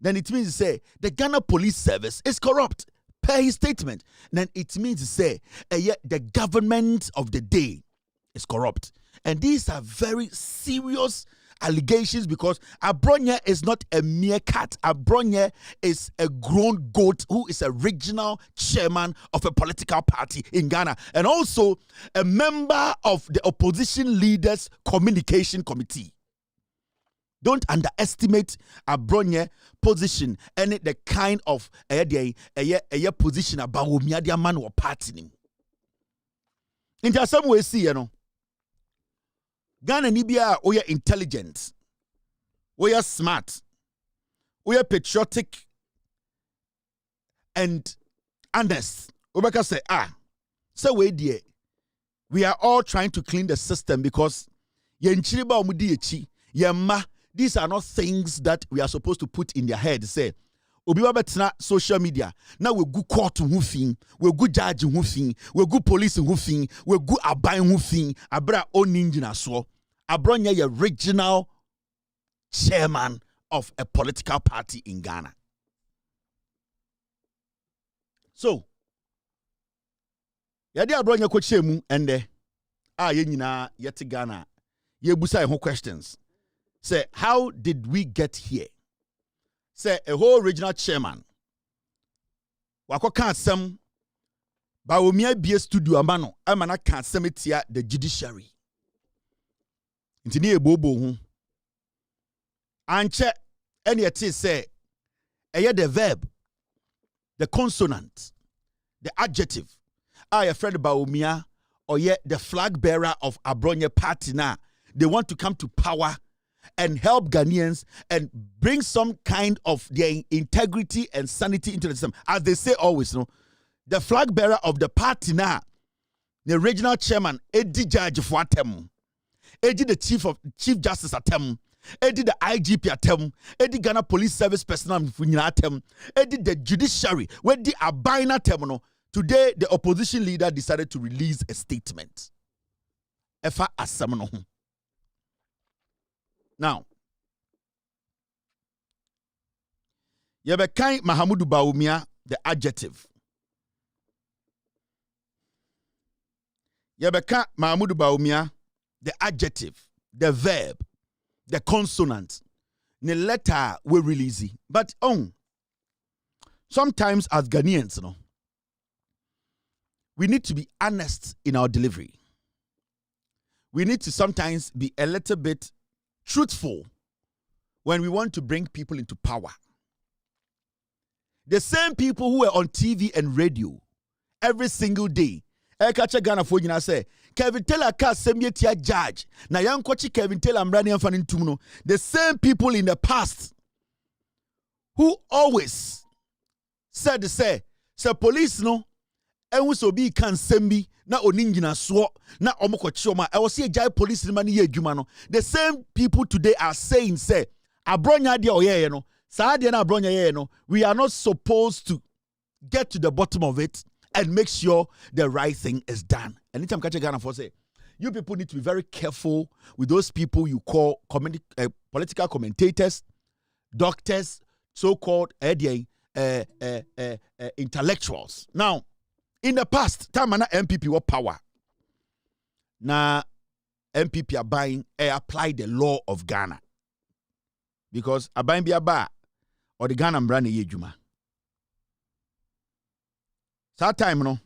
Then it means to say the Ghana Police Service is corrupt per his statement. Then it means to say the government of the day is corrupt. And these are very serious allegations because Abronye is not a mere cat. Abronye is a grown goat who is a regional chairman of a political party in Ghana and also a member of the opposition leaders communication committee. Don't underestimate Abronye position and the kind of position about Bawumia the man or party. In some way, see, you know, Ghana Nibia, we are intelligent, we are smart, we are patriotic and honest. Obeka say, so we are all trying to clean the system because these are not things that we are supposed to put in their head. Say, Obi betna social media. Now we go court who fin, we go judge who fin, we go police who fin, we go abai who fin, abra oninjina so. Abronye ye regional chairman of a political party in Ghana. So, yadi Abronye ko chemu ende ye nyina yete Ghana. Ye busa ho questions. Say, how did we get here? Say, a whole regional chairman. Wako can't some Bawumia be a studio amano. Amana can't semitia the judiciary. Intini bobo. Anche any at say the verb, the consonant, the adjective. A friend Bawumia or yet the flag bearer of Abronye party now. They want to come to power and help Ghanaians and bring some kind of their integrity and sanity into the system. As they say always, you know, the flag bearer of the party now, the regional chairman, Eddie Judge for Atem, Eddie the Chief Justice Atem, Eddie the IGP Atem, Eddie Ghana Police Service personnel Atem, Eddie the Judiciary, where the Abina Terminal. Today, the opposition leader decided to release a statement. Efa Asamano. Now, Yebekai Mahamudu Bawumia, the adjective. Yebeka Mahamudu Bawumia, the adjective, the verb, the consonant. The letter will release it. But sometimes as Ghanaians, you know, we need to be honest in our delivery. We need to sometimes be a little bit truthful when we want to bring people into power. The same people who were on TV and radio every single day. Ekacha Ghana for you say Kevin Taylor ka semietia judge. Na yankochi Kevin Taylor mrani amfani ntumuno. The same people in the past who always said say police no enwu so bi kan sembi na oningina so na omokochi oma. I was see jai police ni mani ye adwuma no. The same people today are saying say Abronye dia oyeye no. Sa dia na Abronye ye no. We are not supposed to get to the bottom of it and make sure the right thing is done. Anytime catch a Ghana for say, you people need to be very careful with those people you call political commentators, doctors, so-called intellectuals. Now, in the past, time na MPP were power. Now, MPP are buying apply the law of Ghana. Because abayin bi aba or the Ghana mbra na yedwuma. That time no.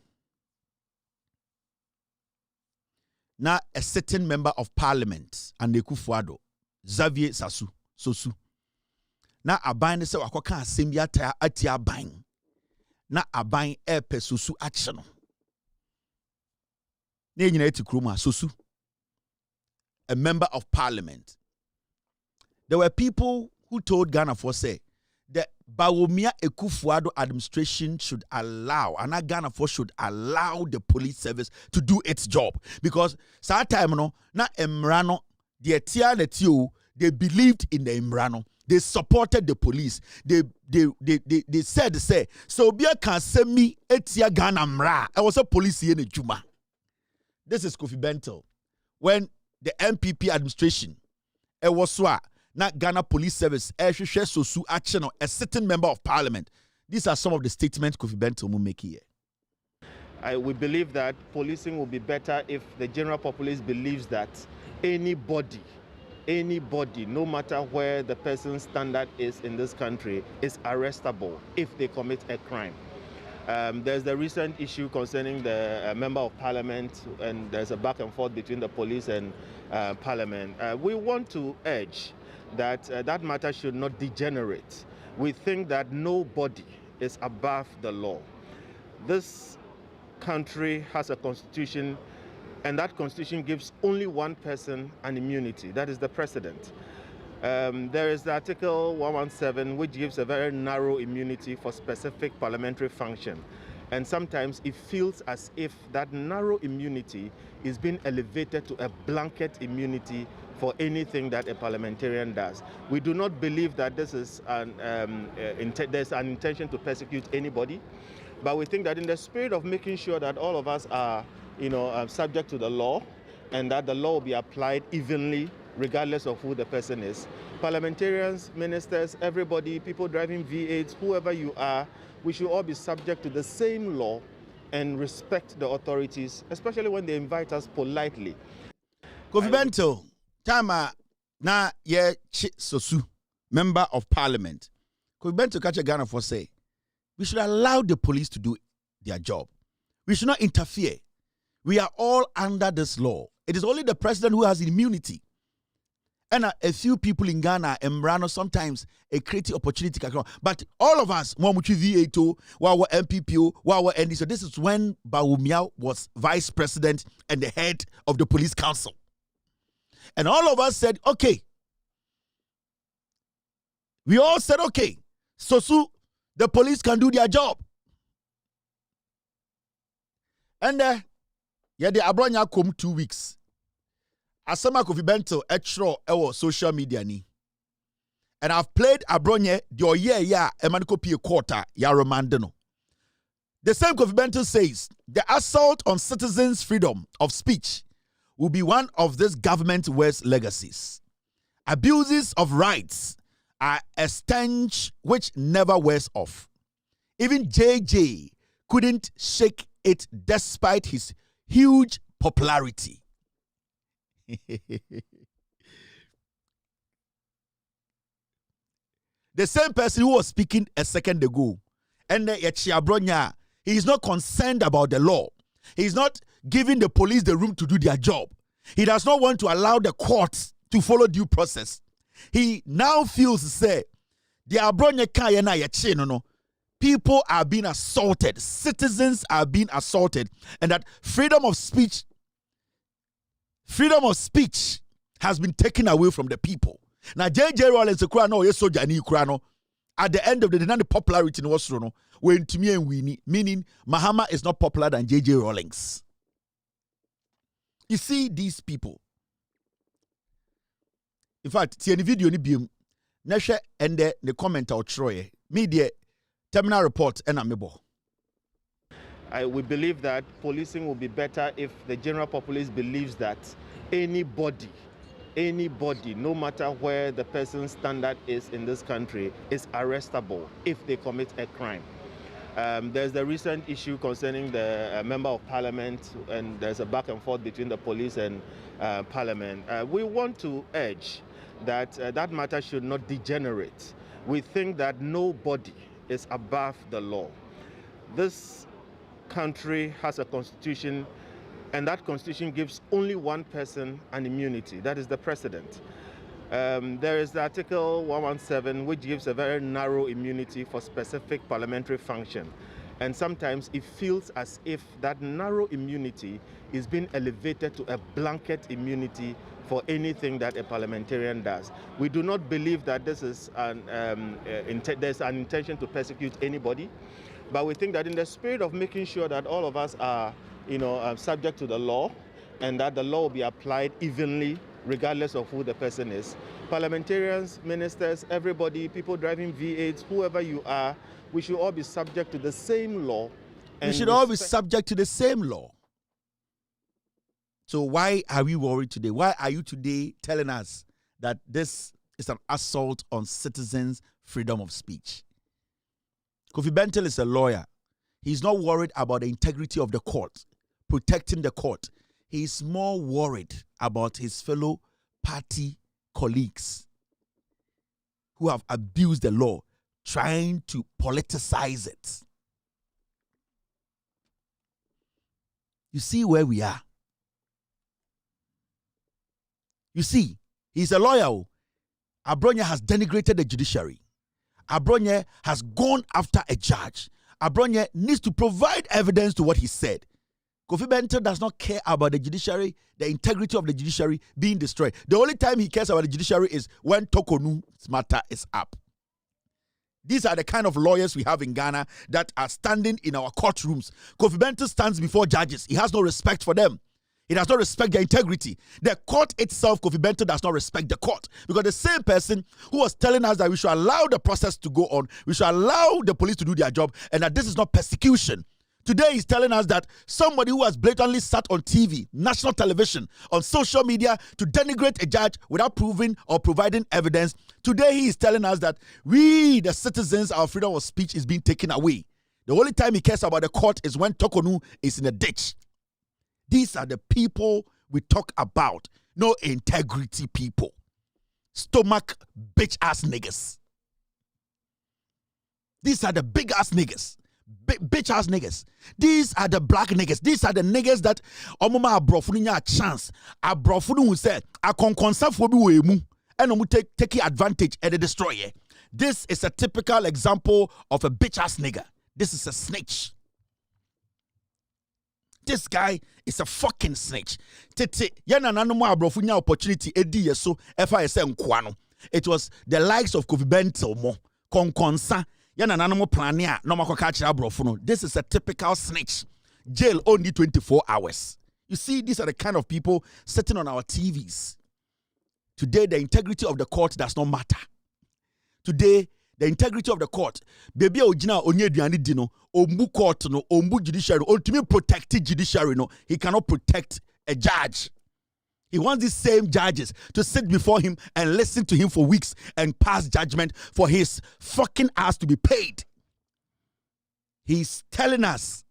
Na a certain member of parliament and Kufuado, Xavier Sosu. Na aban ne se wakoka asem bi ati aban. Na aban epe Sosu action. Ne nyina eti kroma Sosu, a member of parliament. There were people who told Ghana for say the Bawumia Ekufuado administration should allow, and Ghana for should allow the police service to do its job. Because that time no, na Emrano, the Tia Netio, they believed in the Emrano. They supported the police. They said, so Bia can send me Etia Ghana Mra. I was a police in the Juma. This is Kofi Bento. When the MPP administration, it was so. Not Ghana Police Service, Sosu action on a certain member of parliament. These are some of the statements Kofi Bento will make here. We believe that policing will be better if the general populace believes that anybody, no matter where the person's standard is in this country, is arrestable if they commit a crime. There's the recent issue concerning the member of parliament, and there's a back and forth between the police and parliament. We want to urge that that matter should not degenerate. We think that nobody is above the law. This country has a constitution, and that constitution gives only one person an immunity, that is the president. There is the Article 117, which gives a very narrow immunity for specific parliamentary function. And sometimes it feels as if that narrow immunity is being elevated to a blanket immunity for anything that a parliamentarian does. We do not believe that this is there's an intention to persecute anybody, but we think that in the spirit of making sure that all of us are, subject to the law, and that the law will be applied evenly regardless of who the person is. Parliamentarians, ministers, everybody, people driving V8s, whoever you are, we should all be subject to the same law and respect the authorities, especially when they invite us politely. Kofi Bento, Tama na ye Sosu, member of parliament. Kofi Bento catch a Ghana for say, we should allow the police to do their job. We should not interfere. We are all under this law. It is only the president who has immunity. And a few people in Ghana, Emrano, sometimes a creative opportunity can come. But all of us, Mwamuchi V8, Wawa MPPO, Wawa ND. So this is when Bawumia was vice president and the head of the police council. And all of us said, okay. We all said, okay. Sosu, the police can do their job. And yeah, the Abronye come 2 weeks. Asama Kofi Bento etro ewo social media ni. And I've played Abronye the year emaniko pie quarter ya romandeno. The same Kofi Bento says the assault on citizens' freedom of speech will be one of this government's worst legacies. Abuses of rights are a stench which never wears off. Even JJ couldn't shake it despite his huge popularity. The same person who was speaking a second ago, and Abronye, he is not concerned about the law. He is not giving the police the room to do their job. He does not want to allow the courts to follow due process. He now feels say the Abronye kaya no. People are being assaulted, citizens are being assaulted, and that freedom of speech has been taken away from the people. Now, JJ Rollins, at the end of the day, the popularity in Western, when to me and Winnie, meaning Mahama is not popular than JJ Rollins. You see these people. In fact, see any video ni biom, Nesha and the comment out Troy, media, terminal report, and Amibo. We believe that policing will be better if the general populace believes that anybody, no matter where the person's standard is in this country, is arrestable if they commit a crime. There's the recent issue concerning the member of parliament, and there's a back and forth between the police and parliament. We want to urge that that matter should not degenerate. We think that nobody is above the law. This country has a constitution, and that constitution gives only one person an immunity, that is the president. There is the Article 117, which gives a very narrow immunity for specific parliamentary function. And sometimes it feels as if that narrow immunity is being elevated to a blanket immunity for anything that a parliamentarian does. We do not believe that this is there's an intention to persecute anybody, but we think that in the spirit of making sure that all of us are, subject to the law, and that the law will be applied evenly regardless of who the person is. Parliamentarians, ministers, everybody, people driving V8s, whoever you are, we should all be subject to the same law. We should all be subject to the same law. So why are we worried today? Why are you today telling us that this is an assault on citizens' freedom of speech? Kofi Bentil is a lawyer. He's not worried about the integrity of the court, protecting the court. He's more worried about his fellow party colleagues who have abused the law, trying to politicize it. You see where we are. You see, he's a lawyer. Abronye has denigrated the judiciary. Abronye has gone after a judge. Abronye needs to provide evidence to what he said. Kofi Bentil does not care about the judiciary, the integrity of the judiciary being destroyed. The only time he cares about the judiciary is when Tokonu's matter is up. These are the kind of lawyers we have in Ghana that are standing in our courtrooms. Kofi Bentil stands before judges. He has no respect for them. He does not respect their integrity. The court itself, Kofi Bentil, does not respect the court. Because the same person who was telling us that we should allow the process to go on, we should allow the police to do their job, and that this is not persecution. Today he's telling us that somebody who has blatantly sat on TV, national television, on social media to denigrate a judge without proving or providing evidence, today he is telling us that we, the citizens, our freedom of speech is being taken away. The only time he cares about the court is when Tokonu is in a ditch. These are the people we talk about. No integrity people. Stomach bitch-ass niggas. These are the big-ass niggas. Bitch-ass niggas. These are the black niggas. These are the niggas that omoma abrofunu nya chance. Abrofunu who say akonkonsa fo bi we mu and omu take advantage and destroy it. This is a typical example of a bitch-ass nigga. This is a snitch. This guy is a fucking snitch. Tete yana nanomo abrofunu nya opportunity edi yeso efa yese nkwa no. It was the likes of Kofi Bentil mo konkonsa. This is a typical snitch. Jail only 24 hours. You see, these are the kind of people sitting on our TVs. Today, the integrity of the court does not matter. Today, the integrity of the court, baby ojina onye diani dino, ombu court no, ombu judiciary, ultimately protect judiciary no, he cannot protect a judge. He wants these same judges to sit before him and listen to him for weeks and pass judgment for his fucking ass to be paid. He's telling us.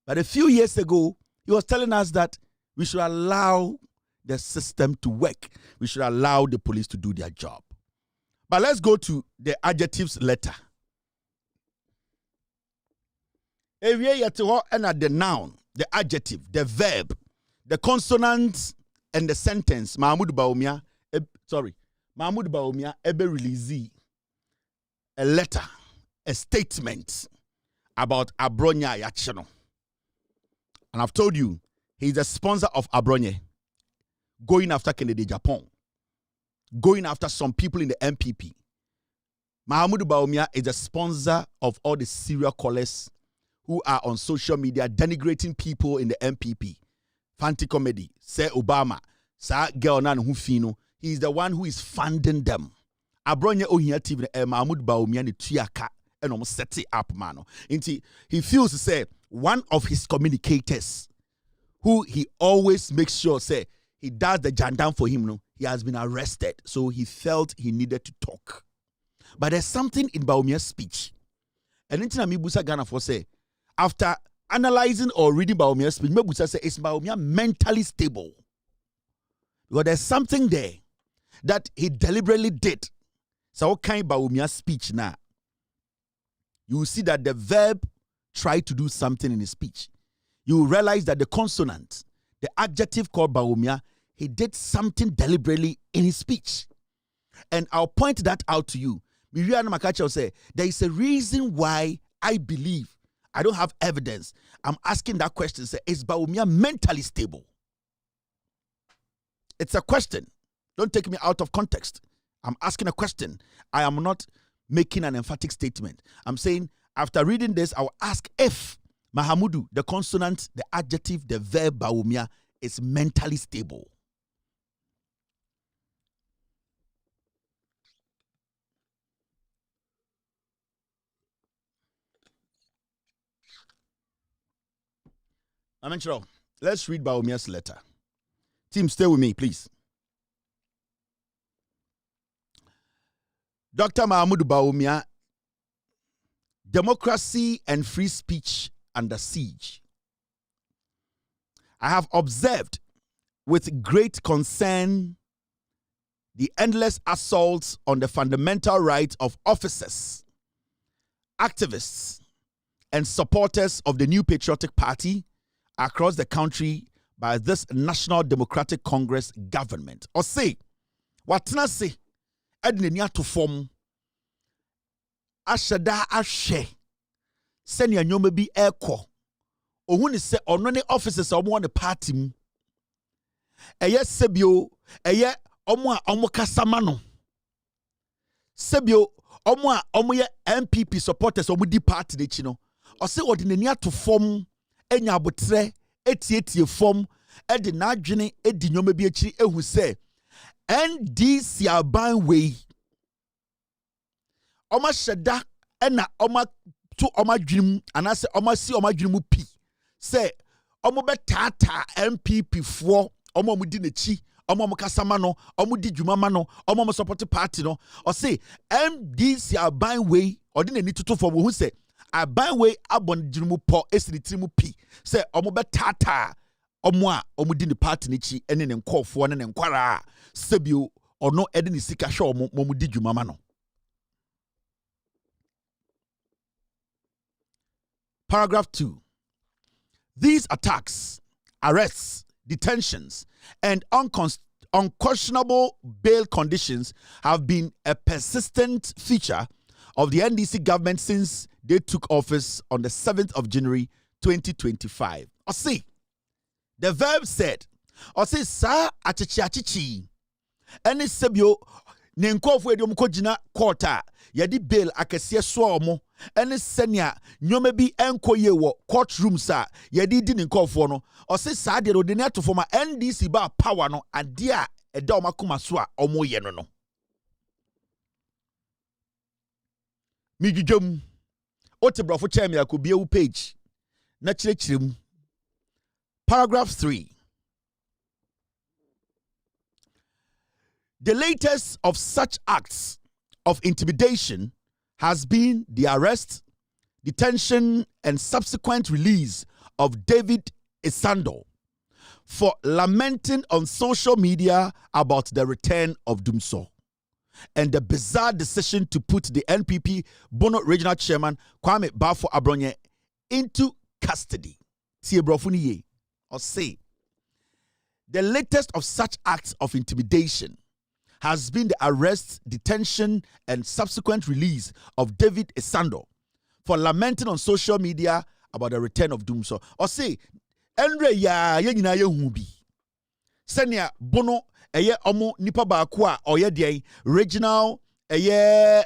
But a few years ago, he was telling us that we should allow the system to work. We should allow the police to do their job. But let's go to the adjectives letter. And the noun, the adjective, the verb, the consonant and the sentence. Mahmoud Bawumia ebe release a letter, a statement about Abronye Ayachino. And I've told you, he's the sponsor of Abronye, going after Kennedy Japan, going after some people in the MPP. Mahmoud Bawumia is the sponsor of all the serial callers who are on social media denigrating people in the MPP. Fanti comedy, say Obama, sa girl nan hu fino. He is the one who is funding them. Abronye ohia TV Mahmoud Bawumia ni tuyaka and set it up mano. He feels to say one of his communicators, who he always makes sure say he does the jandam for him. No, he has been arrested, so he felt he needed to talk. But there's something in Bawumia's speech, and intina mi busa Ghana for say after analyzing or reading Bawumia's speech, Mebusa say is Bawumia mentally stable? Because there's something there that he deliberately did So kind Bawumia speech now. You will see that the verb tried to do something in his speech. You will realize that the consonant, the adjective called Bawumia, he did something deliberately in his speech. And I'll point that out to you. Miriam Makacha will say, there is a reason why I believe, I don't have evidence. I'm asking that question. Say, is Bawumia mentally stable? It's a question. Don't take me out of context. I'm asking a question. I am not making an emphatic statement. I'm saying, after reading this, I will ask if Mahamudu, the consonant, the adjective, the verb Bawumia, is mentally stable. Let's read Bawumia's letter. Team, stay with me, please. Dr. Mahamudu Bawumia, democracy and free speech under siege. I have observed with great concern the endless assaults on the fundamental rights of officers, activists, and supporters of the new patriotic party across the country by this National Democratic Congress government. Or say, what na say, ednenia to form, ashada ashe, senya nyome bi eko, ohuni se onone officers omo ne party mu, eye sebio, eye omo kasama no, sebio, omo ye MPP supporters omo di party de chino, or say ordinania to form, enya abotre etie form edi nadwene edi nyoma bi akiri ehu se NDC aban we oma hyeda ena oma to oma dwunim anase oma si oma dwunim pi se omo betata MPP fo omo mudi nechi omo kasama no omo di dwuma no omo support party no o say NDC aban we odi na ni toto fo wo hu se aban we abon dwunim po esiri trimu pi se omo betata omo a omo di ne party ne chi ene ne nkofo ne nkwara sebio ono ede ne sika hwe omo mo di dwuma no. Paragraph 2. These attacks, arrests, detentions, and unconscionable bail conditions have been a persistent feature of the NDC government since they took office on the 7th of January 2025. I see. The verb said, I say, sa achichi. Any sebio, nenkofu ediom kojina quarter, yadi bail akesiye swarmo, any senya, nyomebi enko yewo, courtroom sa, yadi di nenkofu no, I say, sa de rodenia to forma NDC ba power no, adia eda omakuma swa omo yeno no. Mijujum, otebrofo chemi akubie page, na chirechirem. Paragraph 3. The latest of such acts of intimidation has been the arrest, detention, and subsequent release of David Isando for lamenting on social media about the return of Dumso and the bizarre decision to put the NPP Bono Regional Chairman Kwame Bafo Abronye into custody. Or say, the latest of such acts of intimidation has been the arrest, detention, and subsequent release of David Isando for lamenting on social media about the return of Dumso. Or say, Andre ya yenina yehubi. Senya Bono eye omo nipa ba kwa oye de regional eye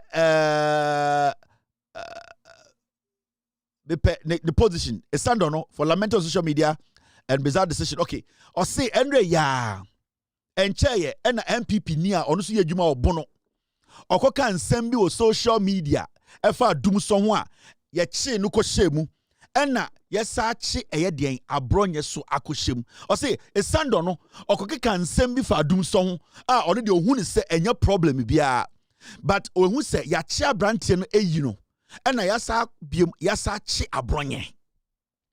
the position Isando no for lamenting on social media and bizarre decision. Okay. Or say Andre ya encheye ena MPP nia ono so yedwuma obono. Okoka nsem bi o social media efa dum so ho a ye che no ko hyemu. Ena yesa che eye den Abronye so akohyem. Or say Esando no okokeka nsem bi fa dum so ho a ono de ohunu se enya problem bia. But ohunu se ya che abrante no eyi no. Ena yasa biem yasa che Abronye.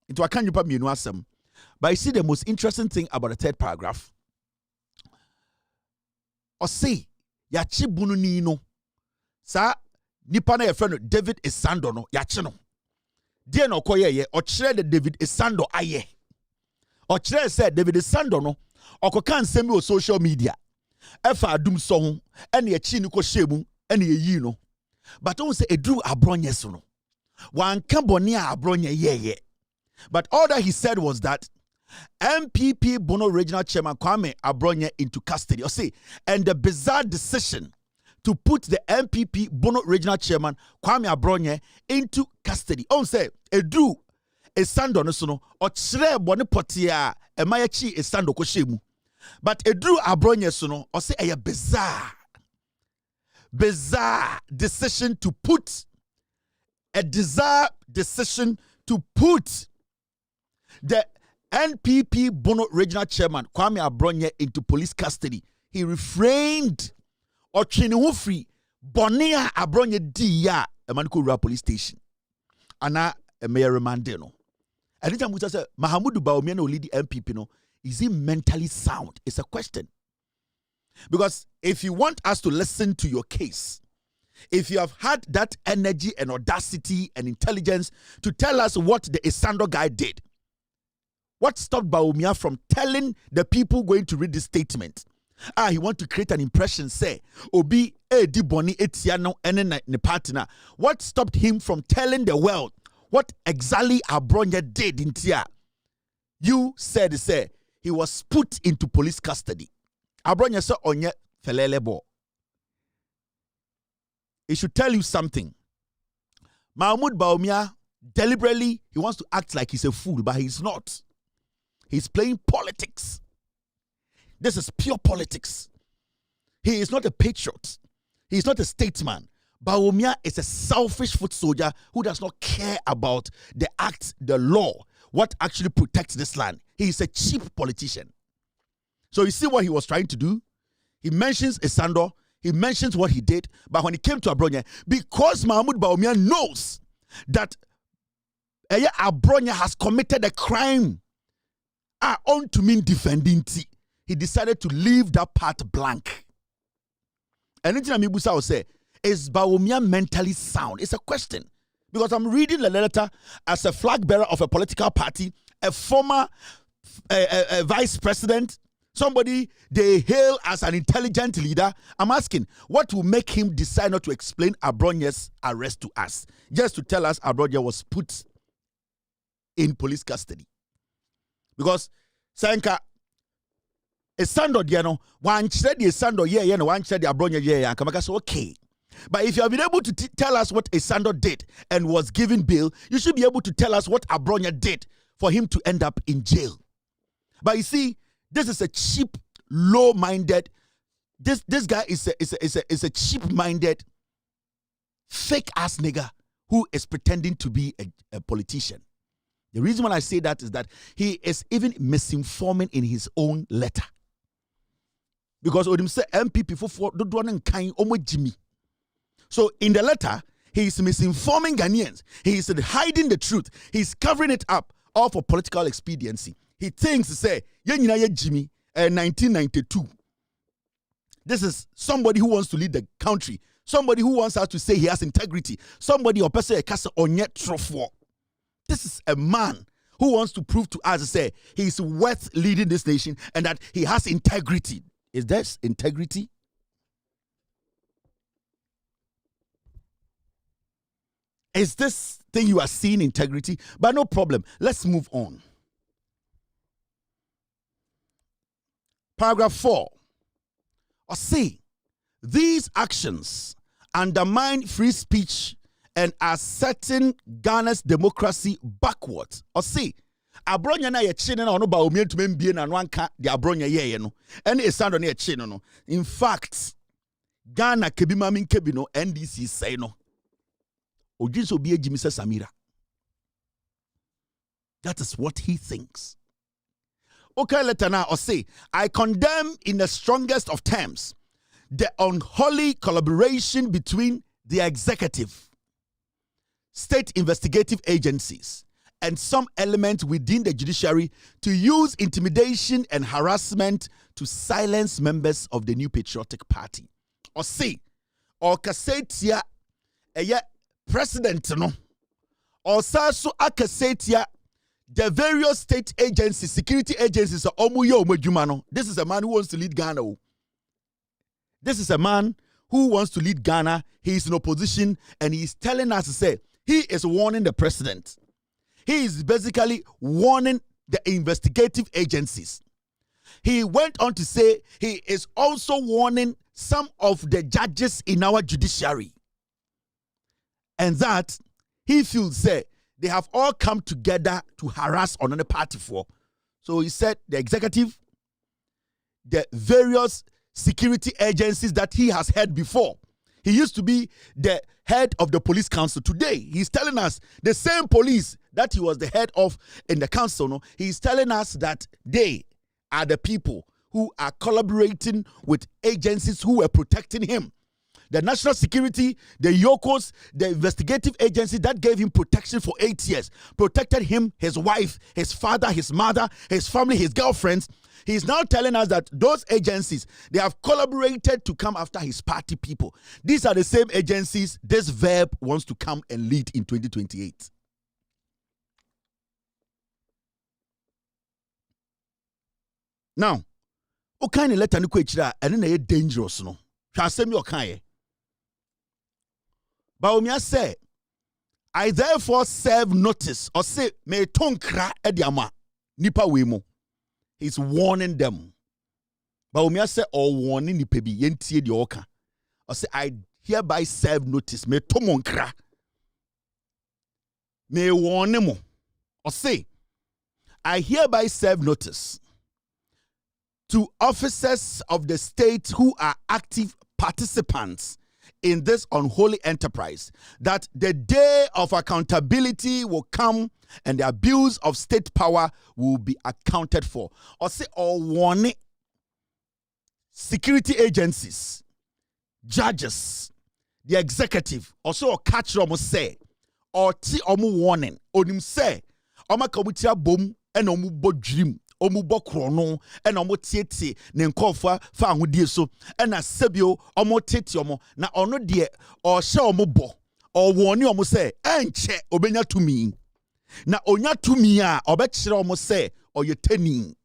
Into akan yupa mienu asem. But you see the most interesting thing about the third paragraph. Or say, ya chibunu ni no. Sa nipa na yefrɛ no David Isando no yache no. Die na okoye ye ochire de David Isando aye. Ochire say David Isando no okoka nsɛm bi o social media. Efa adum so ho ene ye chi ni ko hyemu ene ye yi no. But on say edru Abronye so no. Wan ka boni a Abronye ye. But all that he said was that MPP Bono Regional Chairman Kwame Abronye into custody. Or say, and the bizarre decision to put the MPP Bono Regional Chairman Kwame Abronye into custody. On say, Edu Esando no sono or chre boni potia emayachi Esando koshemu. But Edu Abronye sono or say a bizarre decision to put the NPP Bono Regional Chairman Kwame Abronye into police custody. He refrained or free Bonia Abronye Dia Emaniko police station. Ana Mayor Remandeno. Anytime we say Mahamudu Bawumia no lead the MPP no, is he mentally sound? It's a question. Because if you want us to listen to your case, if you have had that energy and audacity and intelligence to tell us what the Isando guy did, what stopped Bawumia from telling the people going to read this statement? He want to create an impression, say, Obi di boni etiano ene ne partner. What stopped him from telling the world what exactly Abronye did in Tia? You said, say, he was put into police custody. Abronye said, onye felelebo. It should tell you something. Mahmoud Bawumia, deliberately, he wants to act like he's a fool, but he's not. He's playing politics. This is pure politics. He is not a patriot. He is not a statesman. Bawumia is a selfish foot soldier who does not care about the act, the law, what actually protects this land. He is a cheap politician. So you see what he was trying to do? He mentions Esando. He mentions what he did. But when he came to Abronye, because Mahmoud Bawumia knows that Abronye has committed a crime, on to mean defending T, he decided to leave that part blank. Anything Amibusa will say, is Bawumia mentally sound? It's a question. Because I'm reading the letter as a flag bearer of a political party, a former vice president, somebody they hail as an intelligent leader. I'm asking, what will make him decide not to explain Abronye's arrest to us? Just to tell us Abronye was put in police custody. Because Sanka Esando diano one said the Esando yeah one said the Abronye yeah Kamaka so okay. But if you have been able to tell us what Esando did and was given bail, you should be able to tell us what Abronye did for him to end up in jail. But you see, this is a cheap, low-minded. This guy is a cheap-minded, fake-ass nigger who is pretending to be a politician. The reason why I say that is that he is even misinforming in his own letter. Because when he say MPP for Jimmy. So in the letter, he is misinforming Ghanaians. He is hiding the truth. He is covering it up, all for political expediency. He thinks to say, Jimmy, 1992. This is somebody who wants to lead the country. Somebody who wants us to say he has integrity. Somebody or person on yet trophy. This is a man who wants to prove to us, say, he is worth leading this nation and that he has integrity. Is this integrity? Is this thing you are seeing integrity? But no problem. Let's move on. Paragraph 4. Or say, these actions undermine free speech and are setting Ghana's democracy backwards. Or say, Abronye na ye chine na ono Bawumia to membie na no anka the Abronye ye no. Ene Esando na ye chine no. In fact, Ghana kebi mamin kebi no NDC say no. Ojinso biye Jimisa Samira. That is what he thinks. Okay, letter now, or say, I condemn in the strongest of terms the unholy collaboration between the executive, state investigative agencies, and some elements within the judiciary to use intimidation and harassment to silence members of the New Patriotic Party. Or say, or kasetia president no or so akasetia the various state agencies, security agencies are no. This is a man who wants to lead Ghana. This is a man who wants to lead Ghana. He is in opposition and he is telling us to say he is warning the president. He is basically warning the investigative agencies. He went on to say he is also warning some of the judges in our judiciary. And that he feels they have all come together to harass another party for. So he said the executive, the various security agencies that he has had before. He used to be the head of the police council. Today, he's telling us the same police that he was the head of in the council. No? He's telling us that they are the people who are collaborating with agencies who were protecting him. The national security, the Yokos, the investigative agency that gave him protection for 8 years, protected him, his wife, his father, his mother, his family, his girlfriends. He's now telling us that those agencies, they have collaborated to come after his party people. These are the same agencies this verb wants to come and lead in 2028. Now, what kind of letter and then dangerous no? Shall send me okay? Bawumia say, I therefore serve notice or say me tonkra ediama nipa wemo. He's warning them. Bawumia say or warning nipa bi yentie di oka. Or say I hereby serve notice me tomonkra. Me warn mo. Or say I hereby serve notice to officers of the state who are active participants in this unholy enterprise, that the day of accountability will come and the abuse of state power will be accounted for. Or say, or warning security agencies, judges, the executive, also catch them say, or ti omu warning, onim say, oma kamutia bom and omu bo dream. Omubo krono and omo tieti ne nkofo fa ahodie so na sebio omo teti omo na ono de o hye omo bo o woni omo se enche obenya tumi na onya tumi a obekire omo se oyetani.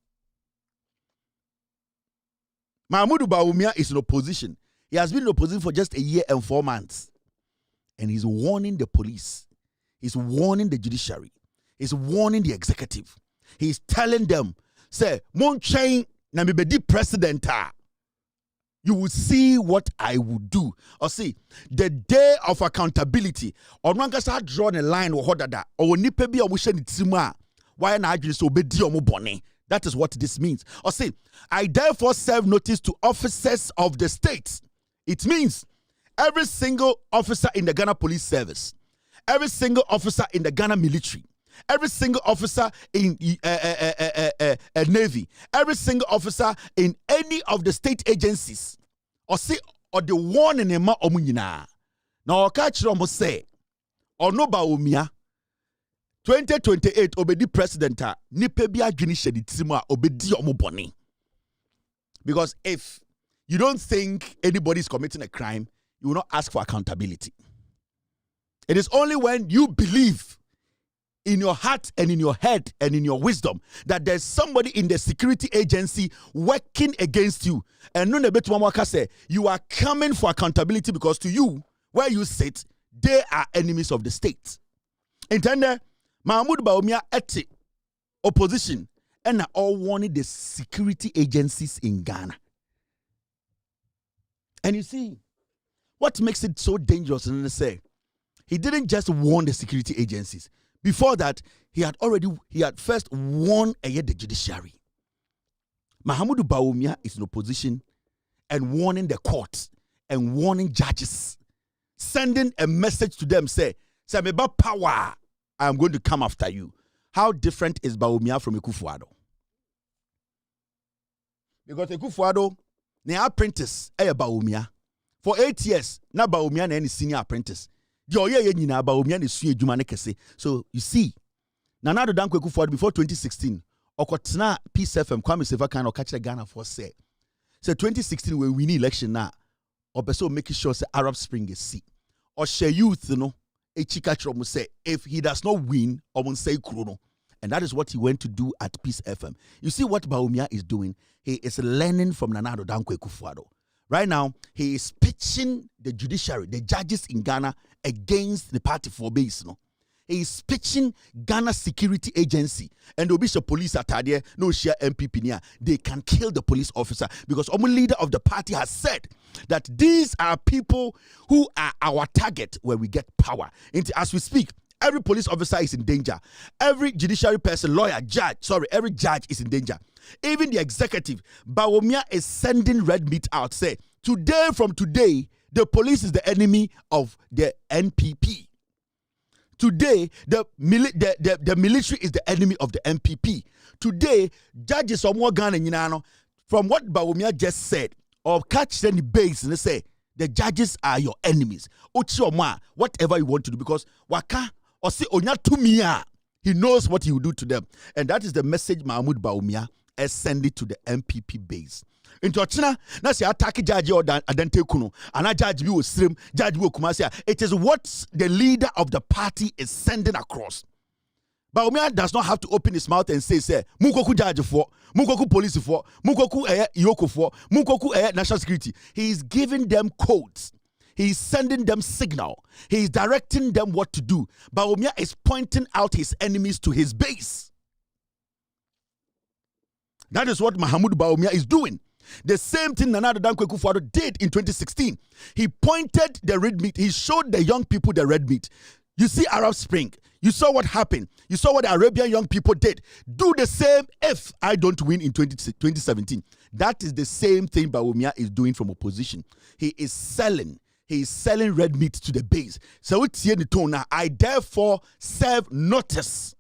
Mahmoud Bawumia is in opposition. He has been in opposition for just a year and 4 months, and he's warning the police, he's warning the judiciary, he's warning the executive. He's telling them, say, mon chain na me be president. You will see what I will do. Or see, the day of accountability. Or no start drawing a line or hodada. Or nipe bi omushe ni tima. Why na adwene so obedi omo bone. That is what this means. Or see, I therefore serve notice to officers of the state. It means every single officer in the Ghana Police Service, every single officer in the Ghana military, every single officer in Navy, every single officer in any of the state agencies, or say, or the one in a ma omunina. Now, catch them say, or no Bawumia, 2028 obedi president, nipebia junishedi tima obedi omuboni. Because if you don't think anybody is committing a crime, you will not ask for accountability. It is only when you believe in your heart and in your head and in your wisdom that there's somebody in the security agency working against you. And you are coming for accountability because to you, where you sit, they are enemies of the state. Intended, Mahmoud Bawumia eti opposition and all warning the security agencies in Ghana. And you see, what makes it so dangerous, and they say, he didn't just warn the security agencies. Before that, he had first warned the judiciary. Mahmoud Bawumia is in opposition and warning the courts and warning judges, sending a message to them, say about power, I am going to come after you. How different is Bawumia from Ekufuado? Because Ekufuado, they are apprentice, Bawumia. For 8 years, now Bawumia and any senior apprentice. So you see, Nanado Danko Ekufuado before 2016, Okotna Peace FM, Kwame Sefa kind of catch the Ghana for say. So 2016 when we win election now, or person making sure say Arab Spring is see. Or share youth, a chika say if he does not win, or won't say Krono. And that is what he went to do at Peace FM. You see what Bawumia is doing? He is learning from Nana Addo Dankwa Akufo-Addo. Right now, he is pitching the judiciary, the judges in Ghana, against the party for base. He is pitching Ghana Security Agency and the Bishop Police Atade, no share MPP near. They can kill the police officer because the leader of the party has said that these are people who are our target when we get power. As we speak, every police officer is in danger. Every judiciary person, lawyer, judge, every judge is in danger. Even the executive, Bawumia is sending red meat out. Say, from today, the police is the enemy of the NPP. Today, the military is the enemy of the NPP. Today, judges are more Ghana, from what Bawumia just said, or catch any base and say, the judges are your enemies. Whatever you want to do, because waka or say onya tumia, he knows what he will do to them. And that is the message Mahmoud Bawumia is sending to the MPP base. Into China, na say attack judge or adante kuno, and a judge will stream, judge will kumasia. It is what the leader of the party is sending across. Bawumia does not have to open his mouth and say, Mukoku judge for, Mukoku police for, Mukoku Yoko for, Mukoku national security. He is giving them codes. He is sending them signal. He is directing them what to do. Bawumia is pointing out his enemies to his base. That is what Mahmoud Bawumia is doing. The same thing Nana Addo Dankwa Akufo-Addo did in 2016. He pointed the red meat. He showed the young people the red meat. You see Arab Spring. You saw what happened. You saw what the Arabian young people did. Do the same if I don't win in 2017. That is the same thing Bawumia is doing from opposition. He is selling red meat to the base. So it's here the tone now. I therefore serve notice.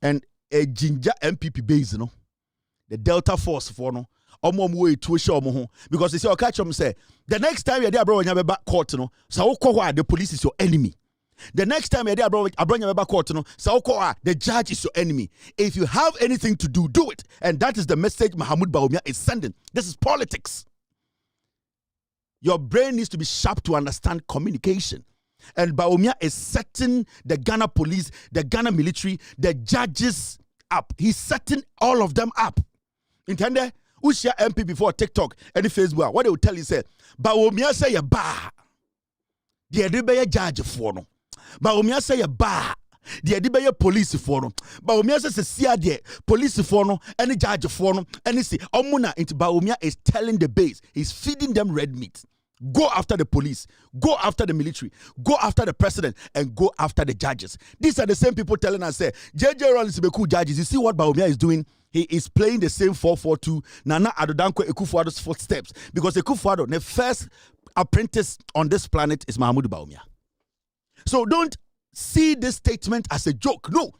And a ginger MPP base, the Delta Force for because they say, catch them say, the next time you're there, Abronye back court, so the police is your enemy. The next time you're there, Abronye back court, so the judge is your enemy. If you have anything to do, do it. And that is the message Mahmoud Bawumia is sending. This is politics. Your brain needs to be sharp to understand communication. And Bawumia is setting the Ghana police, the Ghana military, the judges up. He's setting all of them up. Intende? Who share MP before TikTok and Facebook? What they will tell you say, Bawumia say ya ba. The edibe judge for no. Bawumia say ya ba. The edibe police for no. Bawumia say see de police for no. Any judge for no. Any see omuna into Bawumia is telling the base. He's feeding them red meat. Go after the police, go after the military, go after the president, and go after the judges. These are the same people telling us, say, JJ Rollins be cool judges. You see what Bawumia is doing? He is playing the same 4-4-2, Nana Addo Dankwa Akufo-Addo's footsteps. Because Akufo-Addo, the first apprentice on this planet is Mahmoud Bawumia. So don't see this statement as a joke. No.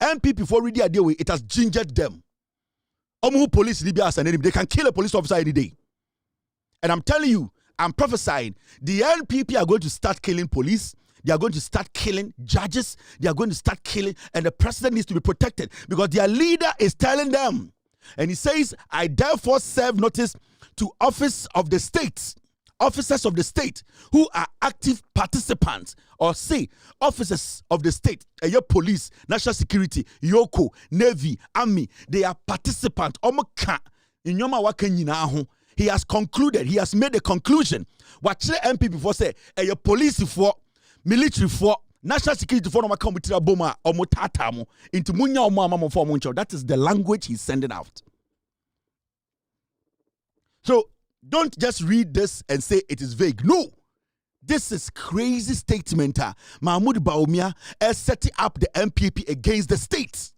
MP before ready a deal, it has gingered them. Omu police Libya as an enemy. They can kill a police officer any day. And I'm telling you, I'm prophesying, the NPP are going to start killing police. They are going to start killing judges. They are going to start killing, and the president needs to be protected because their leader is telling them. And he says, I therefore serve notice to officers of the state who are active participants, or say officers of the state, your police, national security, Yoko, Navy, Army, they are participants. He has concluded, he has made a conclusion. What the MP before say, your police for, military for, national security for, that is the language he's sending out. So don't just read this and say it is vague. No, this is crazy statement. Mahmoud Bawumia is setting up the MPP against the state.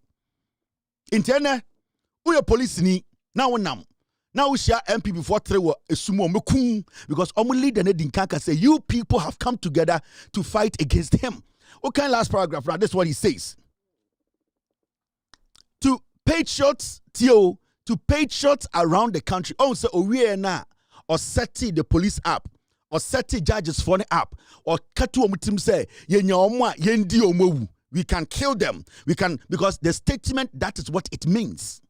Interne, who your police ni now. Now we share MP before three were a sumo mekun because only the Nedinkanka say you people have come together to fight against him. Okay, last paragraph. Now this is what he says. To patriots, to patriots around the country. Oh, so we na or setting the police up or setting judges for the app or katu omutim say yendi omowu. We can kill them. We can, because the statement, that is what it means.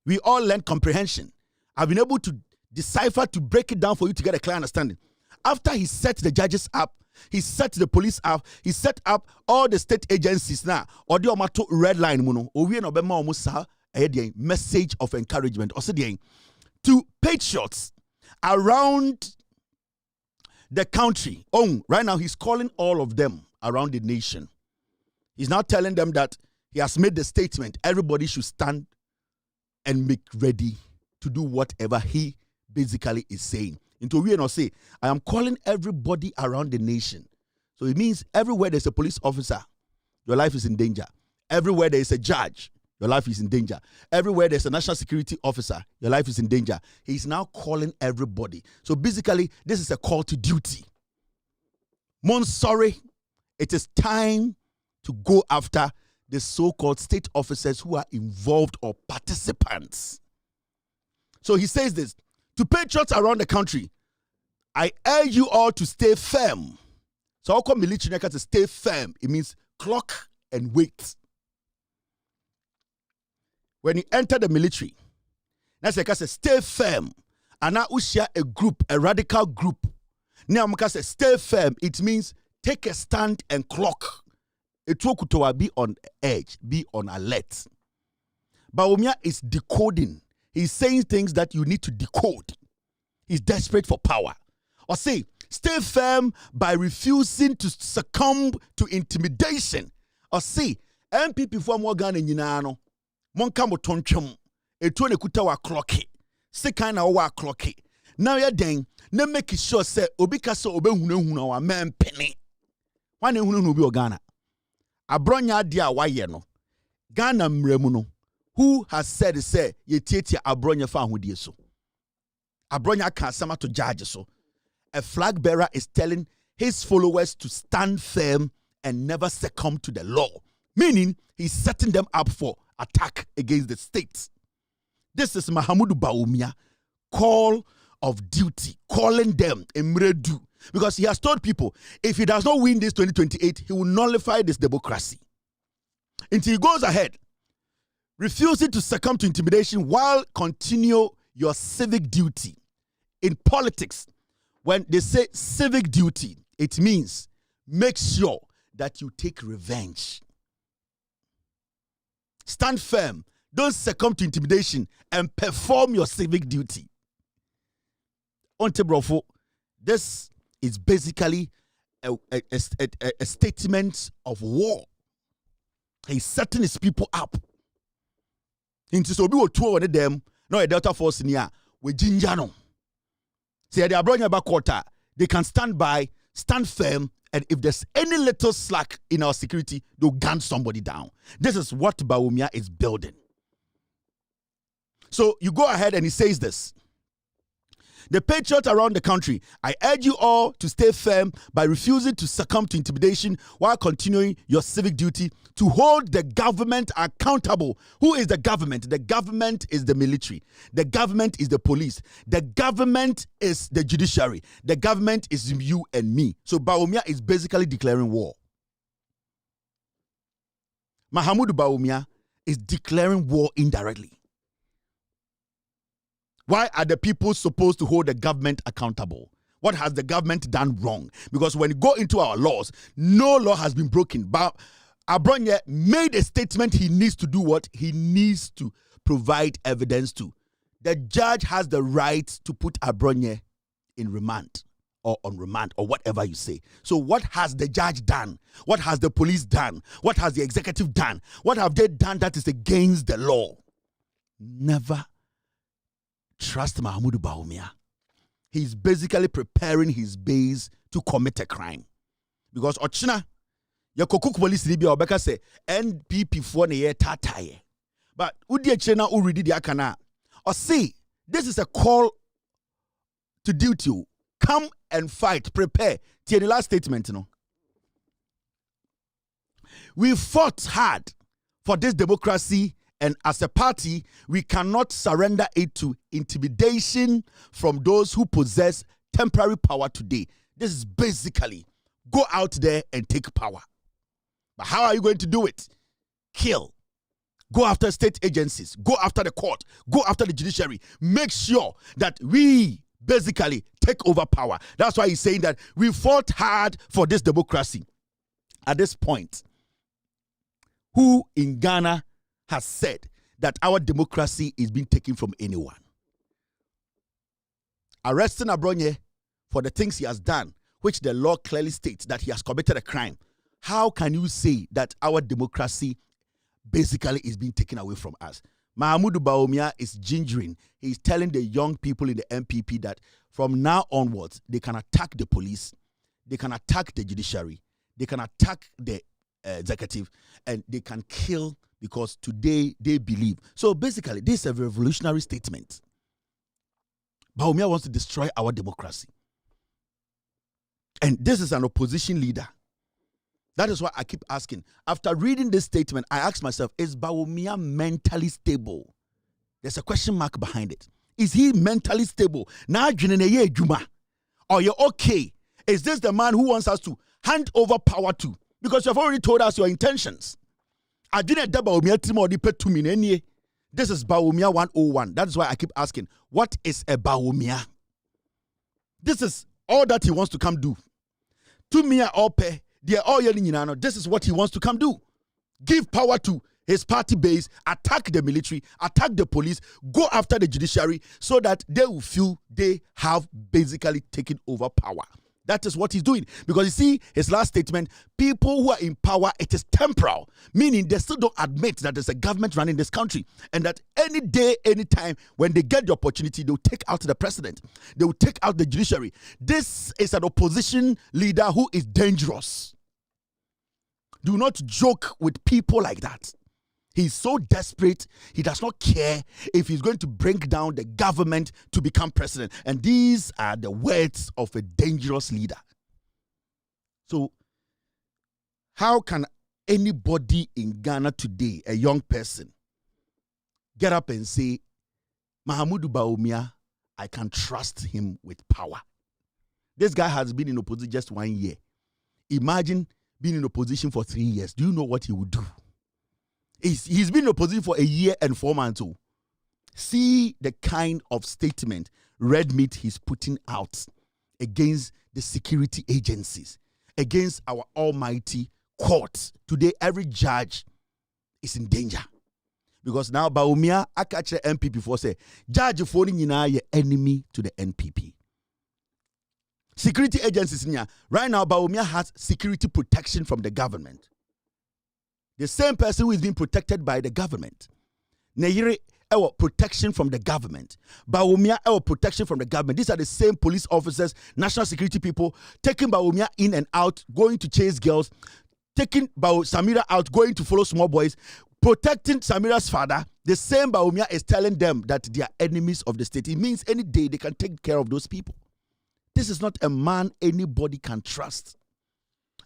We all learn comprehension. I've been able to decipher to break it down for you to get a clear understanding. After he set the judges up, he set the police up, he set up all the state agencies now. Or the omato red line muno. Owie no bema omusa a message of encouragement. Also to patriots around the country. Oh, right now he's calling all of them around the nation. He's now telling them that he has made the statement. Everybody should stand and make ready to do whatever he basically is saying. Into we not say, I am calling everybody around the nation. So it means everywhere there's a police officer, your life is in danger. Everywhere there is a judge, your life is in danger. Everywhere there's a national security officer, your life is in danger. He's now calling everybody. So basically, this is a call to duty. Sorry, it is time to go after the so-called state officers who are involved or participants. So he says this, to patriots around the country, I urge you all to stay firm. So how come military to stay firm? It means clock and wait. When you enter the military, that's like I say, stay firm. And now we share a group, a radical group. Now I say stay firm. It means take a stand and clock. It will be on edge, be on alert. Bawumia is decoding. He's saying things that you need to decode. He's desperate for power. Or say, stay firm by refusing to succumb to intimidation. Or say, MPP for more gun in Yinano. Monkamo tonchum. Etu ne kuta wa clocky. Sekana wa clocky. Now ya deng, ne make sure say, obika so obe huna wa men penny. Wane hunu nubi o Ghana. Abronye dia wa ye no. Ghana mremuno. Who has said say ye tietia Abronye fa ahudie so. Abronye aka asama to judge so. A flag bearer is telling his followers to stand firm and never succumb to the law. Meaning, he's setting them up for attack against the state. This is Mahamudu Bawumia, call of duty, calling them Emredu. Because he has told people, if he does not win this 2028, he will nullify this democracy. Until he goes ahead, refusing to succumb to intimidation while continue your civic duty. In politics, when they say civic duty, it means make sure that you take revenge. Stand firm. Don't succumb to intimidation and perform your civic duty. Ontebrofo, this is basically a statement of war. He's setting his people up. Into so be what two of them, no a Delta Force in here, with Jinjano. Say they are bringing back quarter. They can stand by, stand firm, and if there's any little slack in our security, they'll gun somebody down. This is what Bawumia is building. So you go ahead and he says this. The patriots around the country, I urge you all to stay firm by refusing to succumb to intimidation while continuing your civic duty to hold the government accountable. Who is the government? The government is the military. The government is the police. The government is the judiciary. The government is you and me. So Bawumia is basically declaring war. Mahamudu Bawumia is declaring war indirectly. Why are the people supposed to hold the government accountable? What has the government done wrong? Because when you go into our laws, no law has been broken. But Abronye made a statement he needs to do what? He needs to provide evidence to. The judge has the right to put Abronye in remand or on remand or whatever you say. So what has the judge done? What has the police done? What has the executive done? What have they done that is against the law? Never trust Mahamudu Bawumia. He's basically preparing his base to commit a crime. Because Ochina, your cook police Libya or Becca say NPP for the year tataye. But Udia Chena already the akana. Or see, this is a call to duty. Come and fight, prepare. Till the last statement, you know. We fought hard for this democracy. And as a party, we cannot surrender it to intimidation from those who possess temporary power today. This is basically go out there and take power. But how are you going to do it? Kill, go after state agencies, go after the court, go after the judiciary. Make sure that we basically take over power. That's why he's saying that we fought hard for this democracy. At this point, who in Ghana has said that our democracy is being taken from anyone? Arresting Abronye for the things he has done, which the law clearly states that he has committed a crime. How can you say that our democracy basically is being taken away from us? Mahamudu Bawumia is gingering. He's telling the young people in the MPP that from now onwards, they can attack the police, they can attack the judiciary, they can attack the executive, and they can kill because today they believe. So basically, this is a revolutionary statement. Bawumia wants to destroy our democracy. And this is an opposition leader. That is why I keep asking. After reading this statement, I ask myself, is Bawumia mentally stable? There's a question mark behind it. Is he mentally stable? Now, or you're okay? Is this the man who wants us to hand over power to? Because you have already told us your intentions. This is Bawumia 101. That is why I keep asking, what is a Bawumia? This is all that he wants to come do. To me, this is what he wants to come do. Give power to his party base, attack the military, attack the police, go after the judiciary so that they will feel they have basically taken over power. That is what he's doing. Because you see, his last statement, people who are in power, it is temporal. Meaning they still don't admit that there's a government running this country. And that any day, any time, when they get the opportunity, they'll take out the president. They will take out the judiciary. This is an opposition leader who is dangerous. Do not joke with people like that. He's so desperate, he does not care if he's going to bring down the government to become president. And these are the words of a dangerous leader. So, how can anybody in Ghana today, a young person, get up and say, Mahamudu Bawumia, I can trust him with power? This guy has been in opposition just 1 year. Imagine being in opposition for 3 years. Do you know what he would do? He's been in opposition for 1 year and 4 months. Too. See the kind of statement, red meat he's putting out against the security agencies, against our almighty courts. Today, every judge is in danger. Because now, Bawumia, I catch the NPP for say, judge for your enemy to the NPP. Security agencies, right now, Bawumia has security protection from the government. The same person who is being protected by the government. Neyiri, protection from the government. Bawumia, protection from the government. These are the same police officers, national security people, taking Bawumia in and out, going to chase girls, taking Samira out, going to follow small boys, protecting Samira's father. The same Bawumia is telling them that they are enemies of the state. It means any day they can take care of those people. This is not a man anybody can trust.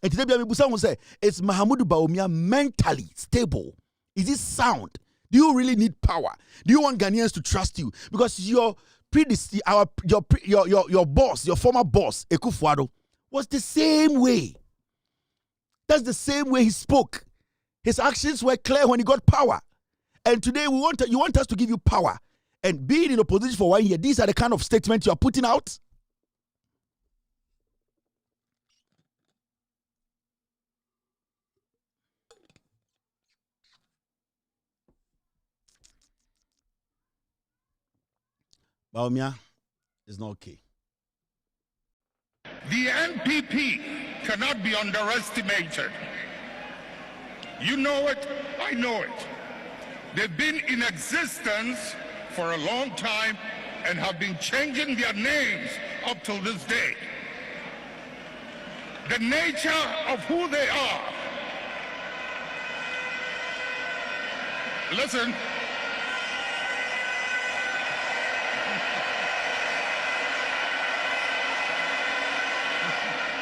And today, people say, is Mahamudu Bawumia mentally stable? Is it sound? Do you really need power? Do you want Ghanaians to trust you? Because your boss, your former boss, Ekufuado, was the same way. That's the same way he spoke. His actions were clear when he got power. And today, you want us to give you power. And being in opposition for 1 year, these are the kind of statements you are putting out. Bawumia is not okay. The NPP cannot be underestimated. You know it, I know it. They've been in existence for a long time and have been changing their names up till this day. The nature of who they are. Listen.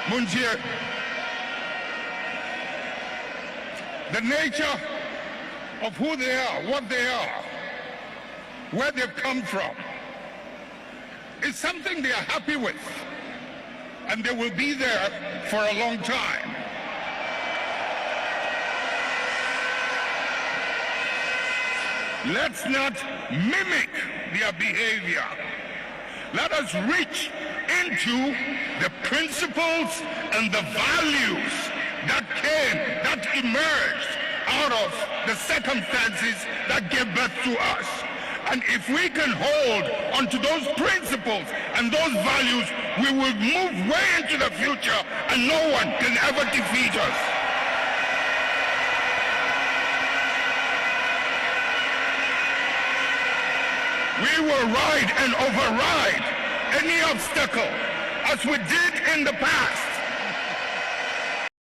Munjie, the nature of who they are, what they are, where they've come from, is something they are happy with, and they will be there for a long time. Let's not mimic their behavior. Let us reach into the principles and the values that emerged out of the circumstances that gave birth to us. And if we can hold onto those principles and those values, we will move way into the future and no one can ever defeat us. We will ride and override any obstacle as we did in the past.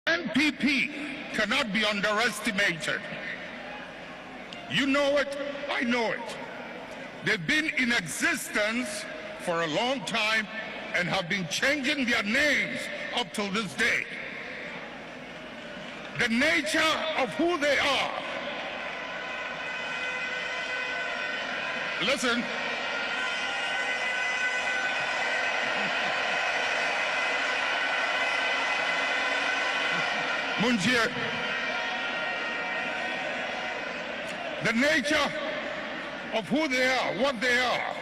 NPP cannot be underestimated. You know it, I know it. They've been in existence for a long time and have been changing their names up till this day. The nature of who they are. Listen. Munjir. The nature of who they are, what they are,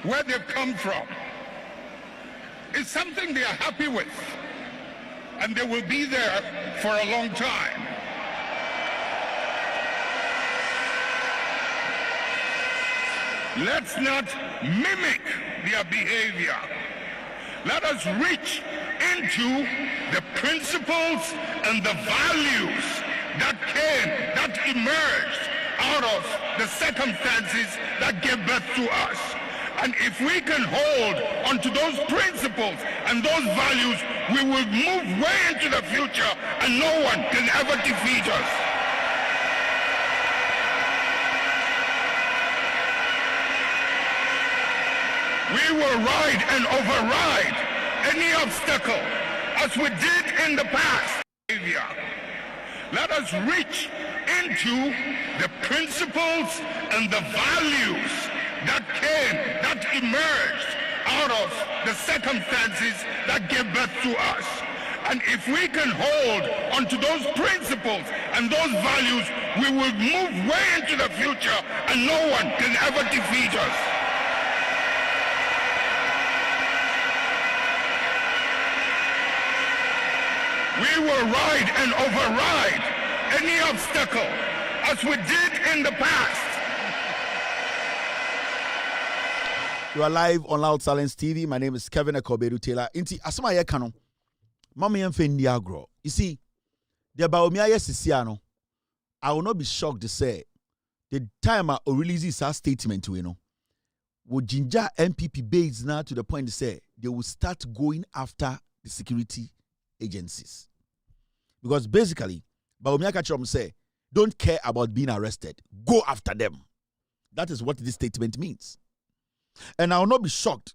where they've come from, is something they are happy with, and they will be there for a long time. Let's not mimic their behavior. Let us reach into the principles and the values that emerged out of the circumstances that gave birth to us. And if we can hold onto those principles and those values, we will move way into the future and no one can ever defeat us. We will ride and override any obstacle as we did in the past. Let us reach into the principles and the values that emerged out of the circumstances that gave birth to us. And if we can hold onto those principles and those values, we will move way into the future and no one can ever defeat us. We will ride and override any obstacle as we did in the past. You are live on Loud Silence TV. My name is Kevin Ekobedu Taylor. Inti asama ye kano. Mama yemfendi agro. You see, the Bawumia yesisiano. I will not be shocked to say the time I release this statement to will ginger MPP base now to the point to say they will start going after the security agencies. Because basically, Bawumia Kachom say, don't care about being arrested. Go after them. That is what this statement means. And I will not be shocked.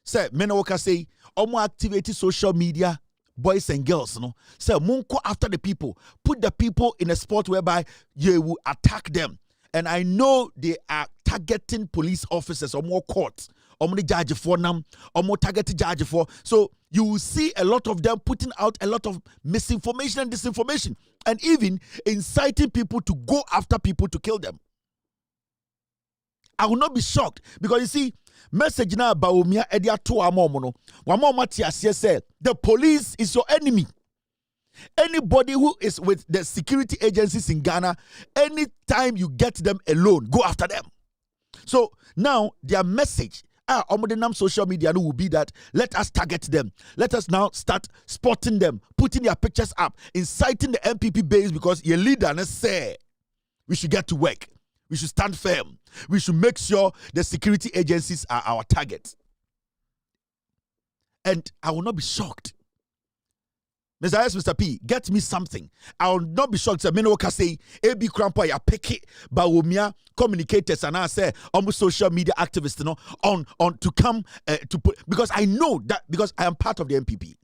Say, Menawaka say, Omo activate social media, boys and girls, Say, Munko after the people. Put the people in a spot whereby you will attack them. And I know they are targeting police officers or more courts. Or more judge for them, or more targeted judge for. So you will see a lot of them putting out a lot of misinformation and disinformation, and even inciting people to go after people to kill them. I will not be shocked because you see, message now Bawumia edia to amomono. Wamomati said the police is your enemy. Anybody who is with the security agencies in Ghana, anytime you get them alone, go after them. So now their message, on social media will be that let us target them. Let us now start spotting them, putting their pictures up, inciting the MPP base because your leader say we should get to work. We should stand firm. We should make sure the security agencies are our target. And I will not be shocked. Mr. P, get me something. I will not be shocked. Menoka say, AB Crampa, ya pick Bawumia communicators and I say, almost social media activists, on to come to put, because I know that, because I am part of the MPP.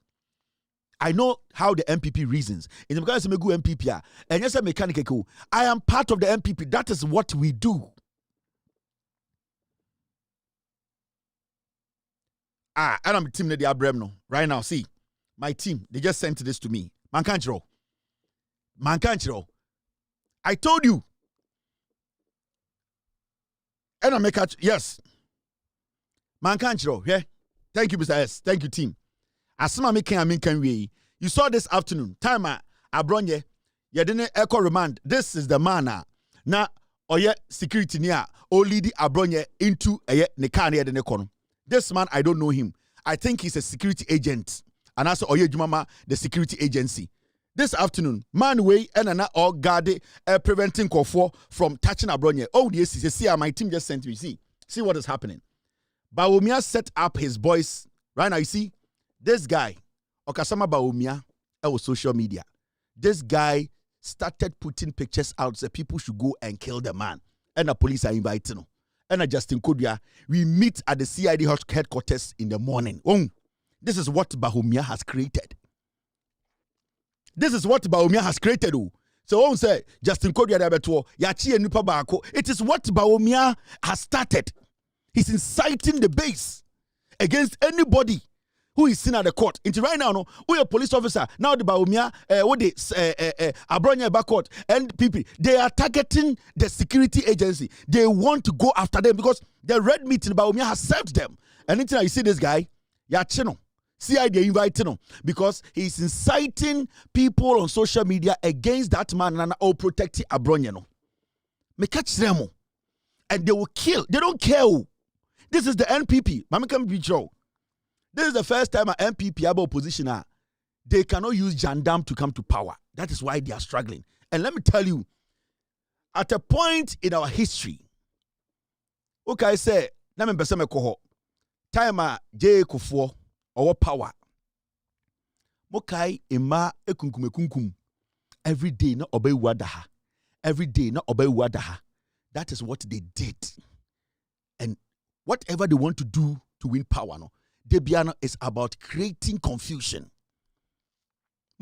I know how the MPP reasons. In the because I'm a good MPP, and yes, I'm mechanical. I am part of the MPP. That is what we do. And I'm team the Abremno right now. See. My team, they just sent this to me. Mankanchiro. I told you. And I make it, yes. Man can't you yeah. Thank you, Mr. S. Thank you, team. Asma me can we. You saw this afternoon. Time Abronye. You didn't echo remand. This is the man now. Oye security near or lead Abronye into a nekane de nekono. This man, I don't know him. I think he's a security agent. And also Oye Jumama, the security agency. This afternoon, man way and all guard preventing Kofo from touching Abronye. Oh, yes, see, my team just sent me. See what is happening. Bawumia set up his boys. Right now, you see, this guy, Okasama Bawumia, on social media. This guy started putting pictures out so people should go and kill the man. And the police are inviting him. And Justin Kodia, we meet at the CID headquarters in the morning. Oh, this is what Bawumia has created. This is what Bawumia has created. So, say Justin Kodia Dabeto, Yachi and Nupabako. It is what Bawumia has started. He's inciting the base against anybody who is seen at the court. Until right now, no, we a police officer. Now the Bawumia, what they Abronye back court and people, they are targeting the security agency. They want to go after them because the red meat in Bawumia has served them. And until you see this guy, Yachino, CID inviting him because he's inciting people on social media against that man and all protecting Abronye. No, me catch them, and they will kill. They don't care. This is the NPP. Mama can be Joe. This is the first time an MPP have opposition. They cannot use gendarme to come to power. That is why they are struggling. And let me tell you, at a point in our history, okay, I say, na me pese me koho. Time J Kufuor or power. Mokai ima ekunkum. Every day na obey wadaha. Every day na obey wadaha. That is what they did. And whatever they want to do to win power, no. Debiano is about creating confusion.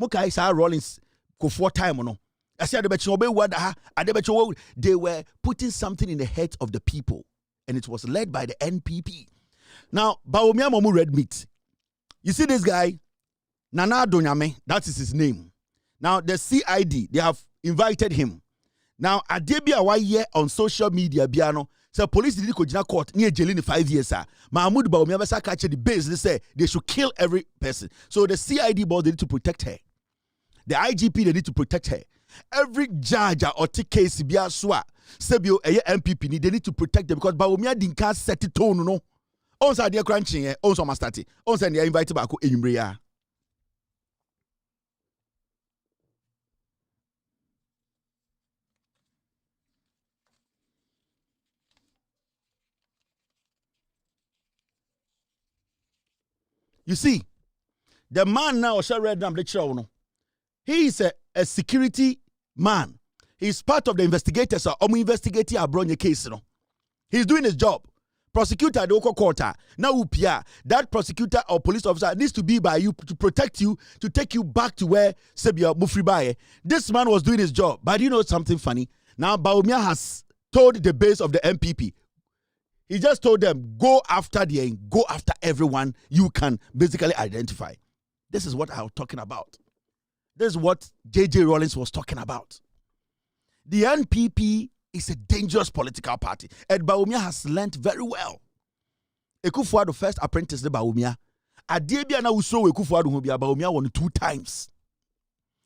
Mokai sa Rollins Kufuor time no. I said they were putting something in the heads of the people, and it was led by the NPP. Now, Bawumia Momu red meat. You see this guy, Nana Donyame, that is his name. Now, the CID, they have invited him. Now, Adebia Waye on social media, Biano, so police did go court near jail in 5 years. Mahmoud Bawumia Basa catch the base. They say they should kill every person. So the CID board, they need to protect her. The IGP, they need to protect her. Every judge or take case, Bia Swa, Sebio, MPP, they need to protect them because Bawumia didn't set it tone, no. Also, they are crunching, also, Mastati. Also, they are invited back to Imbria. You see, the man now, he is a security man. He's part of the investigators. Investigating Abronye case. He's doing his job. Prosecutor, the court. Now, that prosecutor or police officer needs to be by you to protect you, to take you back to where Sebia Mufribaye. This man was doing his job. But you know something funny? Now, Bawumia has told the base of the MPP. He just told them, go after everyone you can basically identify. This is what I was talking about. This is what J.J. Rawlings was talking about. The NPP is a dangerous political party. And Bawumia has learned very well. Ekufuor, the first apprentice of Bawumia. Adebia na uso Ekufuor Bawumia won 2 times.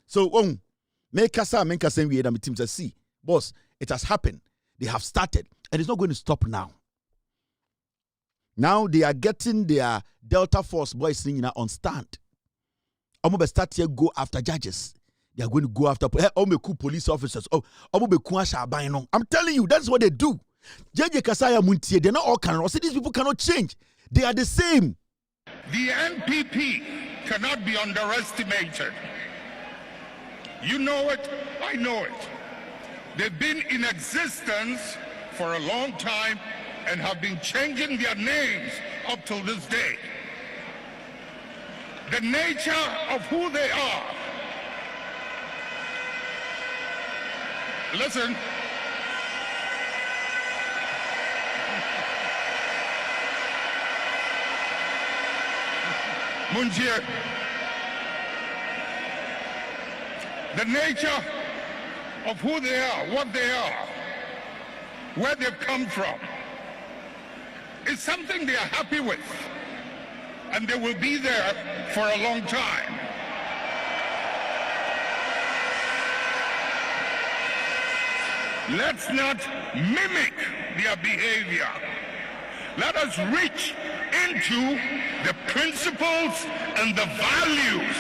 So, make kasa we the team say, see, boss, it has happened. They have started. And it's not going to stop now. Now they are getting their Delta Force boys on stand. I'm start here go after judges. They are going to go after police officers. I'm telling you, that's what they do. JJ Kasaya Muntie, they're not all cannot. See, these people cannot change. They are the same. The NPP cannot be underestimated. You know it, I know it. They've been in existence for a long time and have been changing their names up till this day. The nature of who they are. Listen. Munjie. The nature of who they are, what they are, where they've come from, is something they are happy with, and they will be there for a long time. Let's not mimic their behavior. Let us reach into the principles and the values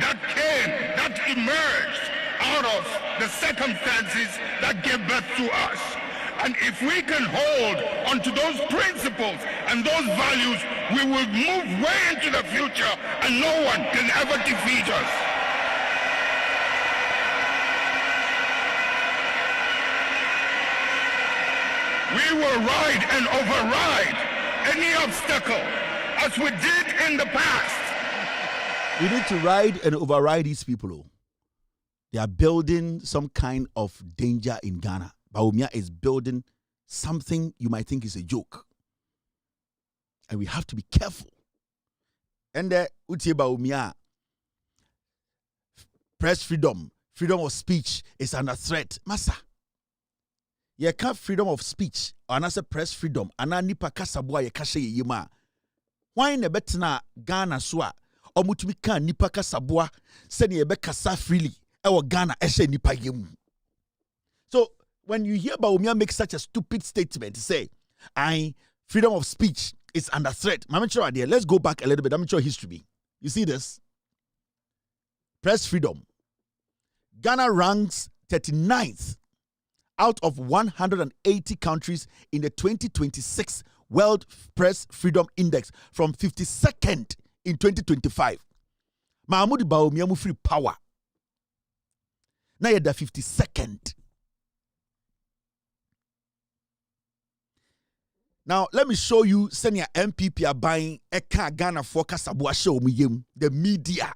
that emerged out of the circumstances that gave birth to us. And if we can hold onto those principles and those values, we will move way into the future and no one can ever defeat us. We will ride and override any obstacle as we did in the past. We need to ride and override these people. Oh. They are building some kind of danger in Ghana. Bawumia is building something you might think is a joke. And we have to be careful. And Utie Bawumia, press freedom of speech is under threat. Masa. You can't freedom of speech, and as a press freedom, and a nipa kasabwa ye kashe ye yima. Why ne betina Ghana swa, or mutumi kan nipa kasabwa, send ye be kasa freely, ewa Ghana eshe nipa yemu. So, when you hear Bawumia make such a stupid statement, say, freedom of speech is under threat. Let's go back a little bit. I'm sure history. You see this? Press freedom. Ghana ranks 39th out of 180 countries in the 2026 World Press Freedom Index from 52nd in 2025. Mahmoud Bawumia mu free power. Now you're the 52nd. Now let me show you senior MPP are buying Eka Ghana for Kasabwa show me the media.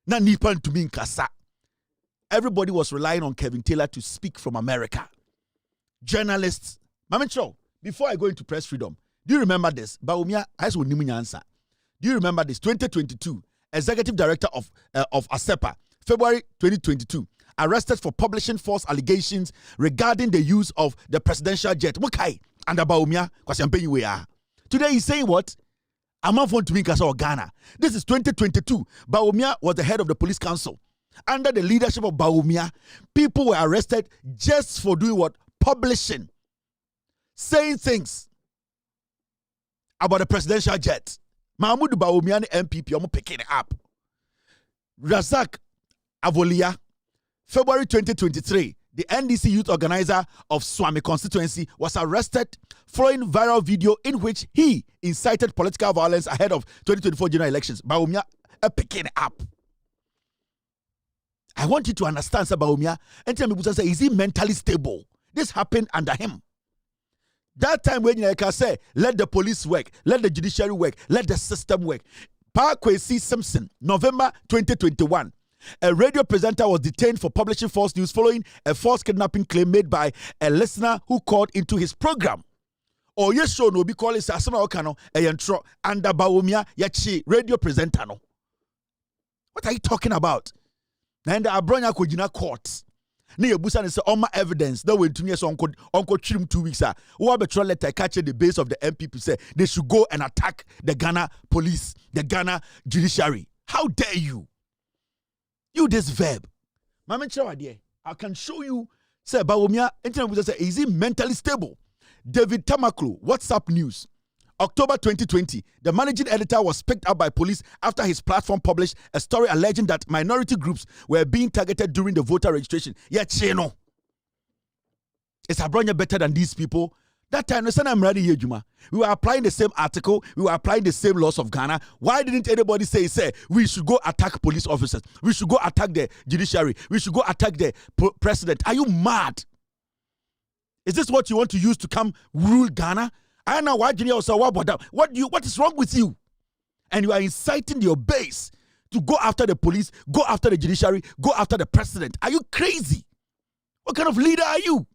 Na nipan to me kasa. Everybody was relying on Kevin Taylor to speak from America. Journalists. Mamicho, before I go into press freedom, do you remember this? Bawumia, I will name you answer. Do you remember this? 2022, Executive Director of ASEPA, February 2022, arrested for publishing false allegations regarding the use of the presidential jet. Mukai and Bawumia, because today he's saying what? I'm not going to be in Ghana. This is 2022. Bawumia was the head of the police council. Under the leadership of Bawumia, people were arrested just for doing what? Publishing. Saying things about the presidential jet. Mahmoud Bawumia MPP, I'm picking it up. Razak Avolia, February 2023, the NDC youth organizer of Swami constituency was arrested following viral video in which he incited political violence ahead of 2024 general elections. Bawumia picking it up. I want you to understand, Bawumia, and tell me, is he mentally stable? This happened under him. That time when you can say, let the police work, let the judiciary work, let the system work. Kwesi Simpson, November 2021, a radio presenter was detained for publishing false news following a false kidnapping claim made by a listener who called into his program. Or yes, show no be calling Sasama Okano, a yantro, and the Bawumia Yachi radio presenter. No. What are you talking about? And the Abronye Kojina court. Ne yebusa ne say all my evidence that went to me so uncle trim 2 weeks ah. Who betrayal letter catch the base of the MPP say they should go and attack the Ghana police, the Ghana judiciary. How dare you? You this verb. Mama I can show you say Bawumia say is he mentally stable? David Tamaklo, WhatsApp News. October 2020, the managing editor was picked up by police after his platform published a story alleging that minority groups were being targeted during the voter registration. Yeah, Cheno. Is Abronye better than these people? That time, I'm ready here, Juma. We were applying the same article. We were applying the same laws of Ghana. Why didn't anybody say, we should go attack police officers? We should go attack the judiciary. We should go attack the president. Are you mad? Is this what you want to use to come rule Ghana? I know why Junior also what is wrong with you? And you are inciting your base to go after the police, go after the judiciary, go after the president. Are you crazy? What kind of leader are you?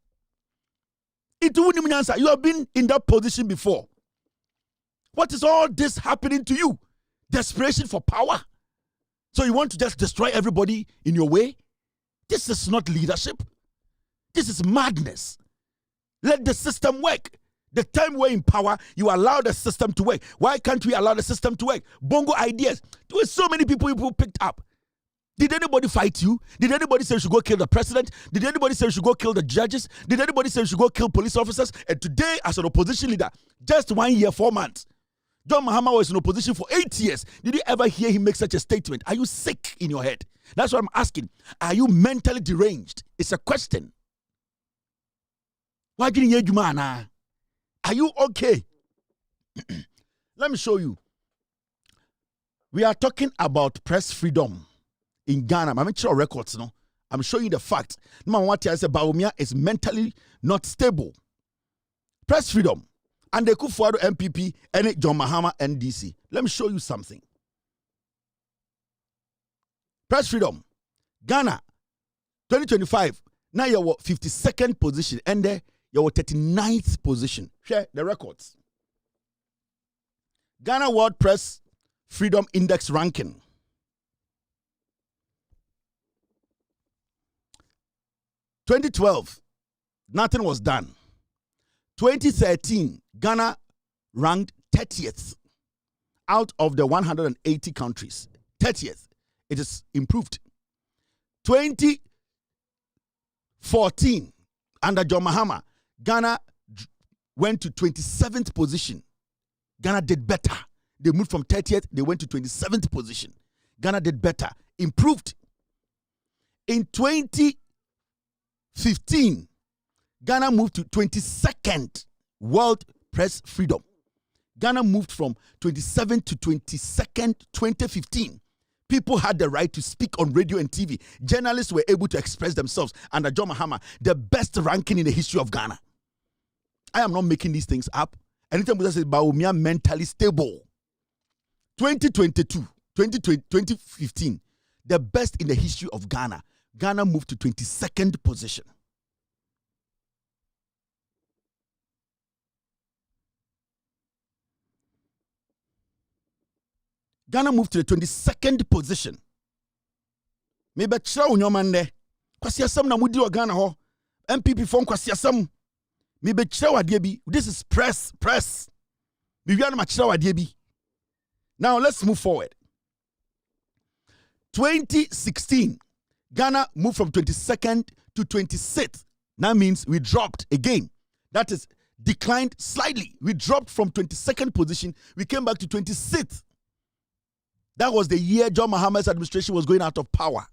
You have been in that position before. What is all this happening to you? Desperation for power? So you want to just destroy everybody in your way? This is not leadership. This is madness. Let the system work. The time we're in power, you allow the system to work. Why can't we allow the system to work? Bongo ideas. There were so many people picked up. Did anybody fight you? Did anybody say you should go kill the president? Did anybody say you should go kill the judges? Did anybody say you should go kill police officers? And today, as an opposition leader, just 1 year, 4 months, John Mahama was in opposition for 8 years. Did you ever hear him make such a statement? Are you sick in your head? That's what I'm asking. Are you mentally deranged? It's a question. Why didn't you do? Are you okay? Let me show you. We are talking about press freedom in Ghana. I'm sure records, no? I'm showing you the fact. Number one, I say Bawumia is mentally not stable. Press freedom. And the Kufuado MPP and John Mahama NDC. Let me show you something. Press freedom. Ghana, 2025. Now you're 52nd position. And there you're 39th position. Share the records. Ghana World Press Freedom Index ranking. 2012, nothing was done. 2013, Ghana ranked 30th out of the 180 countries. 30th. It is improved. 2014, under John Mahama, Ghana went to 27th position. Ghana did better. They moved from 30th, they went to 27th position. Ghana did better, improved. In 2015, Ghana moved to 22nd World Press Freedom. Ghana moved from 27th to 22nd, 2015. People had the right to speak on radio and TV. Journalists were able to express themselves under John Mahama, the best ranking in the history of Ghana. I am not making these things up. Anytime we say Bawumia mentally stable. 2022, 2015, the best in the history of Ghana. Ghana moved to 22nd position. Ghana moved to the 22nd position. Maybe chira unyomande. Kwasi asam na mudi wa Ghana ho. MPP phone kwasi asam. Maybe chira wadie bi. This is press. Maybe ana machira wadie bi. Now let's move forward. 2016, Ghana moved from 22nd to 26th. That means we dropped again. That is declined slightly. We dropped from 22nd position. We came back to 26th. That was the year John Mahama's administration was going out of power.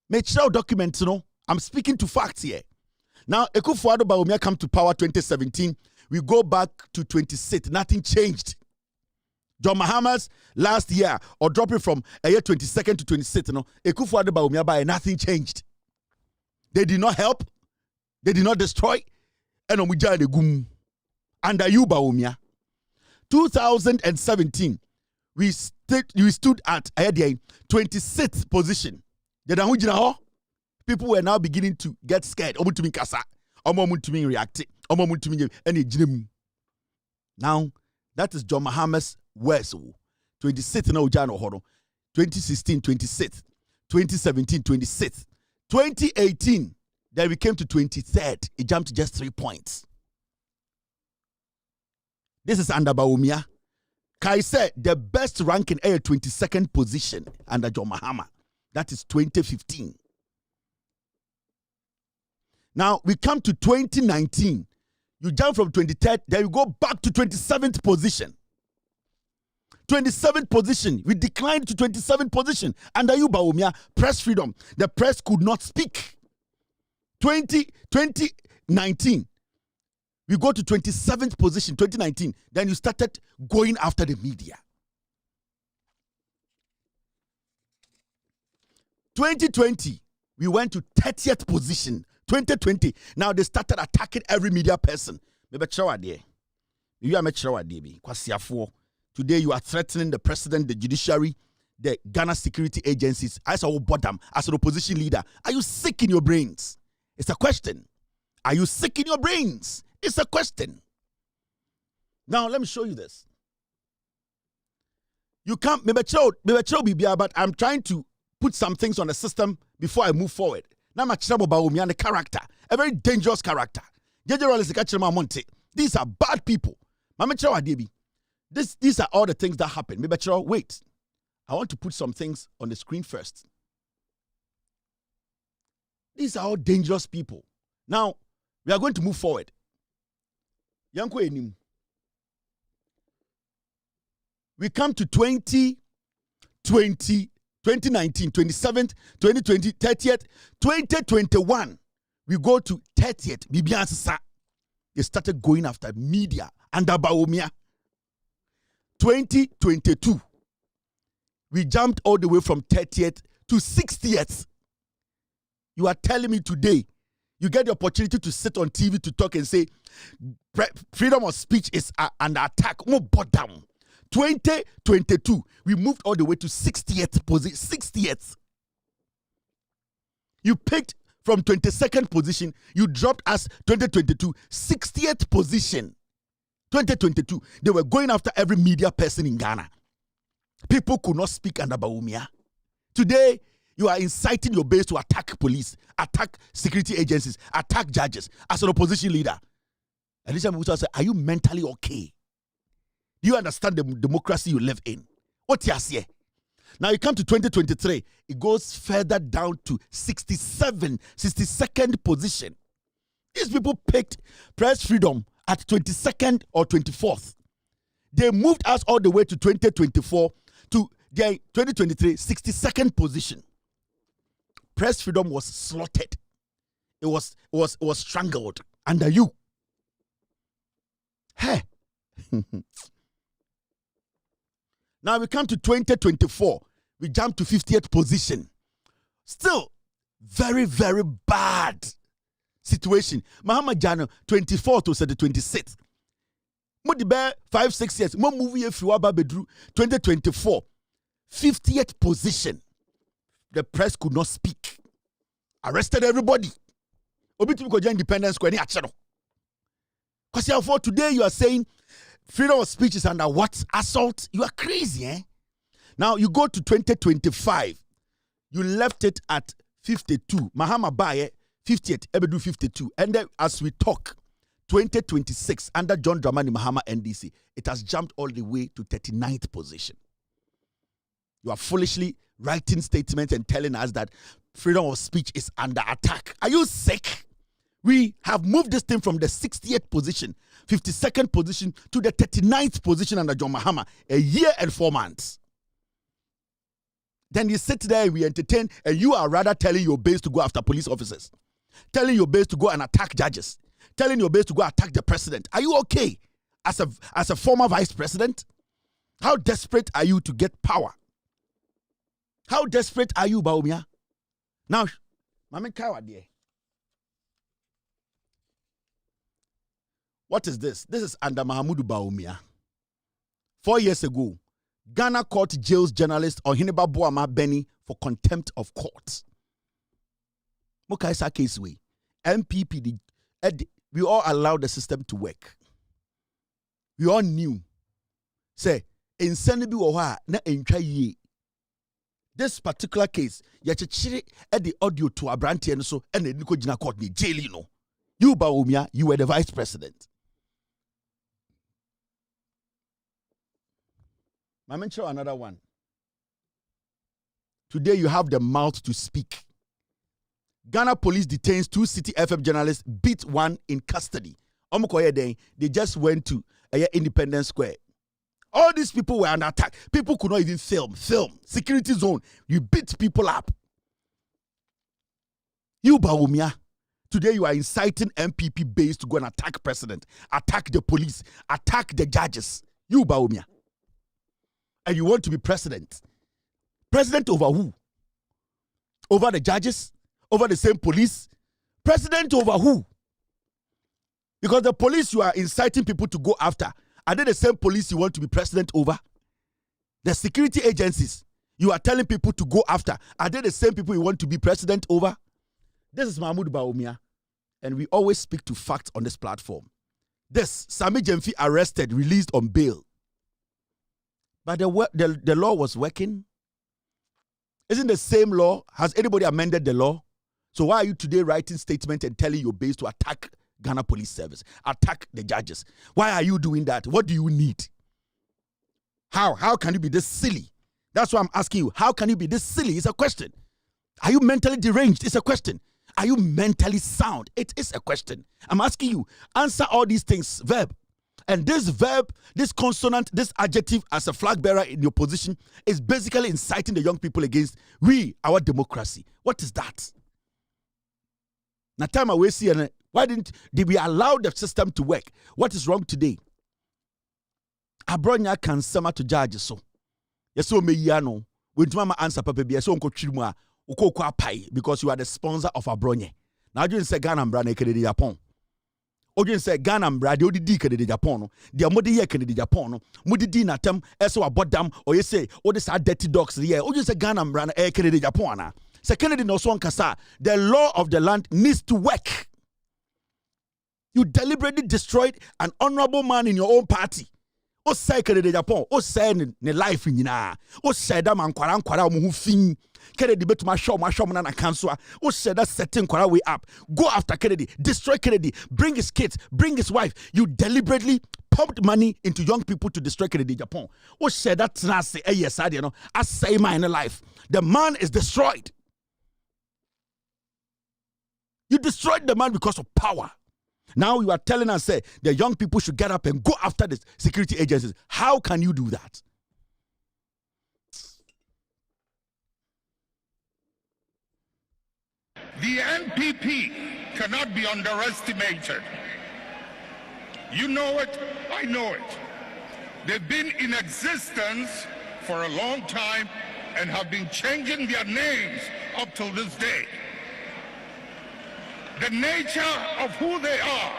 Make sure documents, you know, I'm speaking to facts here. Now, Ekufuado Bawumia come to power 2017. We go back to 26th. Nothing changed. John Mahama's last year, or dropping from a year 22nd to 26th, you know, Ekufuado Bawumia by nothing changed. They did not help. They did not destroy. And Omuja de Gum. Under you, Bawumia. 2017. We stood at 26th position. People were now beginning to get scared. Now, that is John Mahama's words. 26th now, 2016, 26th. 2017, 26th. 2018, then we came to 23rd. It jumped just 3 points. This is under Bawumia. Kai said the best ranking at 22nd position under John Mahama. That is 2015. Now we come to 2019. You jump from 23rd, then you go back to 27th position. 27th position. We declined to 27th position. Under you, Bawumia, press freedom. The press could not speak. 2019. We go to 27th position, 2019. Then you started going after the media. 2020, we went to 30th position. 2020, now they started attacking every media person. Today you are threatening the president, the judiciary, the Ghana security agencies. I saw bottom as an opposition leader. Are you sick in your brains? It's a question. Are you sick in your brains? It's a question. Now, let me show you this. You can't, but I'm trying to put some things on the system before I move forward. Now, Bawumia, the character, a very dangerous character. Judiciary is catching Monte. These are bad people. These are all the things that happen. Wait. I want to put some things on the screen first. These are all dangerous people. Now, we are going to move forward. We come to 2019, 27th, 2020, 30th, 2021. We go to 30th. They started going after media under Bawumia. 2022. We jumped all the way from 30th to 60th. You are telling me today, you get the opportunity to sit on TV to talk and say, freedom of speech is under attack. 2022, we moved all the way to 60th position. 60th. You picked from 22nd position, you dropped us 2022, 60th position. 2022, they were going after every media person in Ghana. People could not speak under Bawumia. Today, you are inciting your base to attack police, attack security agencies, attack judges as an opposition leader. And this time people say, are you mentally okay? Do you understand the democracy you live in? What you say? Now you come to 2023, it goes further down to 62nd position. These people picked press freedom at 22nd or 24th. They moved us all the way to 2024 to their 2023 62nd position. Press freedom was slaughtered. It was strangled under you. Hey. Now we come to 2024. We jump to 50th position. Still, very, very bad situation. Mahama Jano, 24th to the 26th. Mo di bear 5-6 years. Mo movie if you are bedru 2024. 50th position. The press could not speak. Arrested everybody. Obitu ko independence ko any action. Because for today you are saying freedom of speech is under what? Assault? You are crazy, eh? Now you go to 2025. You left it at 52. Mahama Baye 50th, Ebedu 52. And then as we talk, 2026 under John Dramani Mahama NDC, it has jumped all the way to 39th position. You are foolishly writing statements and telling us that freedom of speech is under attack. Are you sick? We have moved this thing from the 60th position, 52nd position to the 39th position under John Mahama, a year and 4 months. Then you sit there and we entertain, and you are rather telling your base to go after police officers, telling your base to go and attack judges, telling your base to go attack the president. Are you okay as a former vice president? How desperate are you to get power? How desperate are you, Bawumia? Now, Mame Kawade. What is this? This is under Mahamudu Bawumia. 4 years ago, Ghana court jails journalist Ohineba Boama Benny for contempt of court. Mokaisa case way. MPP, we all allowed the system to work. We all knew. Say, insanity oha na entwa ye. This particular case, yachiri at the audio to Abronye and so and the Niko Jina court ni jail, you know. You Bawumia, you were the vice president. I mention another one. Today you have the mouth to speak. Ghana police detains 2 City FM journalists, beat 1 in custody. They just went to Independence Square. All these people were under attack. People could not even film. Security zone. You beat people up. You Bawumia. Today you are inciting MPP base to go and attack president, attack the police, attack the judges. You Bawumia. And you want to be president. President over who? Over the judges? Over the same police? President over who? Because the police you are inciting people to go after, are they the same police you want to be president over? The security agencies you are telling people to go after, are they the same people you want to be president over? This is Mahmoud Bawumia, and we always speak to facts on this platform. This, Sami Jemfi arrested, released on bail. But the law was working. Isn't the same law? Has anybody amended the law? So why are you today writing statements and telling your base to attack Ghana Police Service, attack the judges. Why are you doing that? What do you need? How can you be this silly? That's why I'm asking you. How can you be this silly? It's a question. Are you mentally deranged? It's a question. Are you mentally sound? It is a question. I'm asking you. Answer all these things. Verb. And this verb, this consonant, this adjective as a flag bearer in your position is basically inciting the young people against our democracy. What is that? Now, time away, see, why did we allow the system to work? What is wrong today? Abronye can summer to judge so. Yes, so me yano. When mama answer papa be so unko chiruma uko kwa pai because you are the sponsor of Abronye. Now you say Ghana mbra na kede Japan. Oju say Ghana mbra de odidi kede Japan no. De amode ye kede Japan no. Mudidi na tem eso abodam or you say all these are dirty dogs here. Oju say Ghana mbra na kede Japan na. Say Kennedy no so nkasa. The law of the land needs to work. You deliberately destroyed an honorable man in your own party. O say Kennedy Japan, o say ne life nyina. O say that man kwara mo hu fin. Kennedy betuma show na kansoa. O say that setting kwara way up. Go after Kennedy, destroy Kennedy, bring his kids, bring his wife. You deliberately pumped money into young people to destroy Kennedy Japan. O say that say yes I no. I say my life. The man is destroyed. You destroyed the man because of power. Now you are telling us, say, the young people should get up and go after the security agencies. How can you do that? The NPP cannot be underestimated. You know it, I know it. They've been in existence for a long time and have been changing their names up till this day. The nature of who they are.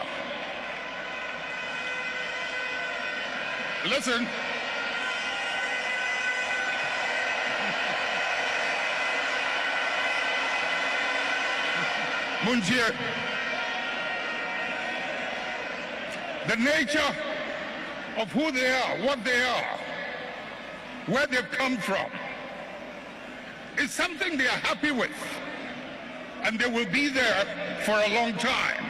Listen. Munjir. The nature of who they are, what they are, where they've come from, is something they are happy with. And they will be there for a long time.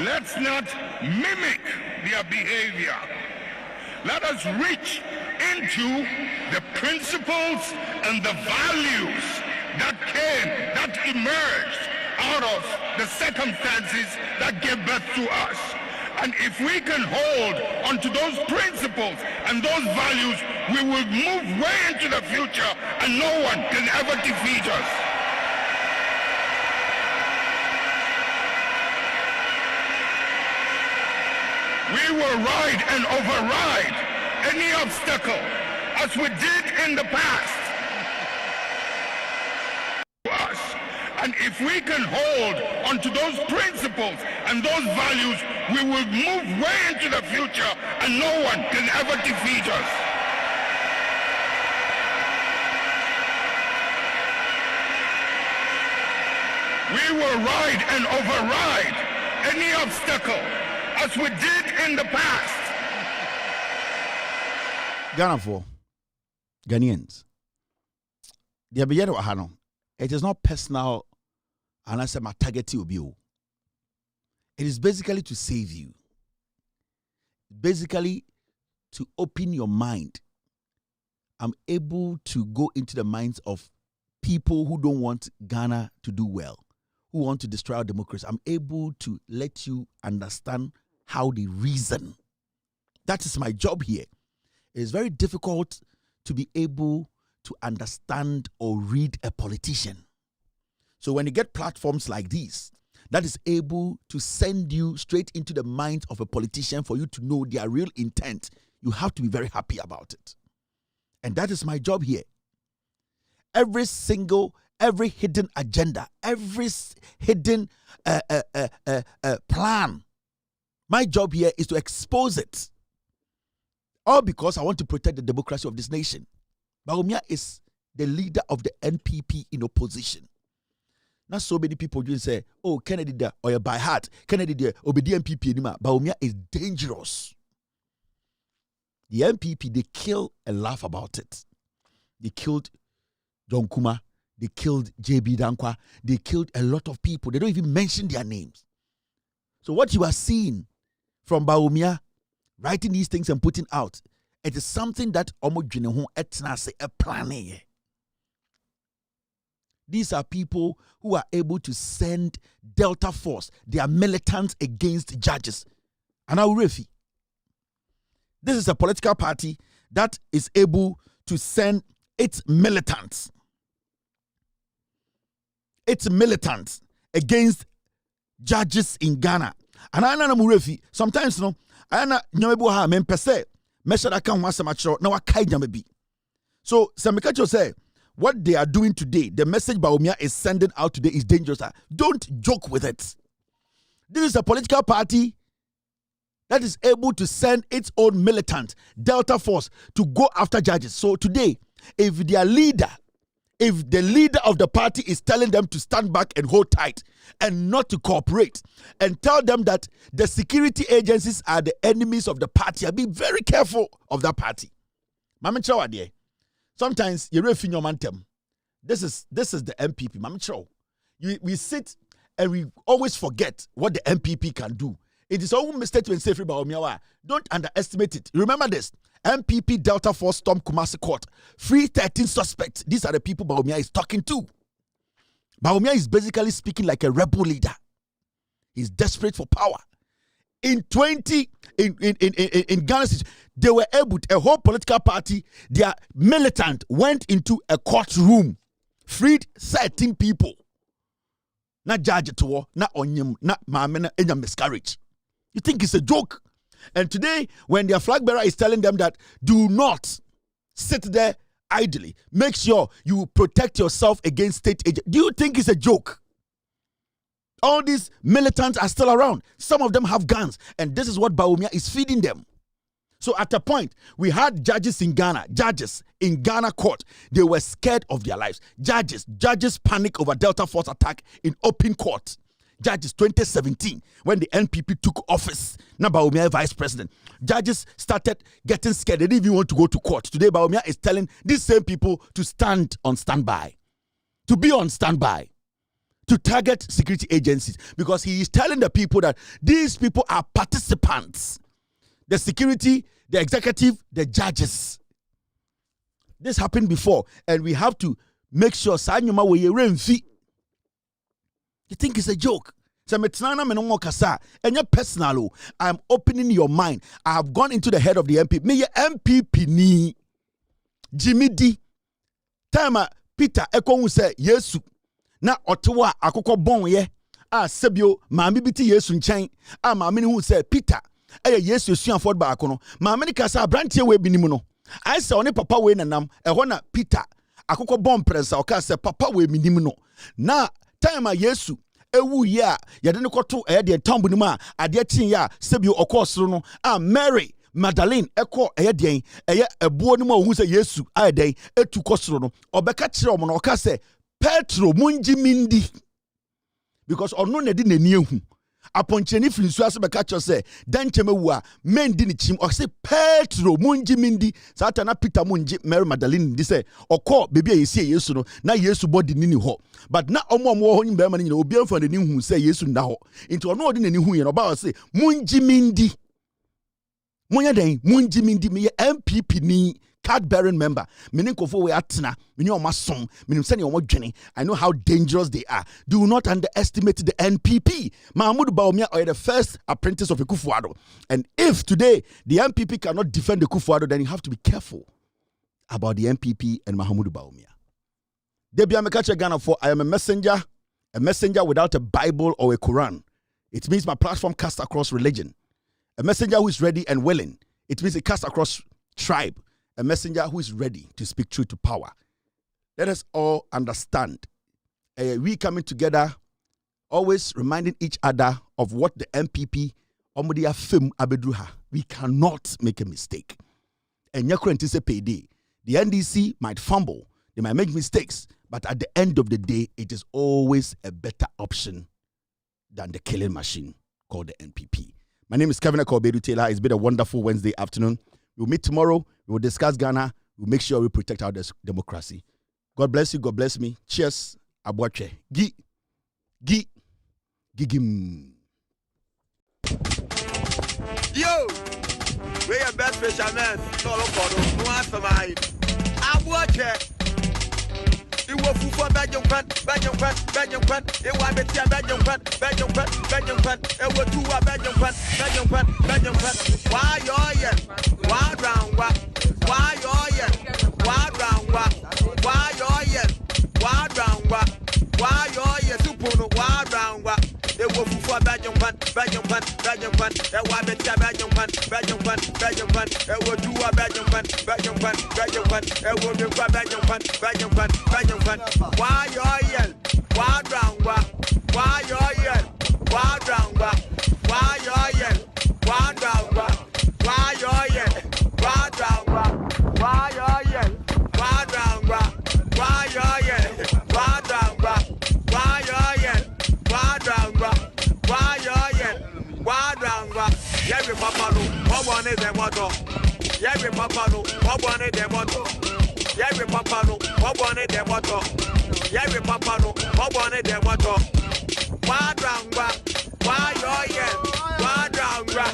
Let's not mimic their behavior. Let us reach into the principles and the values that emerged out of the circumstances that gave birth to us. And if we can hold onto those principles and those values, we will move way into the future and no one can ever defeat us. We will ride and override any obstacle as we did in the past. And if we can hold onto those principles and those values, we will move way into the future and no one can ever defeat us. We will ride and override any obstacle as we did in the past. Ghana for Ghanaians. It is not personal. And I say my target will be you. It is basically to save you. Basically to open your mind. I'm able to go into the minds of people who don't want Ghana to do well, who want to destroy our democracy. I'm able to let you understand how they reason. That is my job here. It is very difficult to be able to understand or read a politician. So when you get platforms like these, that is able to send you straight into the mind of a politician for you to know their real intent, you have to be very happy about it. And that is my job here. Every hidden agenda, every hidden plan, my job here is to expose it. All because I want to protect the democracy of this nation. Bawumia is the leader of the NPP in opposition. Not so many people just say, oh, Kennedy there, or by heart, Kennedy there, or the NPP anymore. Bawumia is dangerous. The NPP, they kill and laugh about it. They killed John Kuma. They killed J.B. Dankwa. They killed a lot of people. They don't even mention their names. So what you are seeing from Bawumia, writing these things and putting out, it is something that Omojine etna say a planning. These are people who are able to send Delta Force, they are militants against judges. And Refi. This is a political party that is able to send its militants against judges in Ghana. And I know Refi. Sometimes, no, I know ha men per se. Measure that can once a match. Now I can't be. So, Samikacho say, what they are doing today, the message Bawumia is sending out today is dangerous. Don't joke with it. This is a political party that is able to send its own militant, Delta Force, to go after judges. So today, if the leader of the party is telling them to stand back and hold tight and not to cooperate and tell them that the security agencies are the enemies of the party, be very careful of that party. Mama Chawade. Sometimes you refi your mantem. This is the MPP. Mama Chow. We sit and we always forget what the MPP can do. It is always mistake to say free Bawumia. Don't underestimate it. Remember this. MPP Delta Force storm Kumasi Court. Free 13 suspects. These are the people Bawumia is talking to. Bawumia is basically speaking like a rebel leader. He's desperate for power. In Ghana, they were able to, a whole political party, their militant went into a courtroom, freed 13 people. Not judge it to not on not mamena and miscarriage. You think it's a joke? And today, when their flag bearer is telling them that do not sit there idly, make sure you protect yourself against state agents. Do you think it's a joke? All these militants are still around. Some of them have guns. And this is what Bawumia is feeding them. So at a point, we had judges in Ghana court. They were scared of their lives. Judges panic over Delta Force attack in open court. Judges 2017, when the NPP took office, now Bawumia vice president. Judges started getting scared. They didn't even want to go to court. Today, Bawumia is telling these same people to stand on standby. To be on standby. To target security agencies, because he is telling the people that these people are participants. The security, the executive, the judges. This happened before, and we have to make sure you think it's a joke. Personal. I'm opening your mind. I have gone into the head of the MPP. Me MPP ni Jimmy D. Time Peter Ekonu say Yesu. Na otewa akoko bon ye a sebio maami biti Yesu nchen a maami ne hu say Peter Yesu esuafo ba akono maami ne kasa brantie we binim no I say one papa we nanam ho na Peter akoko bon prensa o ka say papa we minim no na time a Yesu ewu ye a yede ne koto de tombu ni ma ade tin ya sebio okosoro no a Mary Magdalene eko den ebuo ni ma hu say Yesu ayeden etu kosoro no obeka kire omo no o ka say Petro munji mindi, because ono ne di nani ehu aponcheni flinsu ase beka cho se dancheme wu a mendi ni chim o se Petro munji mindi satana Peter munji Mary Magdalene di se okọ bebi a yesi Yesu no na Yesu body ni ho but na omo ho nyim be ma ni obi amfa ni hu se Yesu nda ho into ono odi nani hu ye no ba se munji mindi munya den munji mindi me MPP ni card bearing member. Meaning kofo we atna, meaning omasom, meaning sending omodwene. I know how dangerous they are. Do not underestimate the NPP. Mahmoud Bawumia are the first apprentice of a Kufuado. And if today the NPP cannot defend the Kufuado, then you have to be careful about the NPP and Mahmoud Bawumia. Debi Amekache Ghana for I am a messenger without a Bible or a Quran. It means my platform casts across religion. A messenger who is ready and willing. It means it casts across tribe. A messenger who is ready to speak truth to power. Let us all understand. We coming together, always reminding each other of what the MPP, Omodia Fim Abedruha. We cannot make a mistake. And the NDC might fumble, they might make mistakes, but at the end of the day, it is always a better option than the killing machine called the NPP. My name is Kevin Akobedu Taylor. It's been a wonderful Wednesday afternoon. We'll meet tomorrow. We will discuss Ghana. We'll make sure we protect our democracy. God bless you. God bless me. Cheers. Abronye. Gigim. Yo, we are best fishermen. No, no answer my. Abronye. You will for Belgium. It was it was two Belgium. Why you why round what? Why you why round what? Why you why round what? Why you super why round what? It was for Belgium. It was two Belgium. Why you why round what? Why you why round what? Why you why round what? Why you why round what? Why you why round what? Why you why round what? Why you why round what? Why you why round what? Every papa no, what one is the motto? Every papa no, what one is the motto? Every papa no, what one is the motto? Every papa no, what one is the motto? Why round what? Why you why round what?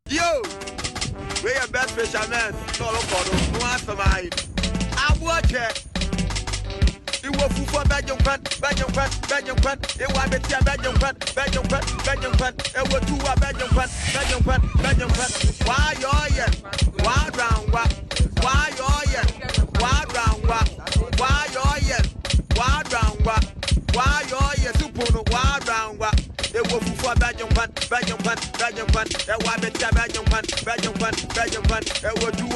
Yo, we are best fishermen. No answer my. Abronye. You will for Belgium. It was Belgium. It was two Belgium. Why you why round what? Why you why round what? Why you why round what? Why you super why round what? It was for Belgium. It was two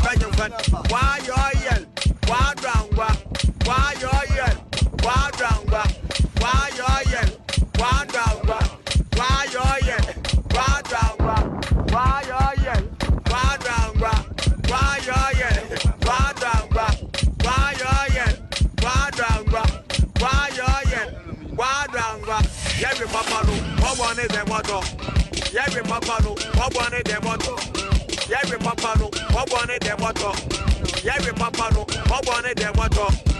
Belgium. Why you why round what? Why you why round what? Why you why round what? Why you why round what? Why you why round what? Why you why round what? Why you why round what? Why you why round what? Every papa no, what one is the motto? Every papa no, what one is the motto? Every papa no, what one is the motto? Every papa no, what one is the motto?